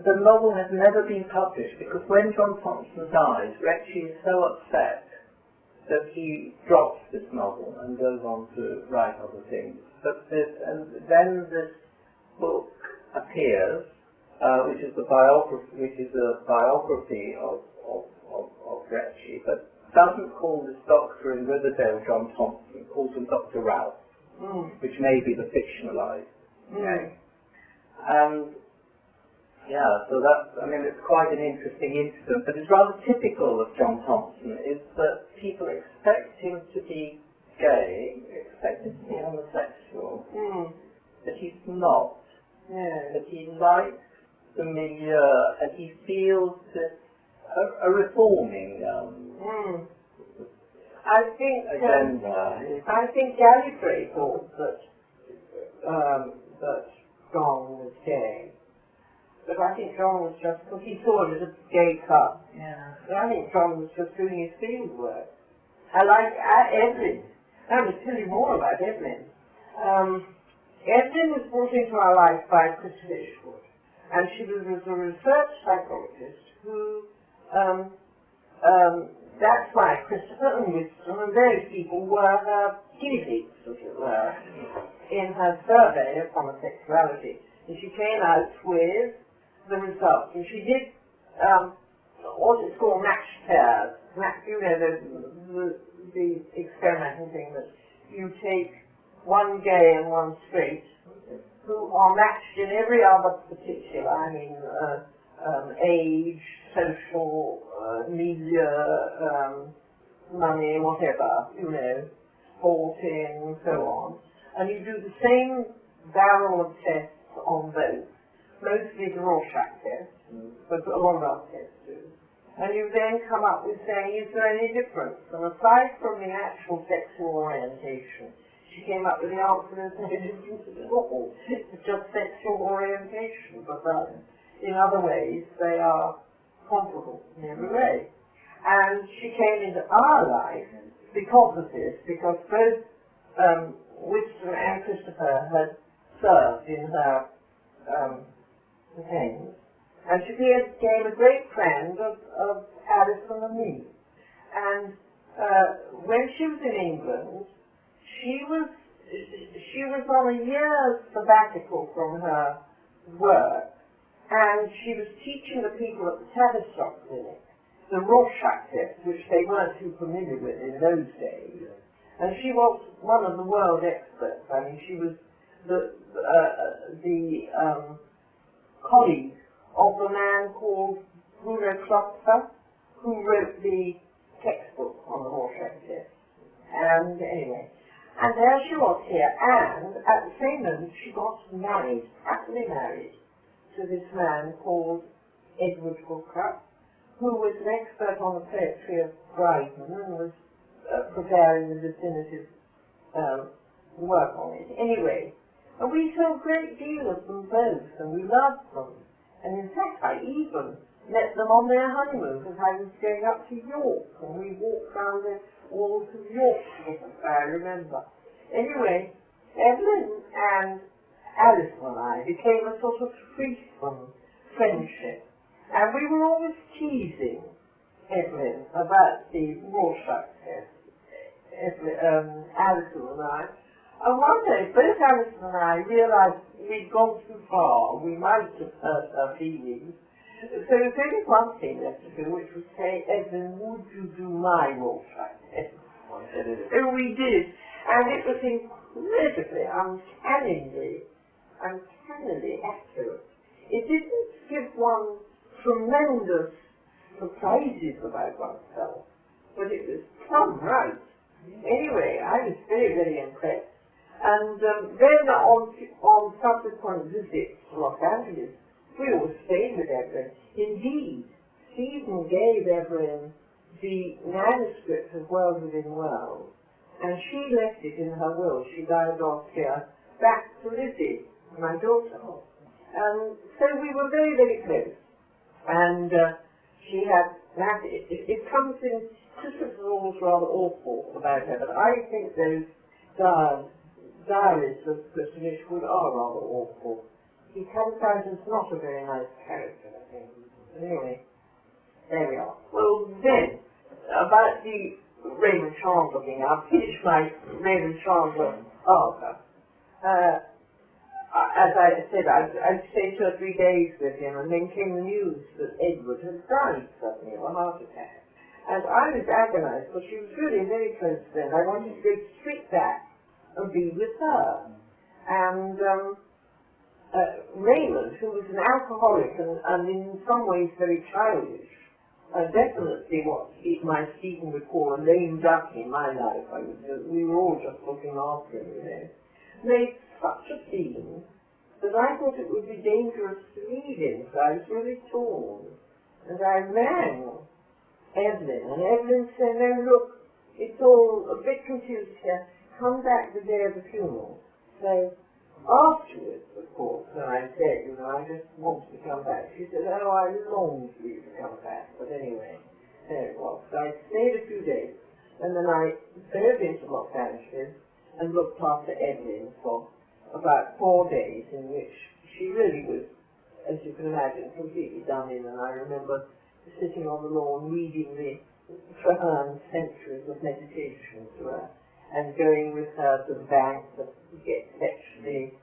S3: the novel has never been published because when John Thompson dies, Ritchie is so upset that he drops this novel and goes on to write other things. And then this book appears, which is a biography of Ritchie, but doesn't call this doctor in Riverdale John Thompson, calls him Dr. Ralph, which may be the fictionalized name. Yeah, so that's, I mean, it's quite an interesting incident, but it's rather typical of John Thompson, is that people expect him to be gay, expect him to be homosexual, but he's not. But he likes the milieu, and he feels this, a reforming
S2: I think Gallifrey thought that John was gay. But I think John was just, because he saw it as a gay club.
S3: Yeah.
S2: But I think John was just doing his field work. I like Evelyn. I will tell you more about Evelyn. Evelyn was brought into our life by Christopher Schwartz, and she was a research psychologist who, that's why Christopher and Winston and various people were her guinea pigs, as it were, in her survey of homosexuality. And she came out with the results, and she did what is called matched pairs. You know, the experimental thing that you take one gay and one straight who are matched in every other particular, I mean, age, social, media, money, whatever, you know, sporting, so on. And you do the same barrel of tests on both. Mostly the Rorschach test, but a lot of other tests too. And you then come up with saying, is there any difference? And aside from the actual sexual orientation, she came up with the answer is no difference at all. It's just sexual orientation, but in other ways they are comparable in every way. And she came into our life because of this, because both Winston and Christopher had served in her things. And she became a great friend of Alison and me. And when she was in England, she was on a year's sabbatical from her work, and she was teaching the people at the Tavistock Clinic the Rorschach test, which they weren't too familiar with in those days. And she was one of the world experts. I mean, she was the colleague of the man called Bruno Klopfer, who wrote the textbook on the Rorschach test. And anyway, and there she was here, and at the same moment she got married, happily married, to this man called Edward Hooker, who was an expert on the poetry of Dryden and was preparing the definitive work on it. Anyway, and we saw a great deal of them both, and we loved them. And in fact, I even met them on their honeymoon, because I was going up to York, and we walked round the walls of York, I remember. Anyway, Evelyn and Alice and I became a sort of threesome friendship. And we were always teasing Evelyn about the Rorschach test, Alison and I. And one day, both Alison and I realized we'd gone too far. We might have hurt her feelings. So there was only one thing left to do, which was say, Evelyn, would you do my Rorschach test? And we did. And it was incredibly, uncannily accurate. It didn't give one tremendous surprises about oneself, but it was plumb right. Anyway, I was very, very impressed. And then on subsequent visits to Los Angeles, we always stayed with Evelyn. Indeed, Stephen gave Evelyn the manuscript of World Within World, and she left it in her will. She died off here, back to Lizzie, my daughter. So we were very, very close. And she had, it comes in, Christopher was always rather awful about her, but I think those diaries of Christopher Ishwood are rather awful. He comes out as not a very nice character, I think. But anyway, there we are. Well, then, about the Raymond Chandler thing, I'll finish my Raymond Chandler arc. As I said, I'd stayed 2 or 3 days with him, and then came the news that Edward had died suddenly of a heart attack. And I was agonized, because she was really very close then. I wanted to go straight back and be with her. And Raymond, who was an alcoholic and in some ways very childish, definitely what my Stephen would call a lame duck in my life. We were all just looking after him, you know, made such a scene that I thought it would be dangerous to leave him, so I was really torn. And I rang Evelyn, and Evelyn said, no, look, it's all a bit confused here. Come back the day of the funeral. So afterwards, of course, when I said, you know, I just wanted to come back, she said, oh, I long for you to come back. But anyway, there it was. So I stayed a few days, and then I drove into Los Angeles and looked after Evelyn for about 4 days, in which she really was, as you can imagine, completely done in. And I remember sitting on the lawn reading the Traherne Centuries of Meditation to her, and going with her to the bank to get sexually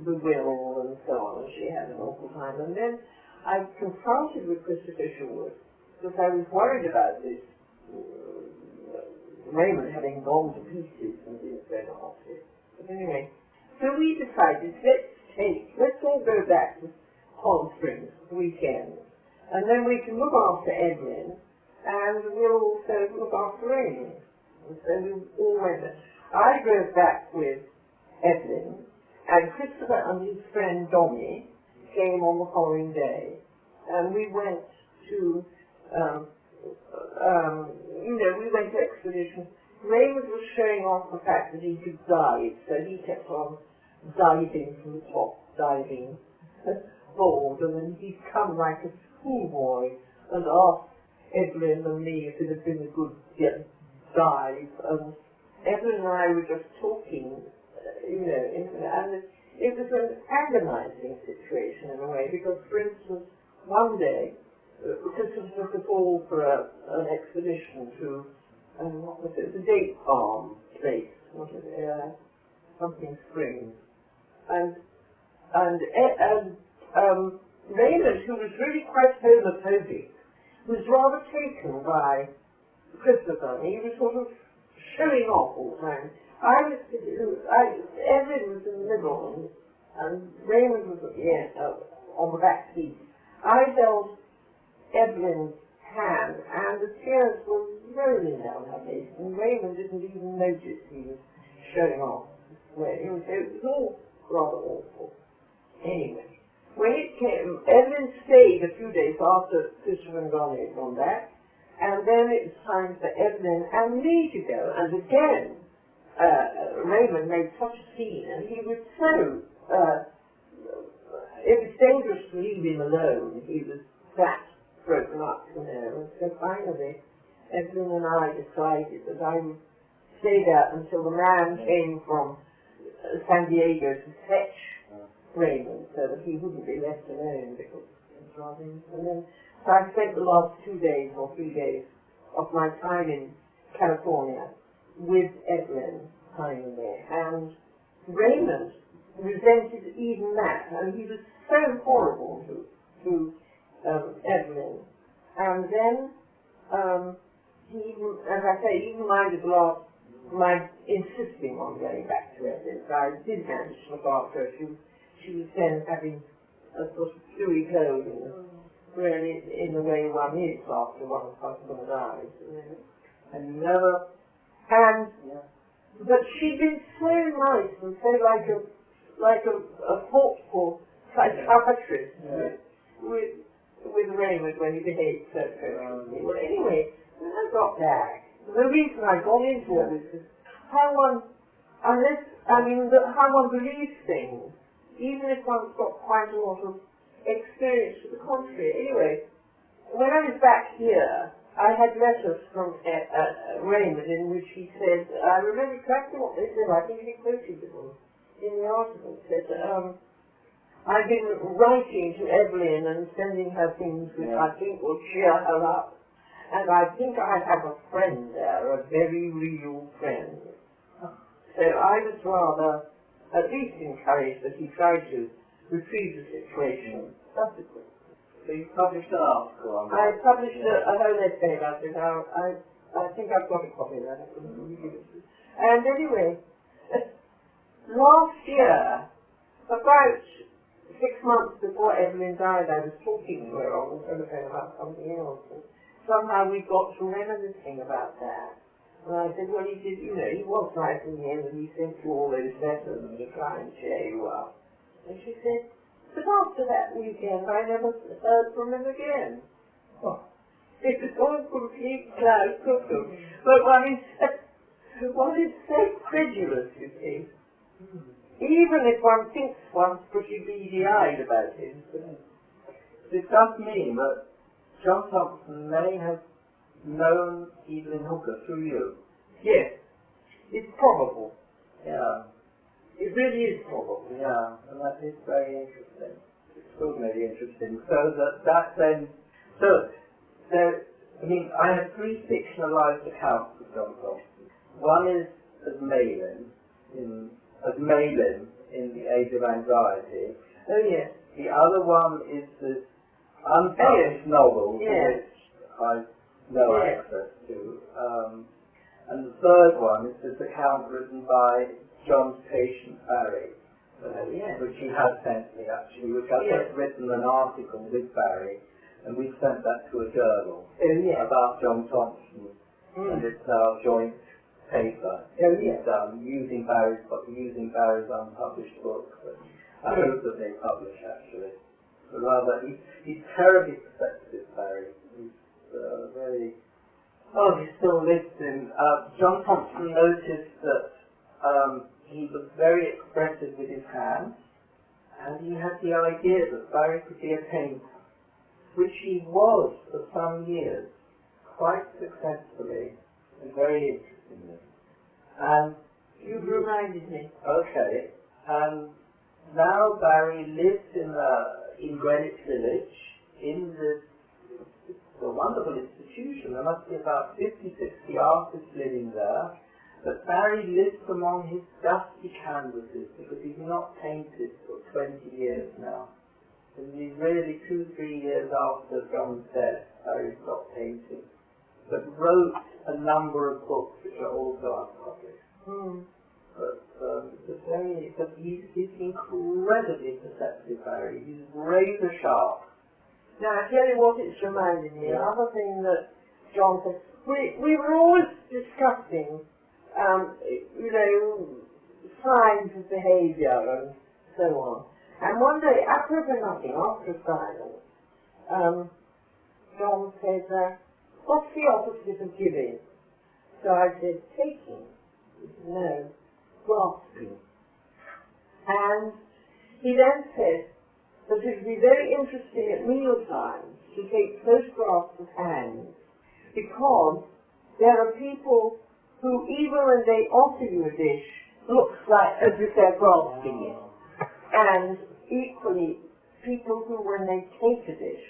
S2: the will and so on, and she had an awful time. And then I confronted with Christopher Schwartz, because I was worried about this Raymond having gone to pieces and been thrown off it. But anyway, so we decided, let's all go back to Palm Springs weekend, and then we can look after Evelyn, and we'll also look after Raymond. And so we all went there. I drove back with Evelyn, and Christopher and his friend Dominique came on the following day, and we went to, we went to expedition. Raymond was showing off the fact that he could dive, so he kept on diving from the top, diving board, and then he'd come like a schoolboy and asked Evelyn and me if it had been a good dive, and Evelyn and I were just talking, and it was an agonizing situation in a way, because, for instance, one day, Christopher took us all for an expedition to, what was it, the date farm place, something Springs, and Raymond, who was really quite homophobic, was rather taken by Christopher. He was sort of showing off all the time. Evelyn was in the middle, and Raymond was at the end, on the back seat. I held Evelyn's hand, and the tears were rolling down her face, and Raymond didn't even notice he was showing off. It was all rather awful. Anyway, when it came, Evelyn stayed a few days after Christopher and Ronnie had gone back, and then it was time for Evelyn and me to go, and again, Raymond made such a scene, and he was so, it was dangerous to leave him alone. He was that broken up, and so finally, Evelyn and I decided that I would stay there until the man came from San Diego to fetch Raymond, so that he wouldn't be left alone, because it was rather, and then so I spent the last 2 days or 3 days of my time in California with Evelyn hanging there, and Raymond resented even that, and he was so horrible to Evelyn. And then he even, as I say, even minded my insisting on going back to Evelyn. So I did manage to look after her. She was then having a sort of fluey cold, really in the way one is after one's husband dies. And never. But she'd been so nice and so like a thoughtful psychiatrist with Raymond when he behaved so perfectly. Well, anyway, when I got back, the reason I got into all this is how one believes things, even if one's got quite a lot of experience to the contrary. Anyway, when I was back here, I had letters from Raymond in which he said, I remember exactly what they said, I think he quoted them in the article, said, I've been writing to Evelyn and sending her things which I think will cheer her up, and I think I have a friend there, a very real friend. So I was rather, at least encouraged that he tried to retrieve the situation subsequently.
S3: So you published an article on that?
S2: I published a whole essay about it. I think I've got a copy of that. And anyway, last year, about 6 months before Evelyn died, I was talking to her on the telephone about something else. And somehow we got to reminiscing about that. And I said, well, he did, you know, he was nice in the end, and he sent you all those letters and to try and cheer you up. And she said, but after that weekend, I never heard from him again. Oh. It was all complete cloud cuckoo. But one is so credulous, you see. Even if one thinks one's pretty beady-eyed about him.
S3: It does mean that John Thompson may have known Evelyn Hooker through you.
S2: Yes. It's probable.
S3: Yeah.
S2: It really is probable.
S3: Yeah, and that is very interesting. Extraordinarily interesting. So that then... So, there, I mean, I have 3 fictionalized accounts of John Thompson. One is as Malin in The Age of Anxiety.
S2: Oh, yes.
S3: The other one is this unpublished novel,
S2: yes.
S3: which I have no access to. And the third one is this account written by John's patient Barry, which he has sent me actually, which I've just written an article with Barry, and we sent that to a journal about John Thompson, and it's our joint paper using Barry's unpublished book. I hope that they publish actually. But rather, he's terribly perceptive, Barry. He's very... Oh, he still lives in... John Thompson noticed that he was very expressive with his hands, and he had the idea that Barry could be a painter, which he was for some years, quite successfully and very interestingly. And
S2: you've reminded me.
S3: Okay, and now Barry lives in Greenwich Village, in a wonderful institution. There must be about 50, 60 artists living there. But Barry lives among his dusty canvases because he's not painted for 20 years now. And he's really 2-3 years after John's death, Barry stopped painting. But wrote a number of books which are also unpublished. But he's incredibly perceptive, Barry. He's razor sharp.
S2: Now, I tell you what it's reminded me. Another thing that John said, we were always discussing signs of behaviour and so on. And one day, after nothing, after silence, John said, what's the opposite of giving? So I said, taking. He said, no, grasping. And he then said that it would be very interesting at meal times to take photographs of hands, because there are people who, even when they offer you a dish, looks like as if they're grasping it. And equally, people who, when they take a dish,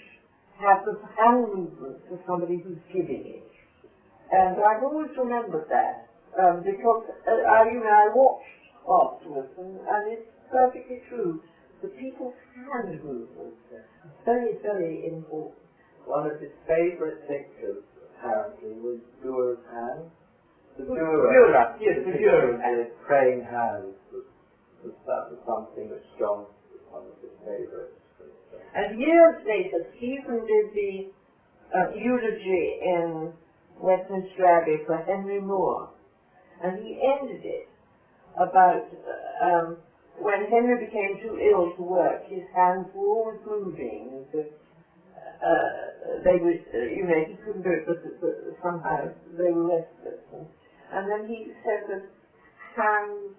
S2: have the hand movements of somebody who's giving it. And I've always remembered that, because I watched afterwards, and it's perfectly true. The people's hand movements are very, very important.
S3: One of his favourite pictures, apparently, was Durer's hand. The Durer, praying hands. That was something which John was one of his favourites.
S2: And years later, Stephen did the eulogy in Westminster Abbey for Henry Moore, and he ended it about when Henry became too ill to work, his hands were always moving, as if they were, he couldn't do it, but somehow they were restless. And then he said that hands,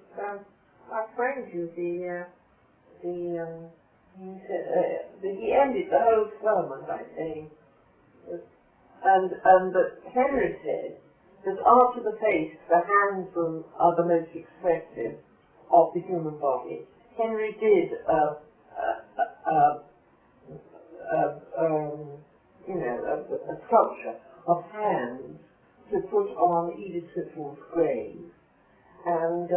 S2: I praise you, he ended the whole sermon by saying, and that Henry said that after the face, the hands are the most expressive of the human body. Henry did a sculpture of hands to put on Edith Sitwell's grave. And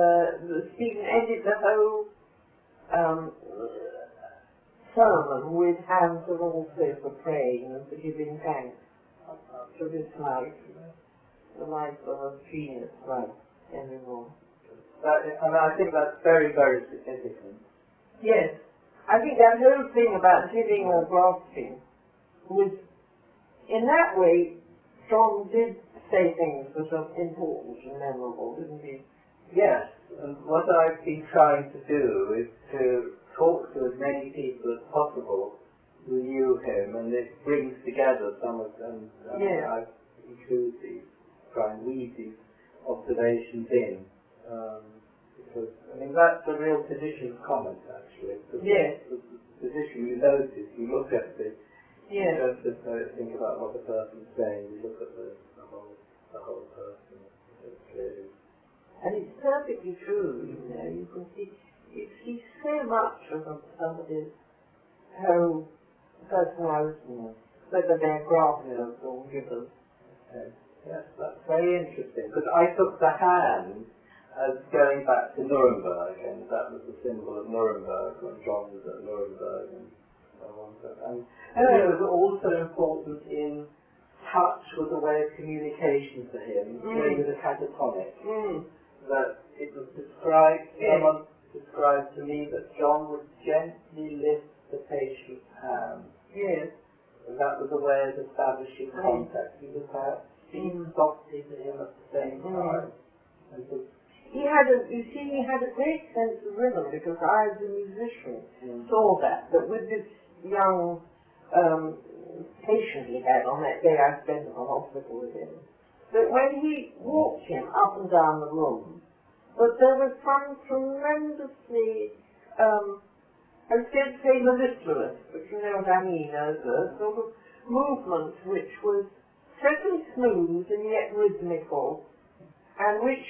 S2: Stephen ended the whole sermon with hands that also for praying and for giving thanks to this life, the life of a genius like Henry Moore.
S3: I think that's very, very significant.
S2: Yes. I think that whole thing about giving or grasping was, in that way, John did say things that are important and memorable, didn't he?
S3: Yes, and what I've been trying to do is to talk to as many people as possible who knew him, and it brings together some of them. I include these, try and weave these observations in. Because, I mean, that's a real physician's comment, actually.
S2: Yes.
S3: The physician, you notice, you look at this.
S2: Yes.
S3: You don't just think about what the person's saying, you look at the whole person clearly.
S2: And it's perfectly true, you know. You can see so much of somebody's whole personality, whether they're graspers or givers.
S3: Okay. Yes, that's very interesting, because I took the hand as going back to Nuremberg, and that was the symbol of Nuremberg when John was at Nuremberg and so on. And it was also important in touch was a way of communication for him, with a catatonic. That it was described, someone described to me that John would gently lift the patient's hand.
S2: Yes.
S3: And that was a way of establishing contact. He was speaking softly to him at the same time. And
S2: he had a great sense of rhythm, because I, as a musician, saw that with this young patient he had on that day I spent in the hospital with him, that when he walked him up and down the room, that there was some tremendously, I was going to say mellifluous, but you know what I mean, as a sort of movement which was certainly smooth and yet rhythmical, and which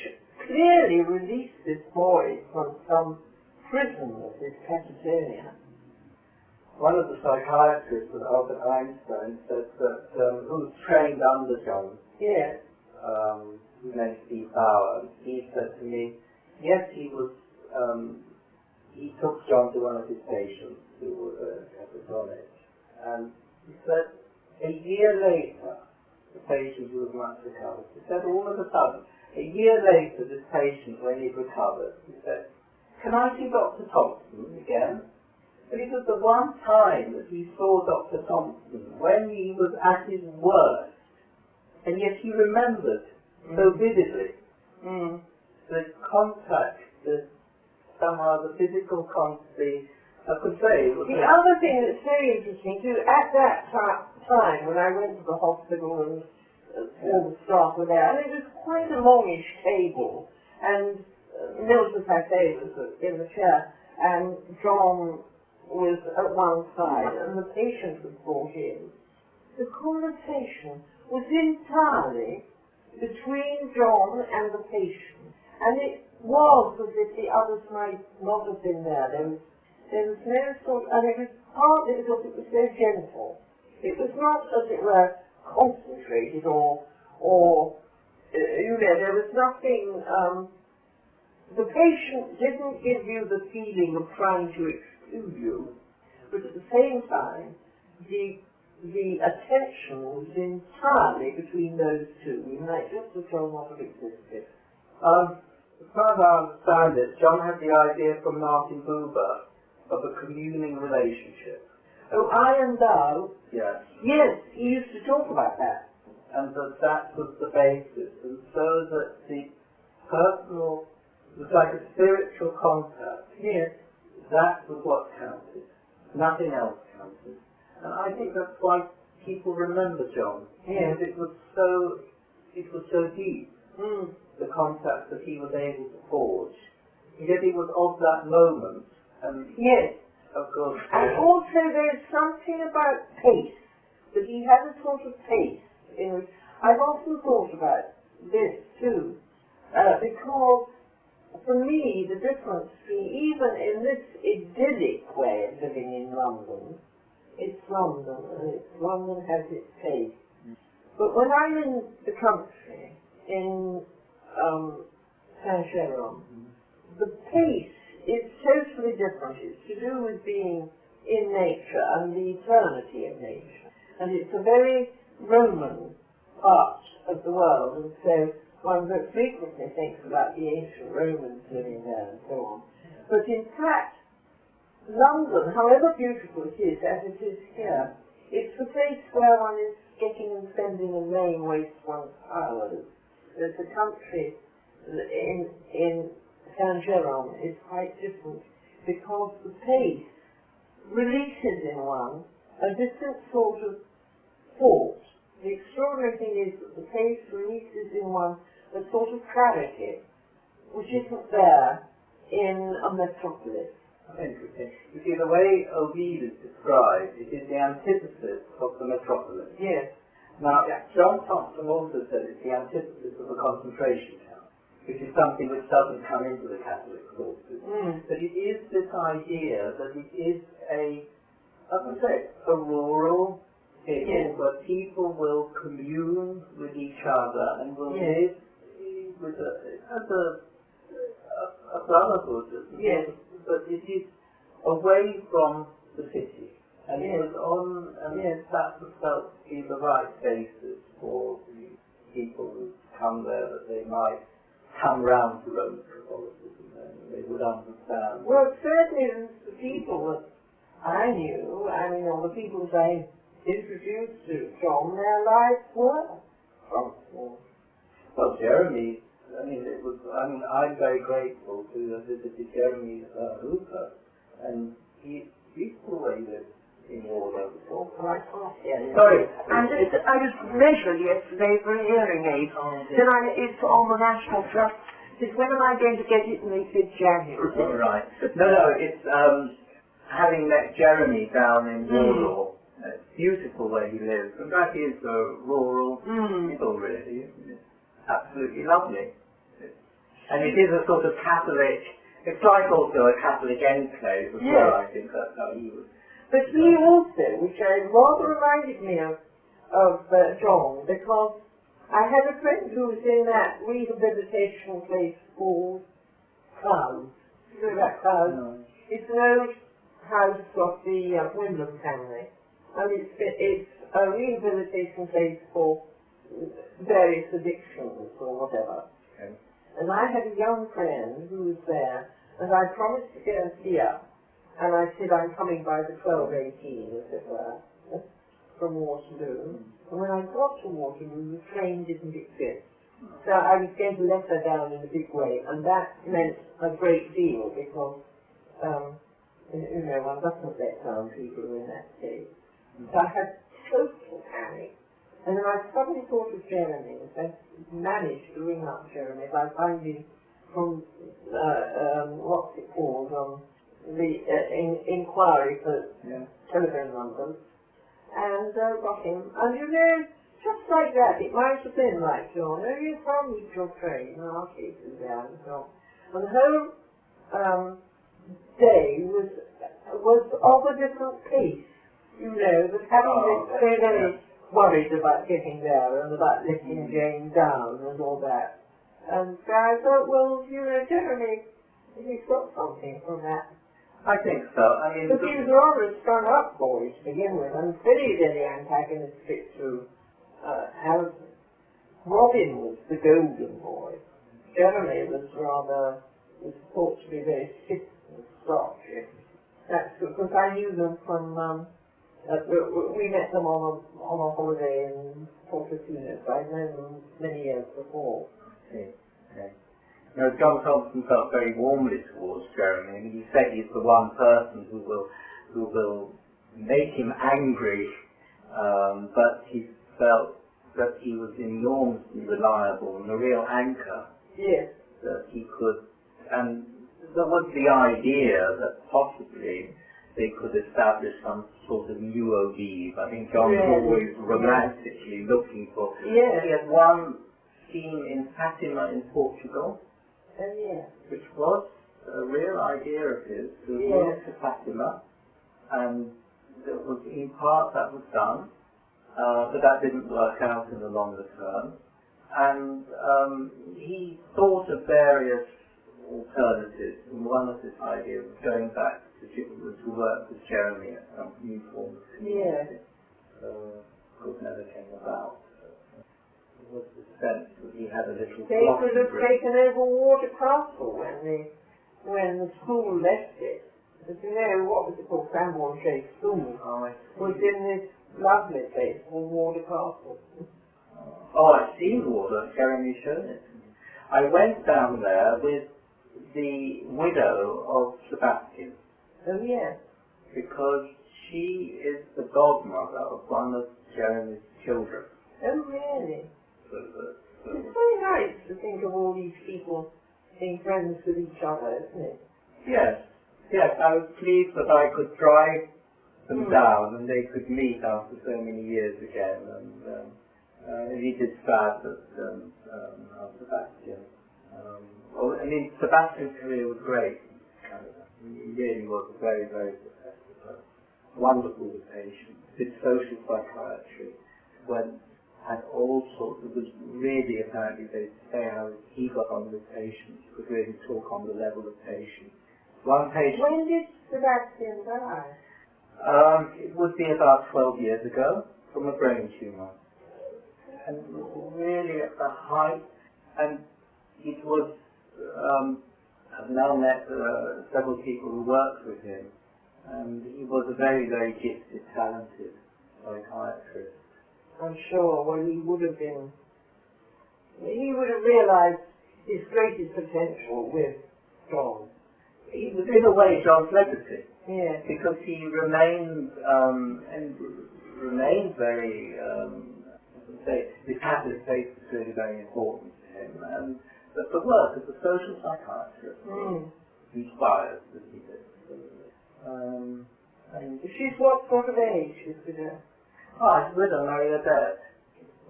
S2: clearly released this boy from some prison of his catatonia.
S3: One of the psychiatrists at Albert Einstein said that, who was trained under John,
S2: yes,
S3: his name Steve Bauer, he said to me, yes, he took John to one of his patients who was a catatonic, and he said a year later, the patient who was much recovered, he said all of a sudden, a year later, this patient, when he recovered, he said, can I see Dr. Thompson again? But it was the one time that he saw Dr. Thompson when he was at his worst, and yet he remembered so vividly the contact, somehow the physical contact, I could say.
S2: The other thing that's very interesting too, at that time when I went to the hospital and all the staff were there, and it was quite a longish table, and Milton Pathé was in the chair, and John was at one side, and the patient was brought in. The conversation was entirely between John and the patient, and it was as if the others might not have been there. There was no sort, and it was partly because it was so gentle. It was not, as it were, concentrated or you know, there was nothing, the patient didn't give you the feeling of trying to exclude you, but at the same time, the attention was entirely between those two, and that just as well not have existed.
S3: As far as I understand it, John had the idea from Martin Buber of a communing relationship.
S2: Oh, I and thou?
S3: Yes.
S2: Yes, he used to talk about that.
S3: And that was the basis, and so that the personal, it was like a spiritual contact.
S2: Yes.
S3: That was what counted. Nothing else counted. And I think that's why people remember John.
S2: Yes.
S3: Because it was so deep, the contact that he was able to forge. Yet it was of that moment. And
S2: yes.
S3: Of course.
S2: And also there's something about pace, that he had a sort of pace in which I've often thought about this too, because for me the difference between, even in this idyllic way of living in London, it's London, and London has its pace. But when I'm in the country, in Saint-Géron, the pace is totally different. It's to do with being in nature and the eternity of nature. And it's a very Roman part of the world, and so one very frequently thinks about the ancient Romans living there and so on. But in fact, London, however beautiful it is, as it is here, it's the place where one is getting and spending and laying waste one's powers. There's a country in Saint Jerome is quite different because the pace releases in one a different sort of thought. The extraordinary thing is that the pace releases in one a sort of clarity which isn't there in a metropolis.
S3: Interesting. You see, the way Eau Vive is described, it is the antithesis of the metropolis.
S2: Yes.
S3: Now, John Thompson also said it's the antithesis of a concentration camp, which is something which doesn't come into the Catholic sources. But it is this idea that it is a rural thing where people will commune with each other and will live with as a brotherhood.
S2: Yes.
S3: But it is away from the city. And it was on, and that was felt to be the right basis for the people who come there, that they might come round to Roman Catholicism and they would understand.
S2: Well, certainly the people that I knew, all the people that I introduced to John, their lives were transformed.
S3: Well, Jeremy, I'm very grateful to have visited Jeremy Hooker, and he's beautiful way he lives in order.
S2: Sorry, I was measured yesterday for a hearing aid. Then it's on the National Trust. When am I going to get it? And they said January.
S3: All right. No, it's having met Jeremy down in Warsaw. Beautiful way he lives. And that is a rural people, really. It's absolutely lovely. And it is a sort of Catholic, it's like also a Catholic enclave as well, I think that's how he was.
S2: But he also, which rather reminded me of John, because I had a friend who was in that rehabilitation place called Klaus. You know that Klaus? No. It's an old house of the Wyndham family. And it's a rehabilitation place for various addictions or whatever.
S3: Okay.
S2: And I had a young friend who was there, and I promised to go and see her. And I said, I'm coming by the 12:18, as it were, from Waterloo. And when I got to Waterloo, the train didn't exist. So I was going to let her down in a big way, and that meant a great deal, because, one doesn't let down people in that state. So I had total panic. And then I suddenly thought of Jeremy, and managed to ring up Jeremy by finding from, what's it called, the inquiry for telephone numbers, and got him. And just like that, it might have been like, John, you can't meet your train, and I'll take you down, and so on. And the whole day was of a different pace, but having been very worried about getting there and about letting Jane down and all that. And so I thought, well, Jeremy, he's got something from that.
S3: I think so.
S2: But he was rather a strung-up boy to begin with, and very antagonistic to Auden. Robin was the golden boy. Jeremy was thought to be very stiff and starchy. That's because I knew them from, we met them on a holiday in Portofino, so I'd known them many years before.
S3: Okay. John Thompson felt very warmly towards Jeremy. He said he's the one person who will make him angry, but he felt that he was enormously reliable and a real anchor.
S2: Yes.
S3: That he could, and there was the idea that possibly they could establish some sort of new Eau Vive. I think John was always romantically looking for.
S2: Yes.
S3: He had one scene in Fatima in Portugal, which was a real idea of his, to move to Fatima, and there was, in part that was done, but that didn't work out in the longer term. And he thought of various alternatives, and one of his ideas was going back to work with Jeremy at some new form of community. Of course, never came about. There was the sense that he had a little.
S2: They could have taken over Water Castle when the school left it. But you know, what was it called? Sanborn Shake School was in this lovely place called Warder Castle.
S3: Oh, I've seen Warder. Jeremy showed it. I went down there with the widow of Sebastian.
S2: Oh, yes.
S3: Because she is the godmother of one of Jeremy's children.
S2: Oh, really?
S3: So
S2: it's very nice to think of all these people being friends with each other, isn't it?
S3: Yes. Yes, I was pleased that I could drive them down and they could meet after so many years again. And he did sad that Sebastian. I mean, Sebastian's career was great in Canada. He really was a very, very successful person. Wonderful with patients. Did social psychiatry. Had all sorts. It was really apparently they say how he got on with patients. He could really talk on the level of patients. One patient.
S2: When did Sebastian die?
S3: It would be about 12 years ago from a brain tumour. And really at the height, and it was, I've now met several people who worked with him, and he was a very, very gifted, talented psychiatrist.
S2: I'm sure, well, he would have realised his greatest potential with John.
S3: He was in a way John's legacy.
S2: Yeah.
S3: Because he remained, and remained very, his Catholic faith was really very important to him. But the work as a social psychiatrist inspired that he did.
S2: She's what sort of age is widow?
S3: Oh, his widow, Marie-Odette.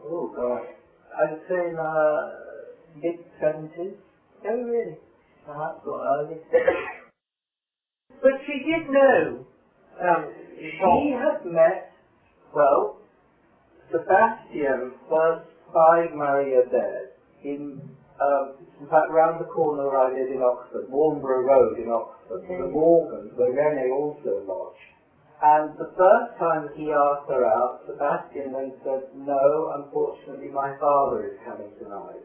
S3: Oh, God. I'd say in mid-70s.
S2: Oh, really?
S3: Perhaps, or early.
S2: But she did know.
S3: She had met, well, Sebastian first by Marie-Odette in fact, round the corner where I live in Oxford, Warnborough Road in Oxford, the Morgans, where Renee also lodged. And the first time he asked her out, Sebastian then said, no, unfortunately my father is coming tonight,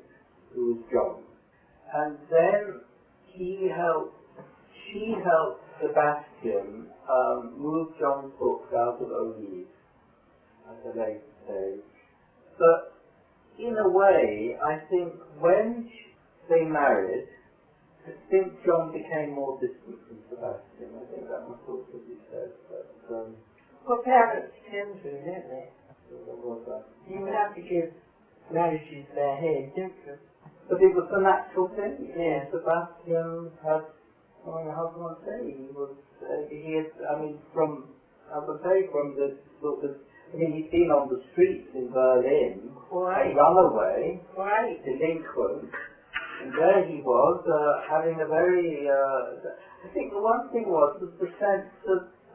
S3: who is John. And then she helped Sebastian move John's books out of Eau Vive at a late stage. But in a way, I think when they married, I think John became more distant from Sebastian. I think that was sort of what he said. But,
S2: well, parents tend to, don't they?
S3: What was that?
S2: You have to give marriages their head, don't you?
S3: But it was a natural thing.
S2: Yeah.
S3: Sebastian had, how can I say, from the sort of, he'd been on the streets in Berlin,
S2: Right.
S3: run away,
S2: Right.
S3: delinquent, and there he was, having a very, I think the one thing was the sense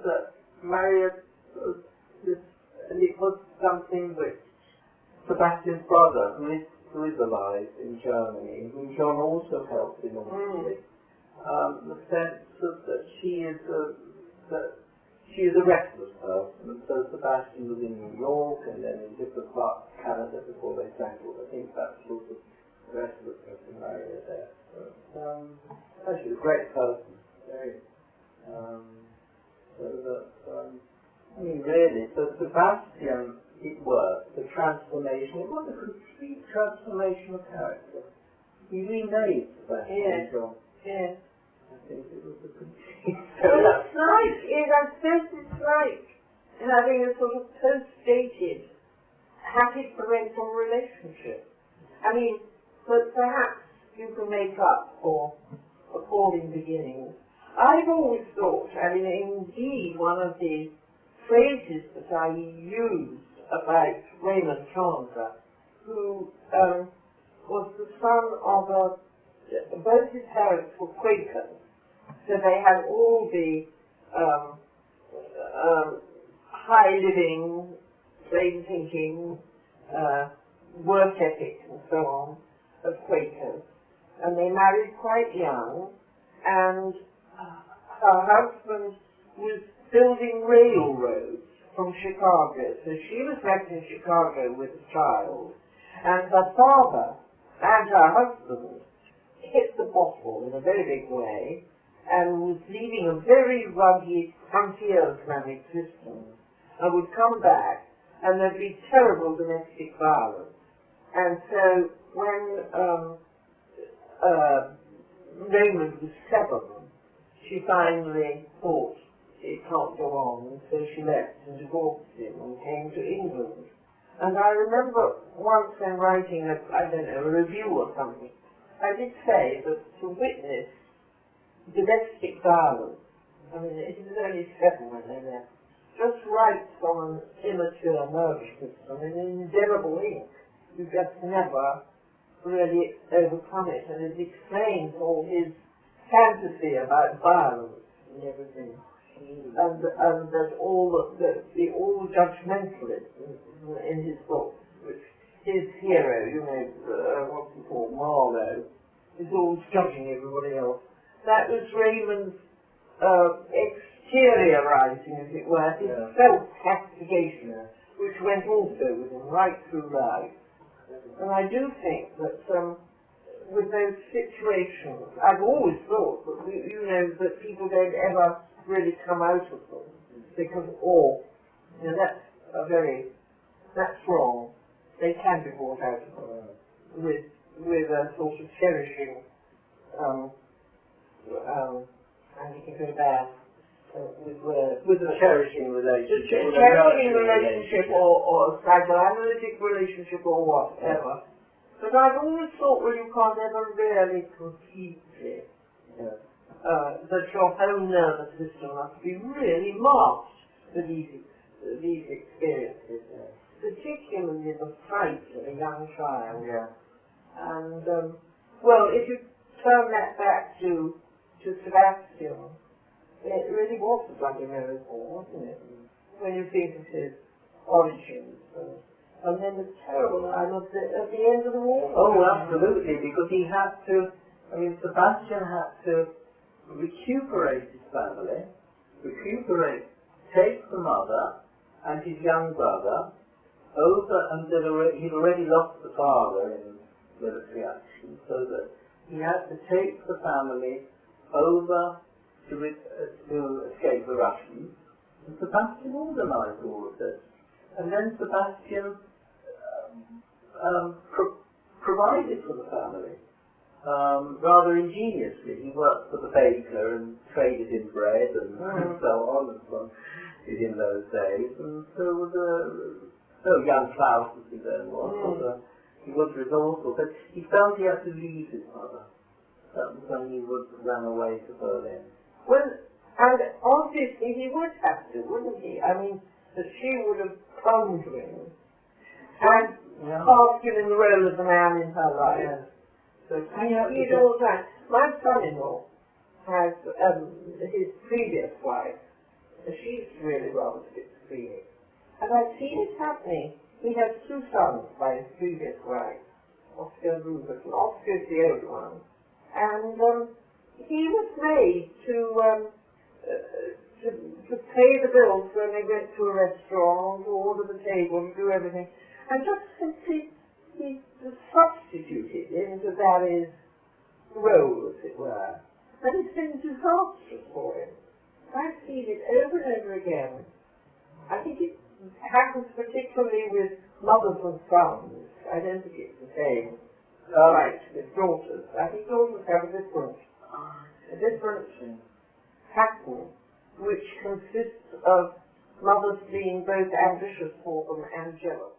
S3: that Marriott was this, and it was something which Sebastian's brother, who is alive in Germany, whom John also helped enormously, the sense that she is a restless person, and so Sebastian was in New York and then in different parts of Canada before they settled. I think that sort of restlessness in Marie-Odette. She was a great person, very. Really, so Sebastian, it worked. The transformation, it was a complete transformation of character. He remade Sebastian John.
S2: Yeah.
S3: I think it was a complete.
S2: Well, it's like, I suppose it's like having a sort of post-dated happy parental relationship. I mean, but perhaps you can make up for appalling beginnings. I've always thought, indeed, one of the phrases that I used about Raymond Chandler, who was the son of both his parents were Quakers, so they had all the high living, plain thinking, work ethic and so on of Quakers. And they married quite young, and her husband was building railroads from Chicago. So she was left in Chicago with a child, and her father and her husband hit the bottle in a very big way, and was leading a very rugged frontier-man existence, and would come back, and there'd be terrible domestic violence. And so when Raymond was 7, she finally thought it can't go on, and so she left and divorced him and came to England. And I remember once when writing a review or something, I did say that to witness domestic violence, I mean, it was only 7 when they left, just writes on an immature nervous system in indelible ink. You just never really overcome it, and it explains all his fantasy about violence and everything, and that all all judgmentalism in his books, which his hero, you know, what's he called, Marlowe, is always judging everybody else. That was Raymond's exteriorizing, as it were, his self-castigation, which went also with him right through life. And I do think that with those situations, I've always thought that, you know, that people don't ever really come out of them, because, you know, that's wrong. They can be brought out of them with a sort of cherishing, and you can go bad, with a cherishing relationship. Cherishing relationship or psychoanalytic relationship or whatever. But I've always thought, well, you can't ever really completely, that your whole nervous system must be really marked for these experiences, particularly the fright of a young child. Yeah. And, well, if you turn that back to Sebastian, it really was a bloody miracle, wasn't it? When you think of his origins. And then the terrible time at the end of the war.
S3: Oh, absolutely, because he had to, I mean, Sebastian had to recuperate his family, take the mother and his young brother over, and he'd already lost the father in military action, so that he had to take the family over to escape the Russians, and Sebastian organized all of this. And then Sebastian provided for the family rather ingeniously. He worked for the baker and traded in bread and so on and so on in those days. And so was young Klaus, as he then was, he was resourceful, but he felt he had to leave his mother. That was when he ran away to Berlin.
S2: Well, and obviously he would have to, wouldn't he? I mean, that she would have clung to him and cast him in the role of the man in her life. Yeah. So he did all that. My son-in-law has his previous wife. She's really rather schizophrenic. And I've seen it happening. He has 2 sons by his previous wife, Oscar and Rupert. Oscar's the old one. And he was made to pay the bills when they went to a restaurant, to order the table, to do everything. And just simply he was substituted into Barry's role, as it were. And it's been disastrous for him. I've seen it over and over again. I think it happens particularly with mothers and sons. I don't think it's the same. Right, with daughters. I think daughters have a different pattern, which consists of mothers being both ambitious for them and jealous.